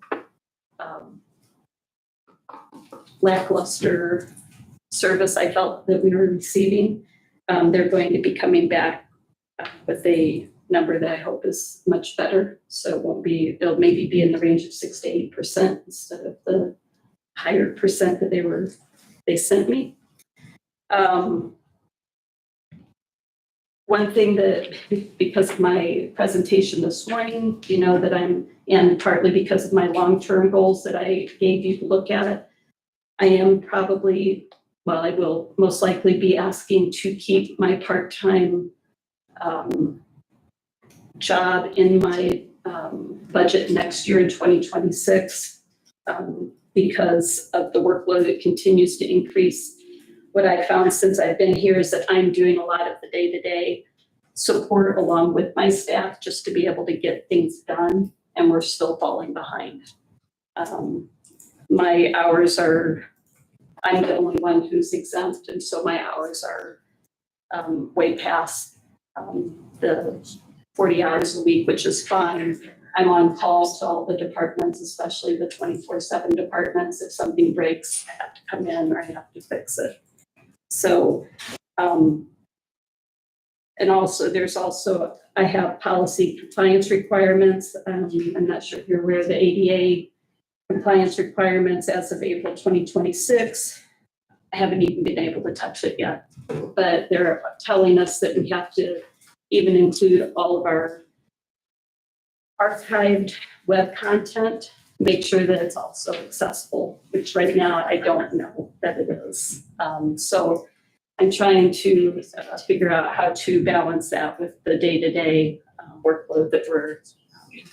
lackluster service I felt that we were receiving. They're going to be coming back with a number that I hope is much better. So it'll maybe be in the range of 6 to 8% instead of the higher percent that they sent me. One thing that, because of my presentation this morning, you know, that and partly because of my long-term goals that I gave you to look at, I am probably, well, I will most likely be asking to keep my part-time job in my budget next year in 2026 because of the workload that continues to increase. What I found since I've been here is that I'm doing a lot of the day-to-day support along with my staff just to be able to get things done, and we're still falling behind. My hours I'm the only one who's exempt, and so my hours are way past the 40 hours a week, which is fine. I'm on call to all the departments, especially the 24/7 departments. If something breaks, I have to come in or I have to fix it. So, and also I have policy compliance requirements. I'm not sure if you're aware of the ADA compliance requirements as of April 2026. I haven't even been able to touch it yet, but they're telling us that we have to even include all of our archived web content make sure that it's also accessible, which right now I don't know that it is. So I'm trying to figure out how to balance that with the day-to-day workload that we're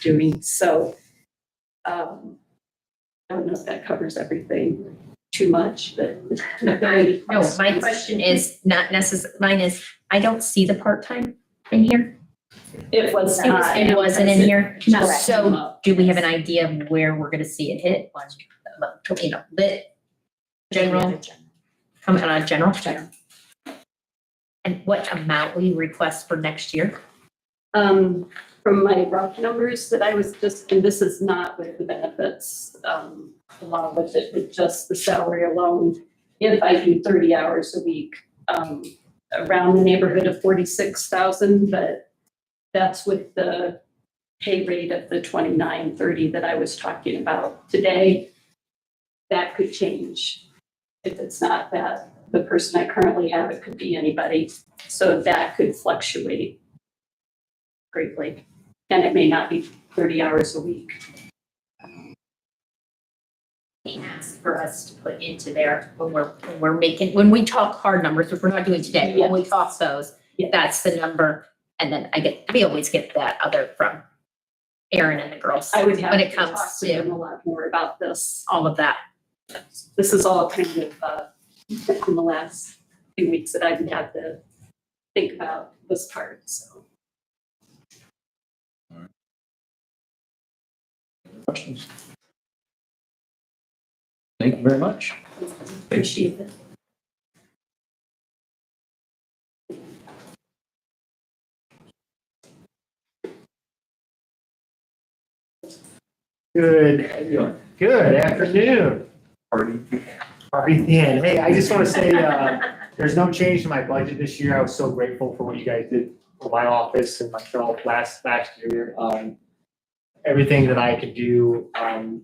doing. So I don't know if that covers everything too much, but. No, my question is not mine is, I don't see the part-time in here. It was not. It wasn't in here. Correct. So do we have an idea of where we're gonna see it hit? Lit, general, come out of general? And what amount will you request for next year? From my rough numbers that I was just, and this is not with the benefits, along with it, with just the salary alone. If I do 30 hours a week, around the neighborhood of 46,000, but that's with the pay rate of the 29.30 that I was talking about today. That could change if it's not that. The person I currently have, it could be anybody. So that could fluctuate greatly. And it may not be 30 hours a week. He asked for us to put into there when we talk hard numbers, which we're not doing today, when we talk those, Yes. that's the number. And then we always get that other from Aaron and the girls. I would have when to it comes talk to them a lot more about this. all of that. This is all kind of in the last few weeks that I've had to think about this part, so. Questions? Thank you very much. Appreciate it. Good afternoon. Party then. Hey, I just want to say, there's no change to my budget this year. I was so grateful for what you guys did for my office and myself last year. Everything that I could do,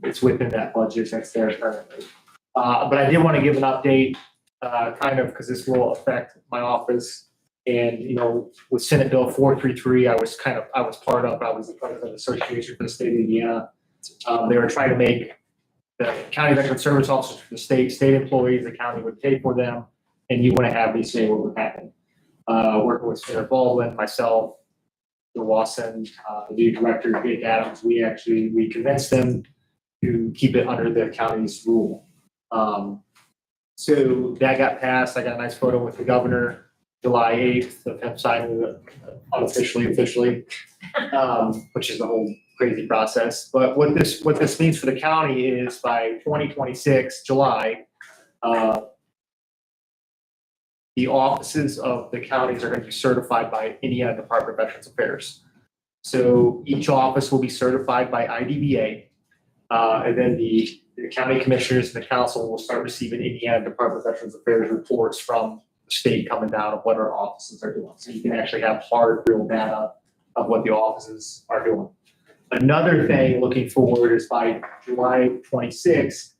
it's within that budget that's there currently. But I did want to give an update, kind of, because this will affect my office. And, you know, with Senate Bill 433, I was part of the President Association for the state of Indiana. They were trying to make the county veteran service officers for the state employees, the county would pay for them, and you wouldn't have me say what would happen. Working with Senator Baldwin, myself, Joe Wasson, the new director, Jake Adams, we convinced them to keep it under the county's rule. So that got passed. I got a nice photo with the governor July 8th of him signing it unofficially, officially, which is the whole crazy process. But what this means for the county is by 2026, July, the offices of the counties are going to be certified by Indiana Department of Veterans Affairs. So each office will be certified by IDVA, and then the county commissioners and the council will start receiving Indiana Department of Veterans Affairs reports from the state coming down of what our offices are doing. So you can actually have hard, real data of what the offices are doing. Another thing looking forward is by July 26th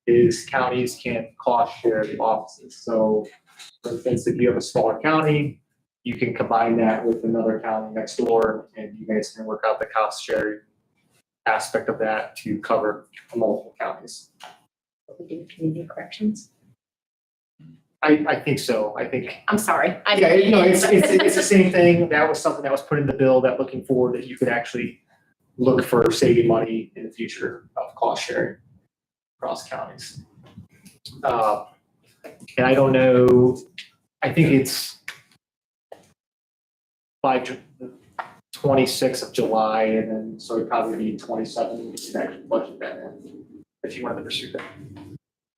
is counties can cost share the offices. So for instance, if you have a smaller county, you can combine that with another county next door and you guys can work out the cost sharing aspect of that to cover multiple counties. What we do with community corrections? I think so. I'm sorry. Yeah, you know, it's the same thing. That was something that was put in the bill that looking forward that you could actually look for saving money in the future of cost sharing across counties. And I don't know, I think it's by 26th of July, and then so it'd probably be 27, we should actually budget that in, if you wanted to pursue that.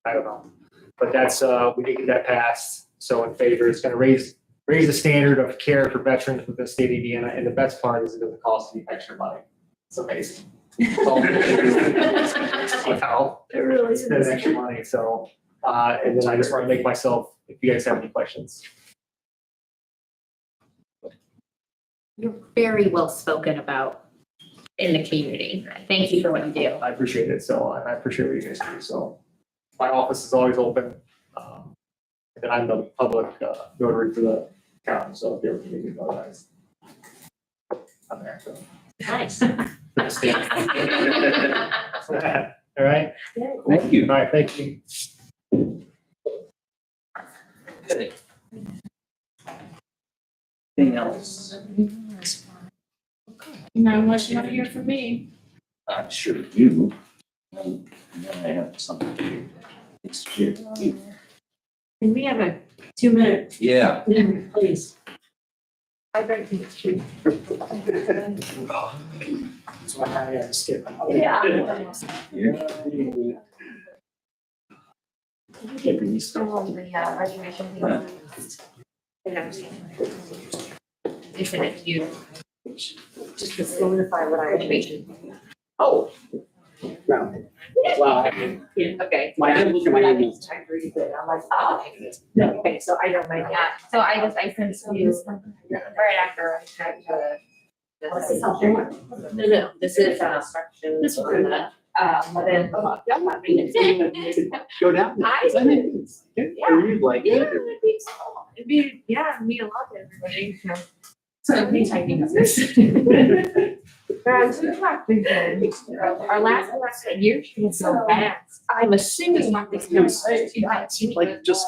I don't know. But that's, we did get that passed, so in favor, it's gonna raise the standard of care for veterans within the state of Indiana, and the best part is it doesn't cost any extra money. It's amazing. Wow. It really is. Spend extra money, so, and then I just want to make myself, if you guys have any questions. You're very well spoken about in the community. Thank you for what you do. I appreciate it, so, and I appreciate what you guys do, so. My office is always open, and then I'm the public notary for the county, so if you ever need to notarize, I'm there, so. Nice. For the state. All right, Thank you. all right, thank you. Anything else? Not unless you want to hear from me. I'm sure you. And then I have something to do. It's here. Can we have a 2-minute? Yeah. Please. That's why I had to skip. Yeah. Still on the reservation. They said if you Just to solidify what I mentioned. Oh. No. Well, I mean, okay. my, I look at my emails. I agree with it. I'm like, oh, okay, so I don't mind that. Yeah, so I sent you right after I had What's this out there? no, this is instructions. This one, But then. I mean, Go down. I Are you like? yeah, it'd be, yeah, it'd mean a lot to everybody, so. So me typing up this. 2 o'clock been good. Our last year, she was so fast. I'm assuming what this is. Like, just.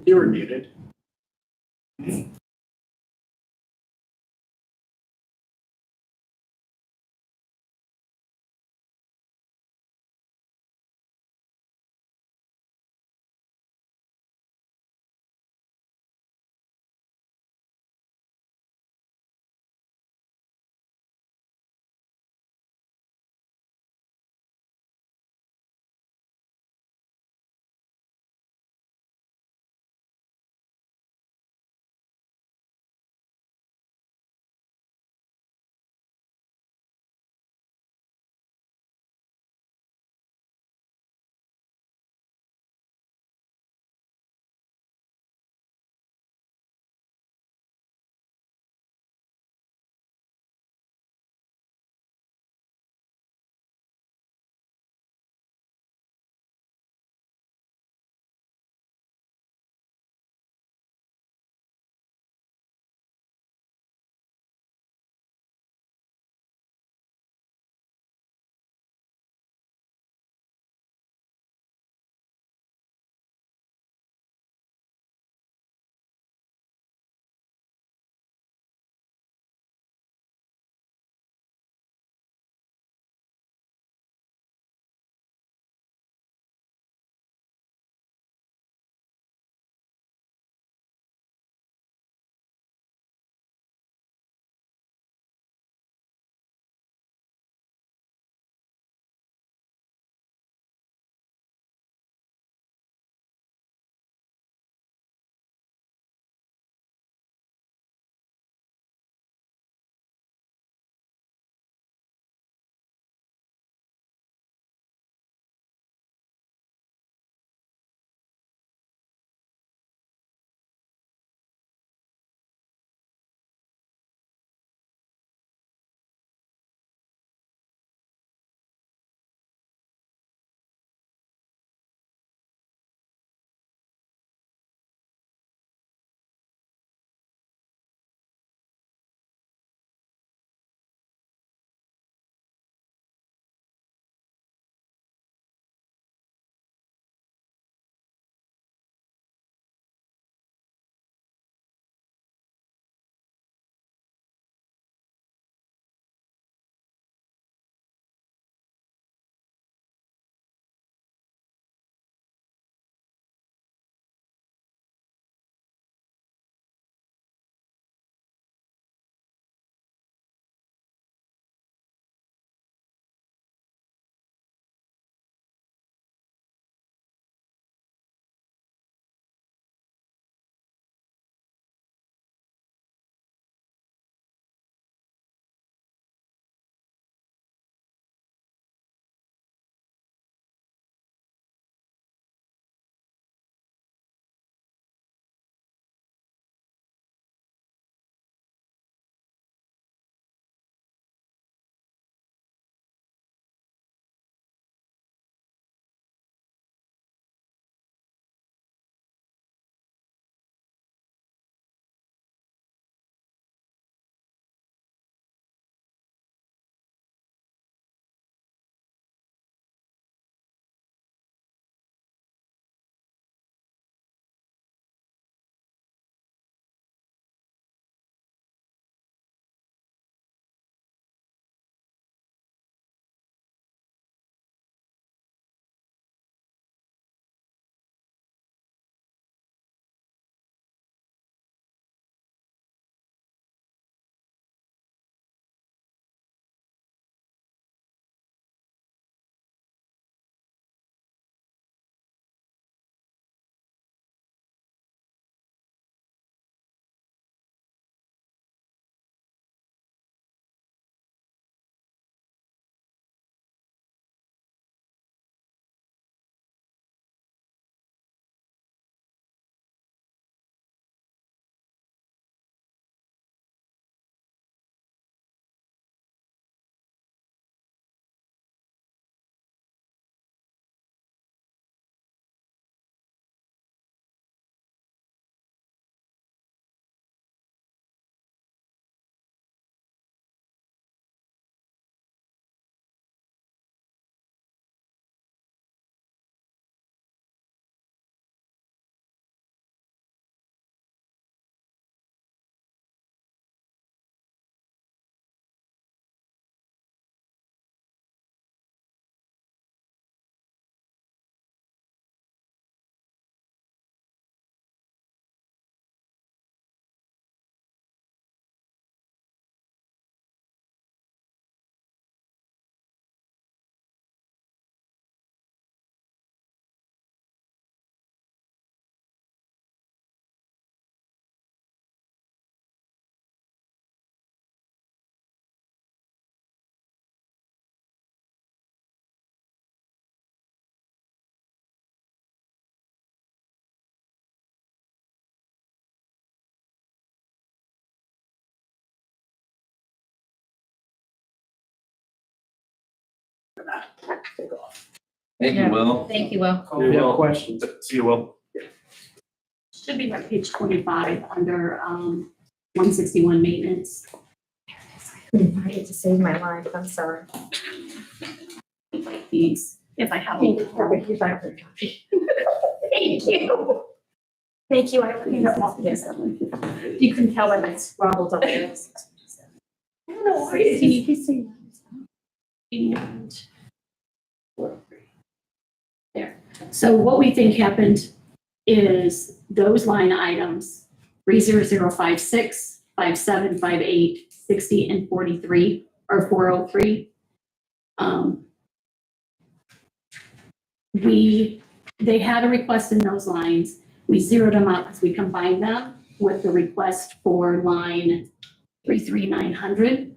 You were muted. take off. Thank you, Will. Thank you, Will. If you have questions. See you, Will. Should be on page 25 under 161 maintenance. I had to save my life, I'm sorry. Like these, if I have Thank them. you. Thank you. Thank you, I looking at all this. You can tell that I scrabbled on this. I don't know why. You can see. And there. So what we think happened is those line items, 30056, 5758, 60, and 43, or 403. They had a request in those lines. We zeroed them out because we combined them with the request for line 33900.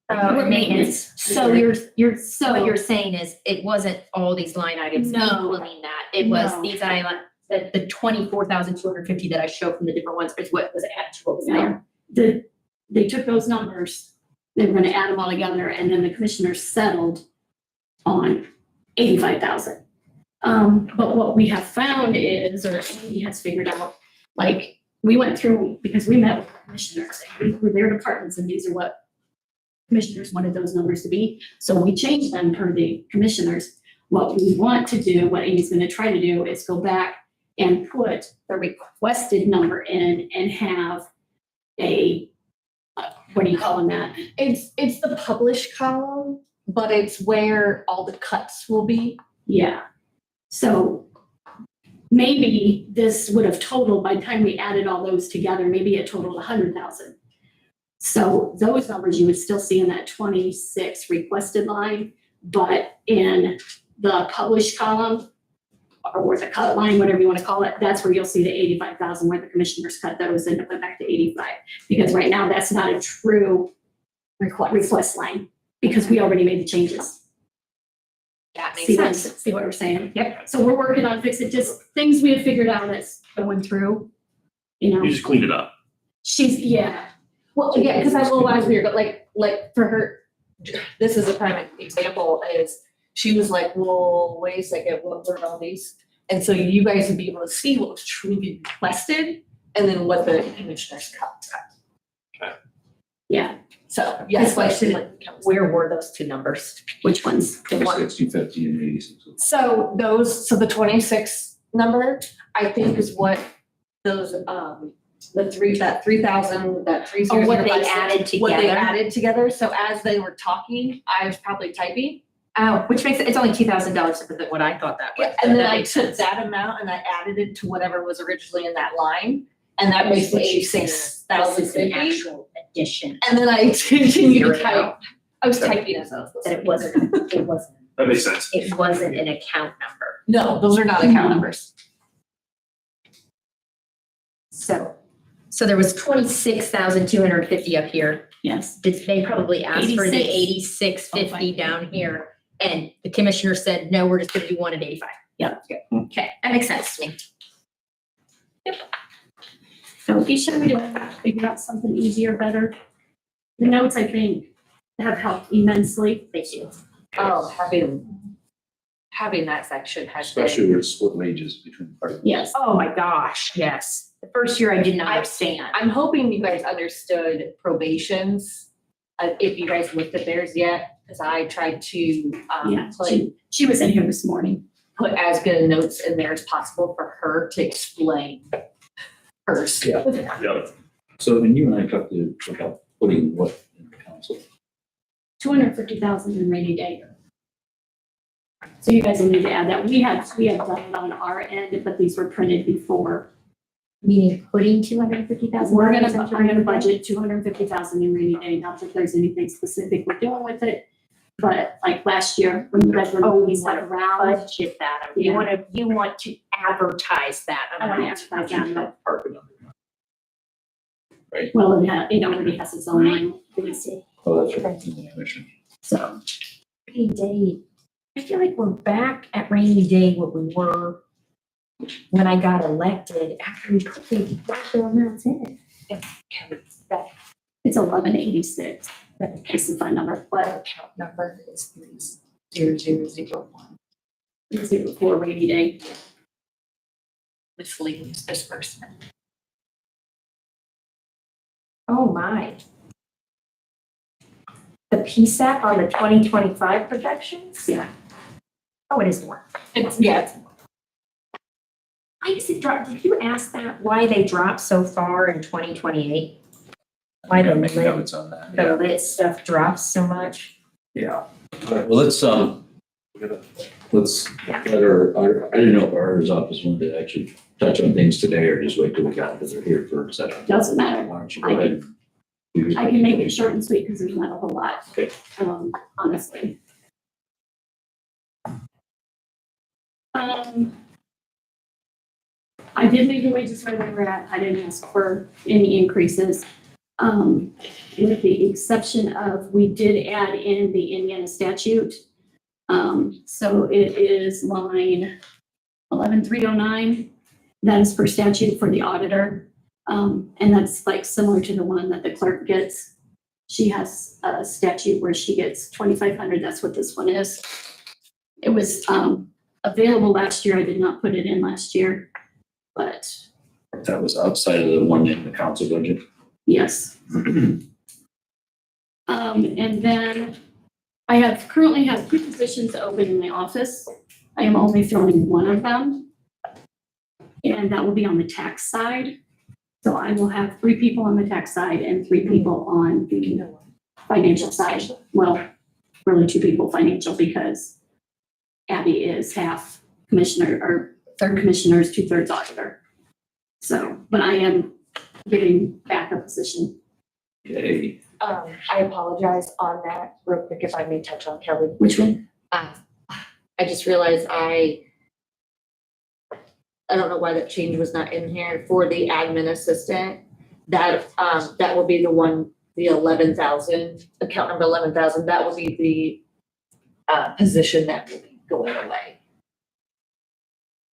Maintenance. So What you're saying is it wasn't all these line items No. equaling that. It was No. these items, the 24,250 that I showed from the different ones is what was added to what was there. They took those numbers, they were gonna add them all together, and then the commissioners settled on 85,000. But what we have found is, or Andy has figured out, like, we went through, because we met with commissioners, and we were their departments, and these are what commissioners wanted those numbers to be. So we changed them per the commissioners. What we want to do, what Amy's gonna try to do, is go back and put the requested number in and have a, what are you calling that? It's the published column, but it's where all the cuts will be. Yeah. So maybe this would have totaled, by the time we added all those together, maybe it totaled 100,000. So those numbers you would still see in that 26 requested line, but in the published column, or the cut line, whatever you want to call it, that's where you'll see the 85,000 where the commissioners cut those and it went back to 85. Because right now that's not a true request line because we already made the changes. That makes See sense. see what we're saying? Yep. So we're working on fixing just things we have figured out that's going through, you know. You just cleaned it up. Yeah. Well, yeah, because that's a little weird, but like for her, this is a prime example is she was like, well, wait a second, what were all these? And so you guys would be able to see what was truly requested and then what the commissioners cut. Yeah. So, yes, like, Where were those two numbers? Which ones? The one. 60, 50, and 86. so the 26 number, I think is what those, that 3,000, that 3,000. Or what they added What they together. added together. So as they were talking, I was probably typing. Which makes it's only $2,000 different than what I thought that was. Yeah, and then That I makes took sense. that amount and I added it to whatever was originally in that line. And that makes What it she's saying is This is an 86,050. actual addition. And then I continued Zero to it type. out. I was typing as I was That listening. it wasn't That makes sense. an account number. No, those are not account numbers. So there was 26,250 up here. Yes. They probably asked for the 86. 8650 down here. And the commissioner said, no, we're just gonna do one at 85. Yep. Okay, that makes sense to me. So Isha, we figure out something easier, better. The notes, I think, have helped immensely. Thank you. Oh, having that section has been. Especially where it's split wages between departments. Yes. Oh my gosh, yes. The first year I didn't understand. I'm hoping you guys understood probations, if you guys looked at theirs yet, because I tried to, Yeah, she was in here this morning. put as good notes in there as possible for her to explain hers. Yep. So, and you and I talked about putting what in the council? 250,000 in rainy day. So you guys will need to add that. We have done it on our end, but these were printed before. Meaning putting 250,000? We're gonna budget 250,000 in rainy day, not that there's anything specific we're doing with it. But like last year, when you guys were moving stuff around. Budget that. Yeah. You want to advertise that. I want to advertise that. Park it under. Well, it already has its own line. Oh, that's right. In the commission. So, rainy day, I feel like we're back at rainy day where we were when I got elected after we put the amounts in. It's 1186. That case and fund number, what Account number is 30001. 04 rainy day. Miscellaneous disbursement. Oh, my. The PSAP on the 2025 projections? Yeah. Oh, it is more. It's, yeah, it's Why does it drop? Did you ask that? Why they dropped so far in 2028? Why the Gotta make lit, notes on that. the lit stuff drops so much? Yeah. All right, well, let's let our, I didn't know if our auditor's office wanted to actually touch on things today or just wait till we got, because they're here for a second. Doesn't matter. Why don't you go ahead and do your- I can make it short and sweet because there's not a whole lot. Okay. Honestly. I did leave the wages where they were at. I didn't ask for any increases. With the exception of, we did add in the Indiana statute. So it is line 11309. That is per statute for the auditor. And that's like similar to the one that the clerk gets. She has a statute where she gets 2,500. That's what this one is. It was available last year. I did not put it in last year, but That was outside of the one in the council budget. yes. And then I currently have 2 positions open in the office. I am only filling one of them. And that will be on the tax side. So I will have 3 people on the tax side and 3 people on the financial side. Well, really 2 people financial because Abby is half commissioner or third commissioner is 2/3 auditor. So, but I am getting back a position. Yay. I apologize on that real quick if I may touch on Kelly. Which one? I just realized I don't know why that change was not in here for the admin assistant. That will be the one, the 11,000, account number 11,000, that will be the position that will be going away.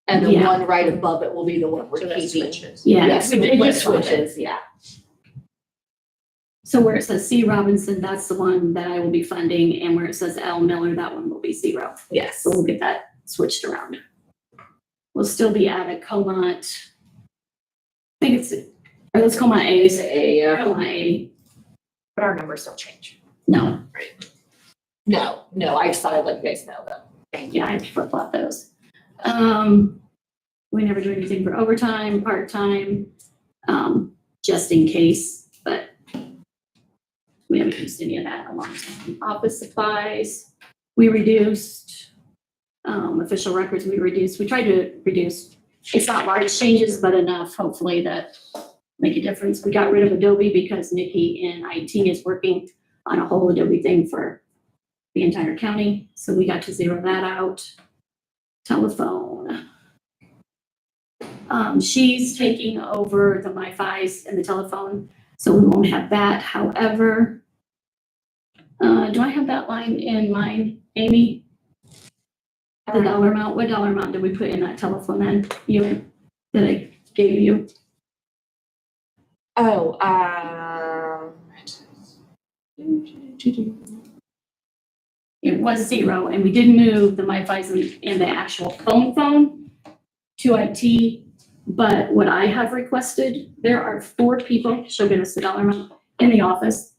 And the Yeah. one right above it will be the one we're So that keeping. switches. Yeah, Yes, it it just switches, yeah. So where it says C. Robinson, that's the one that I will be funding, and where it says L. Miller, that one will be 0. Yes. So we'll get that switched around. We'll still be at a Comont. I think it's, or let's Comont A. It's a, Comont A. But our numbers don't change. No, no, I just thought I'd let you guys know that. yeah, I flip flop those. We never do anything for overtime, part-time, just in case, but we haven't used any of that in a long time. Office supplies, we reduced. Official records, we reduced. We tried to reduce. It's not large changes, but enough, hopefully, that make a difference. We got rid of Adobe because Nikki in IT is working on a whole Adobe thing for the entire county. So we got to 0 that out. Telephone. She's taking over the MiFis and the telephone, so we won't have that. However, do I have that line in mind, Amy? The dollar amount, what dollar amount did we put in that telephone then? That I gave you? Oh, It was 0, and we did move the MiFis and the actual phone to IT. But what I have requested, there are 4 people, she'll give us the dollar amount, in the office.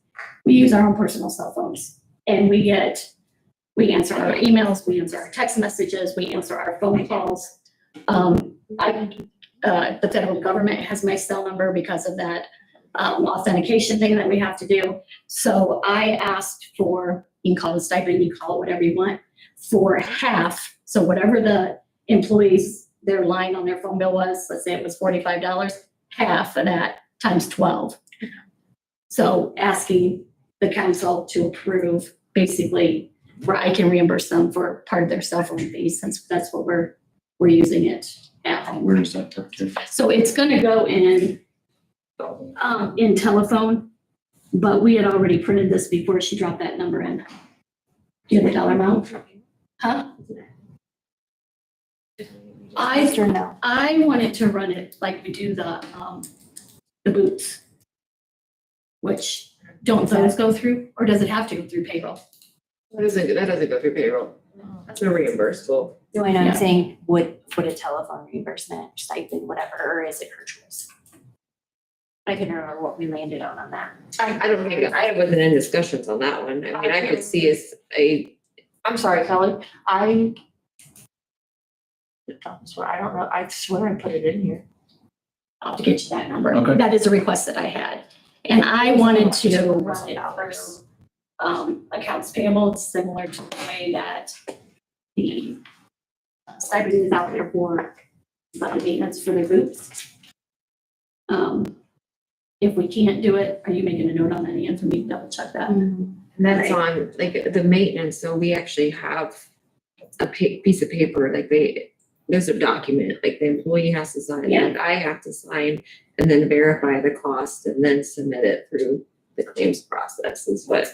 We use our own personal cell phones, and we answer our emails, we answer our text messages, we answer our phone calls. The federal government has my cell number because of that authentication thing that we have to do. So I asked for, you can call it a stipend, you call it whatever you want, for half. So whatever the employees, their line on their phone bill was, let's say it was $45, half of that times 12. So asking the council to approve basically where I can reimburse them for part of their cell phone fees, since that's what we're using it at home. Where does that come to? So it's gonna go in telephone, but we had already printed this before she dropped that number in. Do you have the dollar amount? Huh? I wanted to run it like we do the boots, which Don't those go through, or does it have to go through payroll? That doesn't go through payroll. That's a reimbursable. No, I know, I'm Yeah. saying, would a telephone reimbursement, stipend, whatever, or is it her choice? I couldn't remember what we landed on that. I don't think, I wasn't in discussions on that one. I mean, I could see as I'm sorry, Kelly, I don't know, I swear I put it in here. I'll have to get you that number. Okay. That is a request that I had. And I wanted to run it through, accounts payable, it's similar to the way that the stipend is out there for maintenance for the groups. If we can't do it, are you making a note on that, Ian, for me to double check that? And that's on, like, the maintenance, so we actually have a piece of paper, like there's a document, like the employee has to sign, and I have to sign, and then verify the cost, and then submit it through the claims process is what.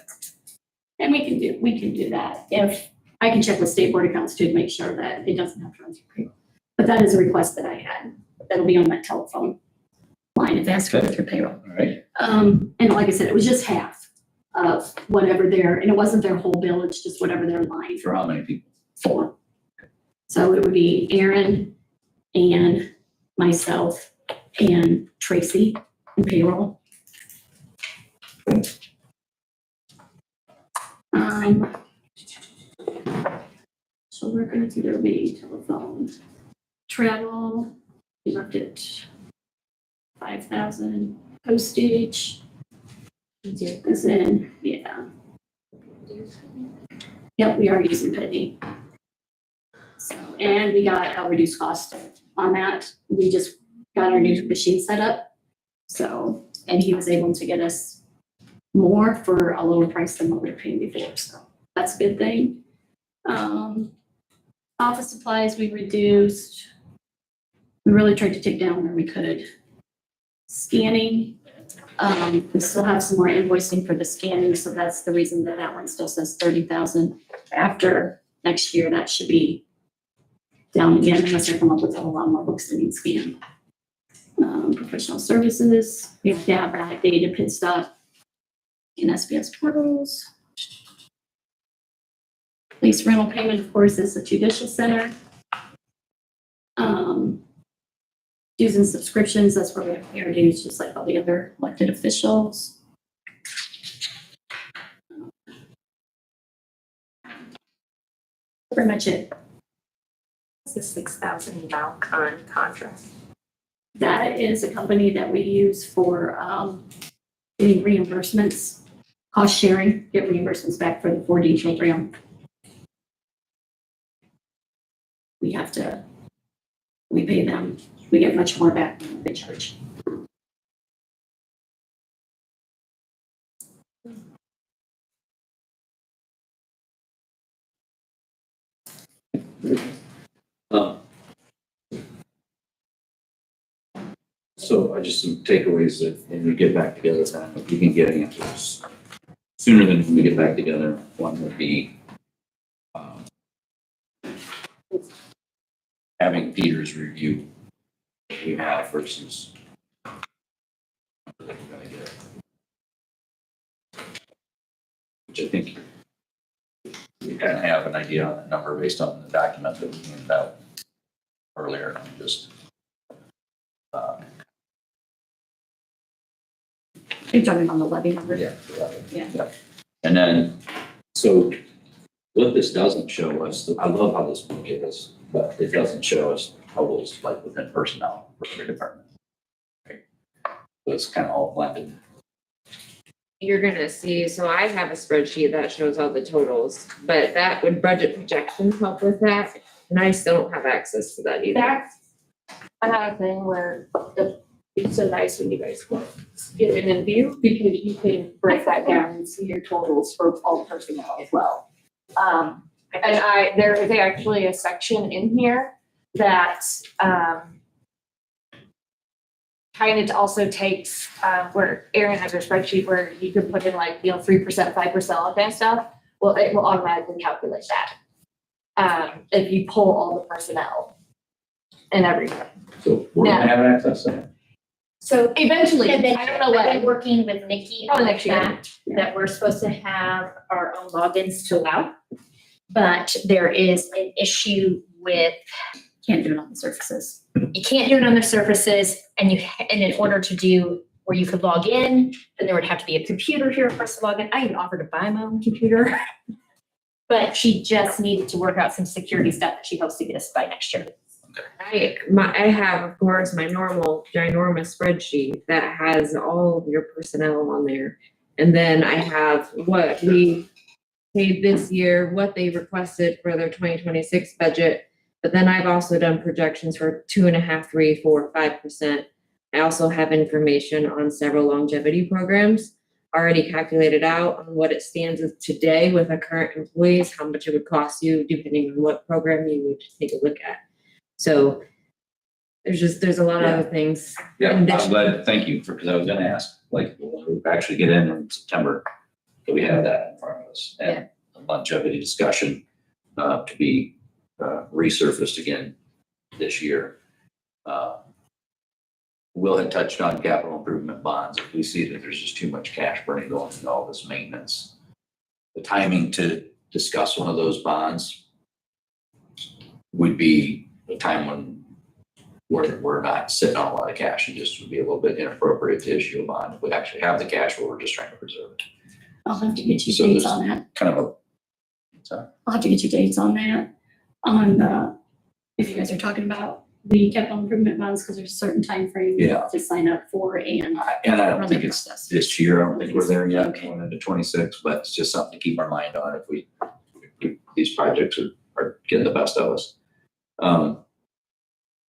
And we can do that. If, I can check with state board accounts too to make sure that it doesn't have to run through payroll. But that is a request that I had. That'll be on my telephone line if it has to go through payroll. All right. And like I said, it was just half of whatever and it wasn't their whole bill, it's just whatever their line For how many people? for. So it would be Aaron and myself and Tracy in payroll. So we're gonna do their main telephone. Travel, we left it 5,000, postage. Is in, yeah. Yep, we are using Penny. So, and we got a reduced cost on that. We just got our new machine set up. So, and he was able to get us more for a lower price than what we were paying before, so that's a good thing. Office supplies, we reduced. We really tried to take down where we could. Scanning, we still have some more invoicing for the scanning, so that's the reason that that one still says 30,000. After next year, that should be down again unless I come up with a lot more books that need scanned. Professional services, we have that data pit stop in SBS portals. Lease rental payment, of course, is the judicial center. Dues and subscriptions, that's where we have air dues, just like all the other elected officials. Pretty much it. It's the 6,000 Valcon contract. That is a company that we use for getting reimbursements, cost sharing, get reimbursements back for the 4D program. We pay them, we get much more back than they charge. So I just some takeaways that when we get back together, then if we can get answers sooner than when we get back together, one would be having Peter's review what we have versus which I think we kind of have an idea on the number based on the document that we handed out earlier. I'm just You're talking on the levy number? yeah. Yeah. And then, so what this doesn't show us, I love how this book is, but it doesn't show us totals like within personnel for every department. Right? So it's kind of all blended. You're gonna see, so I have a spreadsheet that shows all the totals, but that would budget projections help with that? And I still don't have access to that either. That's another thing where it's so nice when you guys get it in view, because you can break that down and see your totals for all personnel as well. And there is actually a section in here that, kind of also takes, where Erin has her spreadsheet where you can put in like, 3%, 5%, all that kind of stuff. Well, it will automatically calculate that. If you pull all the personnel and everything. So we're gonna have access to that. So Eventually, And then I don't know I've been when. working with Nikki Probably on next year. that we're supposed to have our own logins to allow. But there is an issue with, can't do it on the surfaces. You can't do it on the surfaces and in order to do where you could log in, then there would have to be a computer here for us to log in. I even offered to buy my own computer. But she just needed to work out some security stuff that she hopes to get us by next year. I have, of course, my normal ginormous spreadsheet that has all of your personnel on there. And then I have what we paid this year, what they requested for their 2026 budget. But then I've also done projections for 2.5%, 3%, 4%, 5%. I also have information on several longevity programs already calculated out on what it stands with today with our current employees, how much it would cost you depending on what program you would take a look at. So there's a lot of other things. Yeah, in I'm addition. glad, thank you, because I was gonna ask, like, when we actually get in September, do we have that in front of us? And a longevity discussion to be resurfaced again this year. Will had touched on capital improvement bonds. If we see that there's just too much cash burning going into all this maintenance, the timing to discuss one of those bonds would be a time when we're not sitting on a lot of cash and just would be a little bit inappropriate to issue a bond. If we actually have the cash, but we're just trying to preserve it. I'll have to get you So dates there's on that. Kind of I'll have to get you dates on that, if you guys are talking about the capital improvement bonds, because there's a certain time frame Yeah. to sign up for and. I don't think it's process. this year. I don't think we're there yet, Okay. going into 26, but it's just something to keep our mind on if these projects are getting the best of us.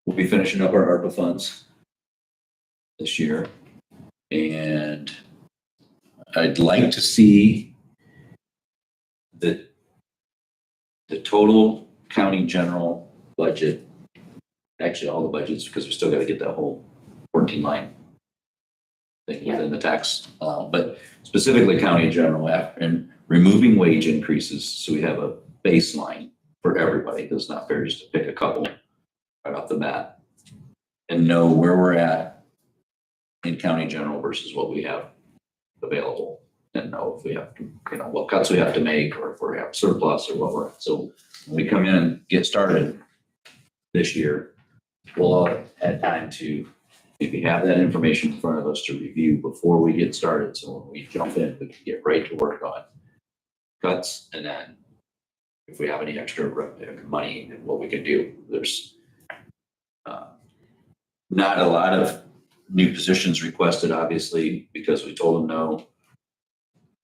We'll be finishing up our ARPA funds this year. And I'd like to see the total county general budget, actually all the budgets, because we still got to get that whole 14 line thing within the text. But specifically county general and removing wage increases. So we have a baseline for everybody. It's not fair just to pick a couple right off the bat and know where we're at in county general versus what we have available, and know if we have to, what cuts we have to make, or if we have surplus or what we're at. So when we come in and get started this year, we'll all have time to maybe have that information in front of us to review before we get started. So when we jump in, we can get right to work on cuts, and then if we have any extra money and what we can do. There's not a lot of new positions requested, obviously, because we told them no.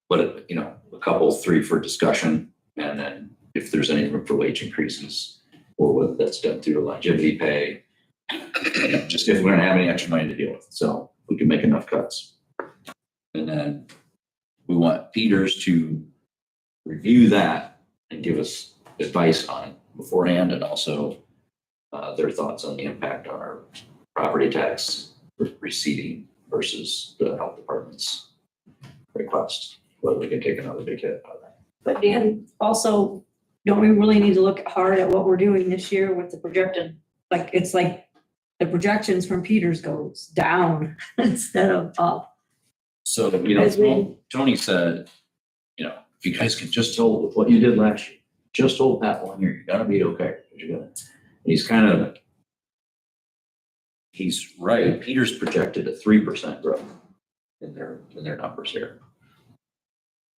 But, a couple, 3 for discussion. And then if there's any room for wage increases, or whether that's done through longevity pay, just if we don't have any extra money to deal with. So we can make enough cuts. And then we want Peters to review that and give us advice on it beforehand, and also their thoughts on the impact on our property tax receiving versus the health department's request, whether we can take another big hit out of that. But Dan, also, don't we really need to look hard at what we're doing this year with the projected? It's like the projections from Peters goes down instead of up. So, As we- Tony said, if you guys can just hold with what you did last year, just hold that 1 year, you're gonna be okay. He's right. Peters projected a 3% growth in their numbers here.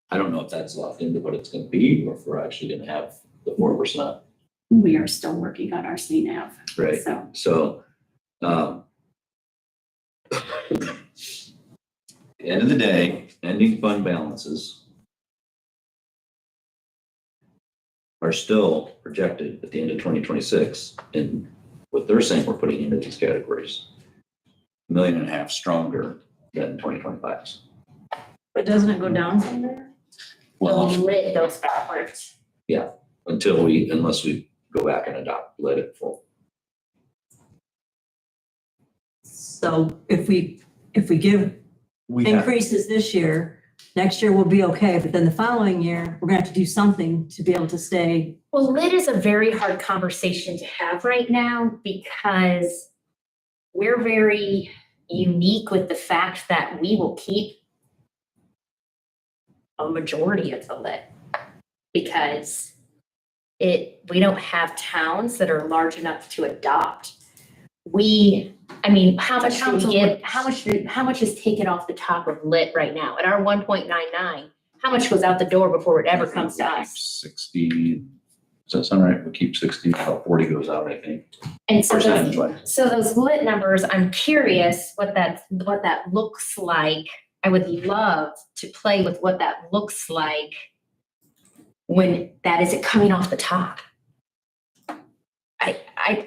I don't know if that's locked into what it's gonna be, or if we're actually gonna have the 4%. We are still working on our CNAV. Right. So, at the end of the day, ending fund balances are still projected at the end of 2026. And what they're saying we're putting into these categories, $1.5 million stronger than 2025's. But doesn't it go down from there? Well, Lit goes backwards. yeah, unless we go back and adopt let it full. So if we give increases this year, next year we'll be okay, but then the following year, we're gonna have to do something to be able to stay. Well, lit is a very hard conversation to have right now because we're very unique with the fact that we will keep a majority of the lit. Because we don't have towns that are large enough to adopt. How much do we give, how much is taken off the top of lit right now? At our 1.99, how much goes out the door before it ever comes to us? 60, does that sound right? We keep 60, about 40 goes out, I think. And so Percentage-wise. those lit numbers, I'm curious what that looks like. I would love to play with what that looks like when that isn't coming off the top.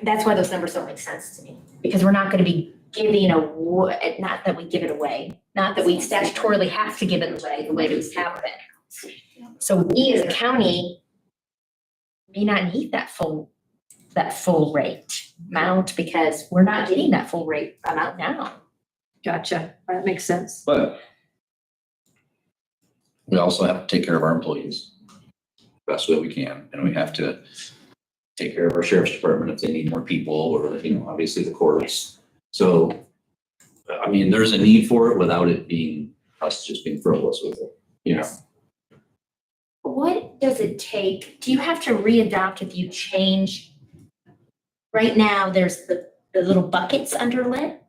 That's why those numbers don't make sense to me, because we're not gonna be giving not that we give it away, not that we statutorily have to give it away the way we have been. So we as a county may not need that full rate amount because we're not getting that full rate amount now. Gotcha. That makes sense. But we also have to take care of our employees best way we can, and we have to take care of our sheriff's department if they need more people, or, obviously the courts. So, there's a need for it without it being us just being frivolous with it, What does it take? Do you have to readopt if you change? Right now, there's the little buckets under lit.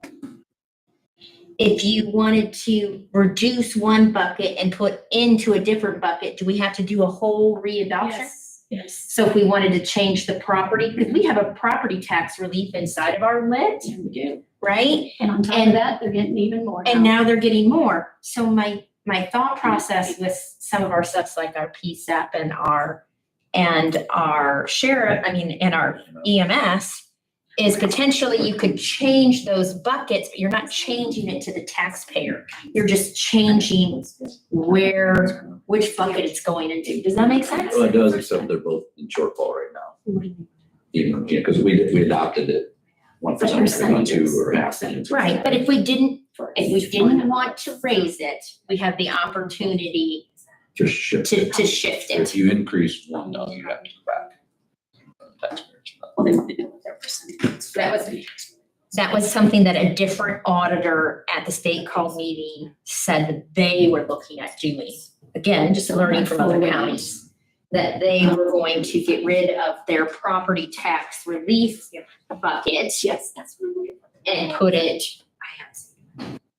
If you wanted to reduce one bucket and put into a different bucket, do we have to do a whole readoption? Yes. So if we wanted to change the property, because we have a property tax relief inside of our lit, And we do. right? And on top of that, they're getting even more. And now they're getting more. So my thought process with some of our stuff like our PSAP and our sheriff, and our EMS is potentially you could change those buckets, but you're not changing it to the taxpayer. You're just changing which bucket it's going into. Does that make sense? Well, it does, except they're both in shortfall right now. Even, because we adopted it 1%, on 2 or half. Right, but if we didn't want to raise it, we have the opportunity Just shift to it. shift If it. you increase one, no, you have to go back. Taxpayers. Well, they want to do with their percentage. That was something that a different auditor at the state call meeting said that they were looking at doing. Again, just learning from other counties, that they were going to get rid of their property tax relief bucket. Yes, that's what I'm looking for. And put it,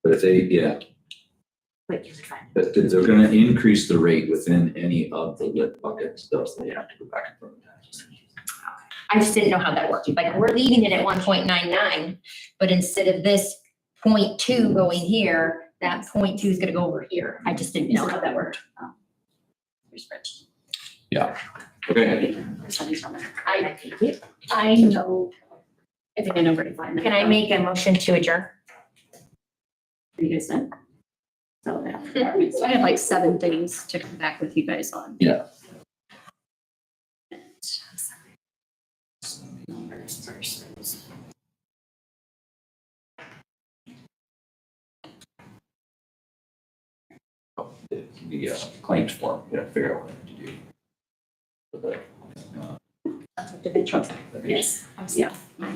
But if they, but they're gonna increase the rate within any of the lit buckets, thus they have to go back and forth. I just didn't know how that worked. Like, we're leaving it at 1.99, but instead of this 0.2 going here, that 0.2 is gonna go over here. I just didn't know how that worked. Yeah. Okay. I know, I think I know where to find that. Can I make a motion to adjourn? Are you guys done? So, yeah. So I have like 7 things to come back with you guys on. Yeah. The claims form, figure out what to do. Yes. Yeah. I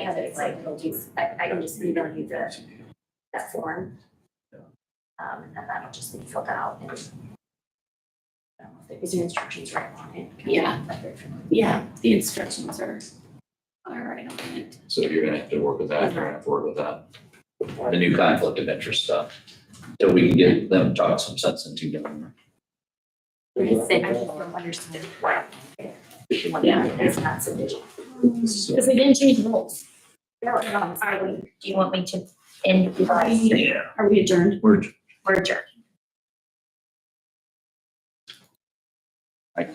have it, I can just email you that form. And that'll just be filled out and. I don't know if there's instructions right on it. Yeah. Yeah, the instructions are right on it. So you're gonna have to work with that, you're gonna have to work with that. The new conflict of interest stuff, so we can get them to talk some sense into them. I just don't understand why. Yeah. It's not sufficient. Because they didn't change the rules. Do you want me to end? Yeah. Are we adjourned? We're We're adjourned. I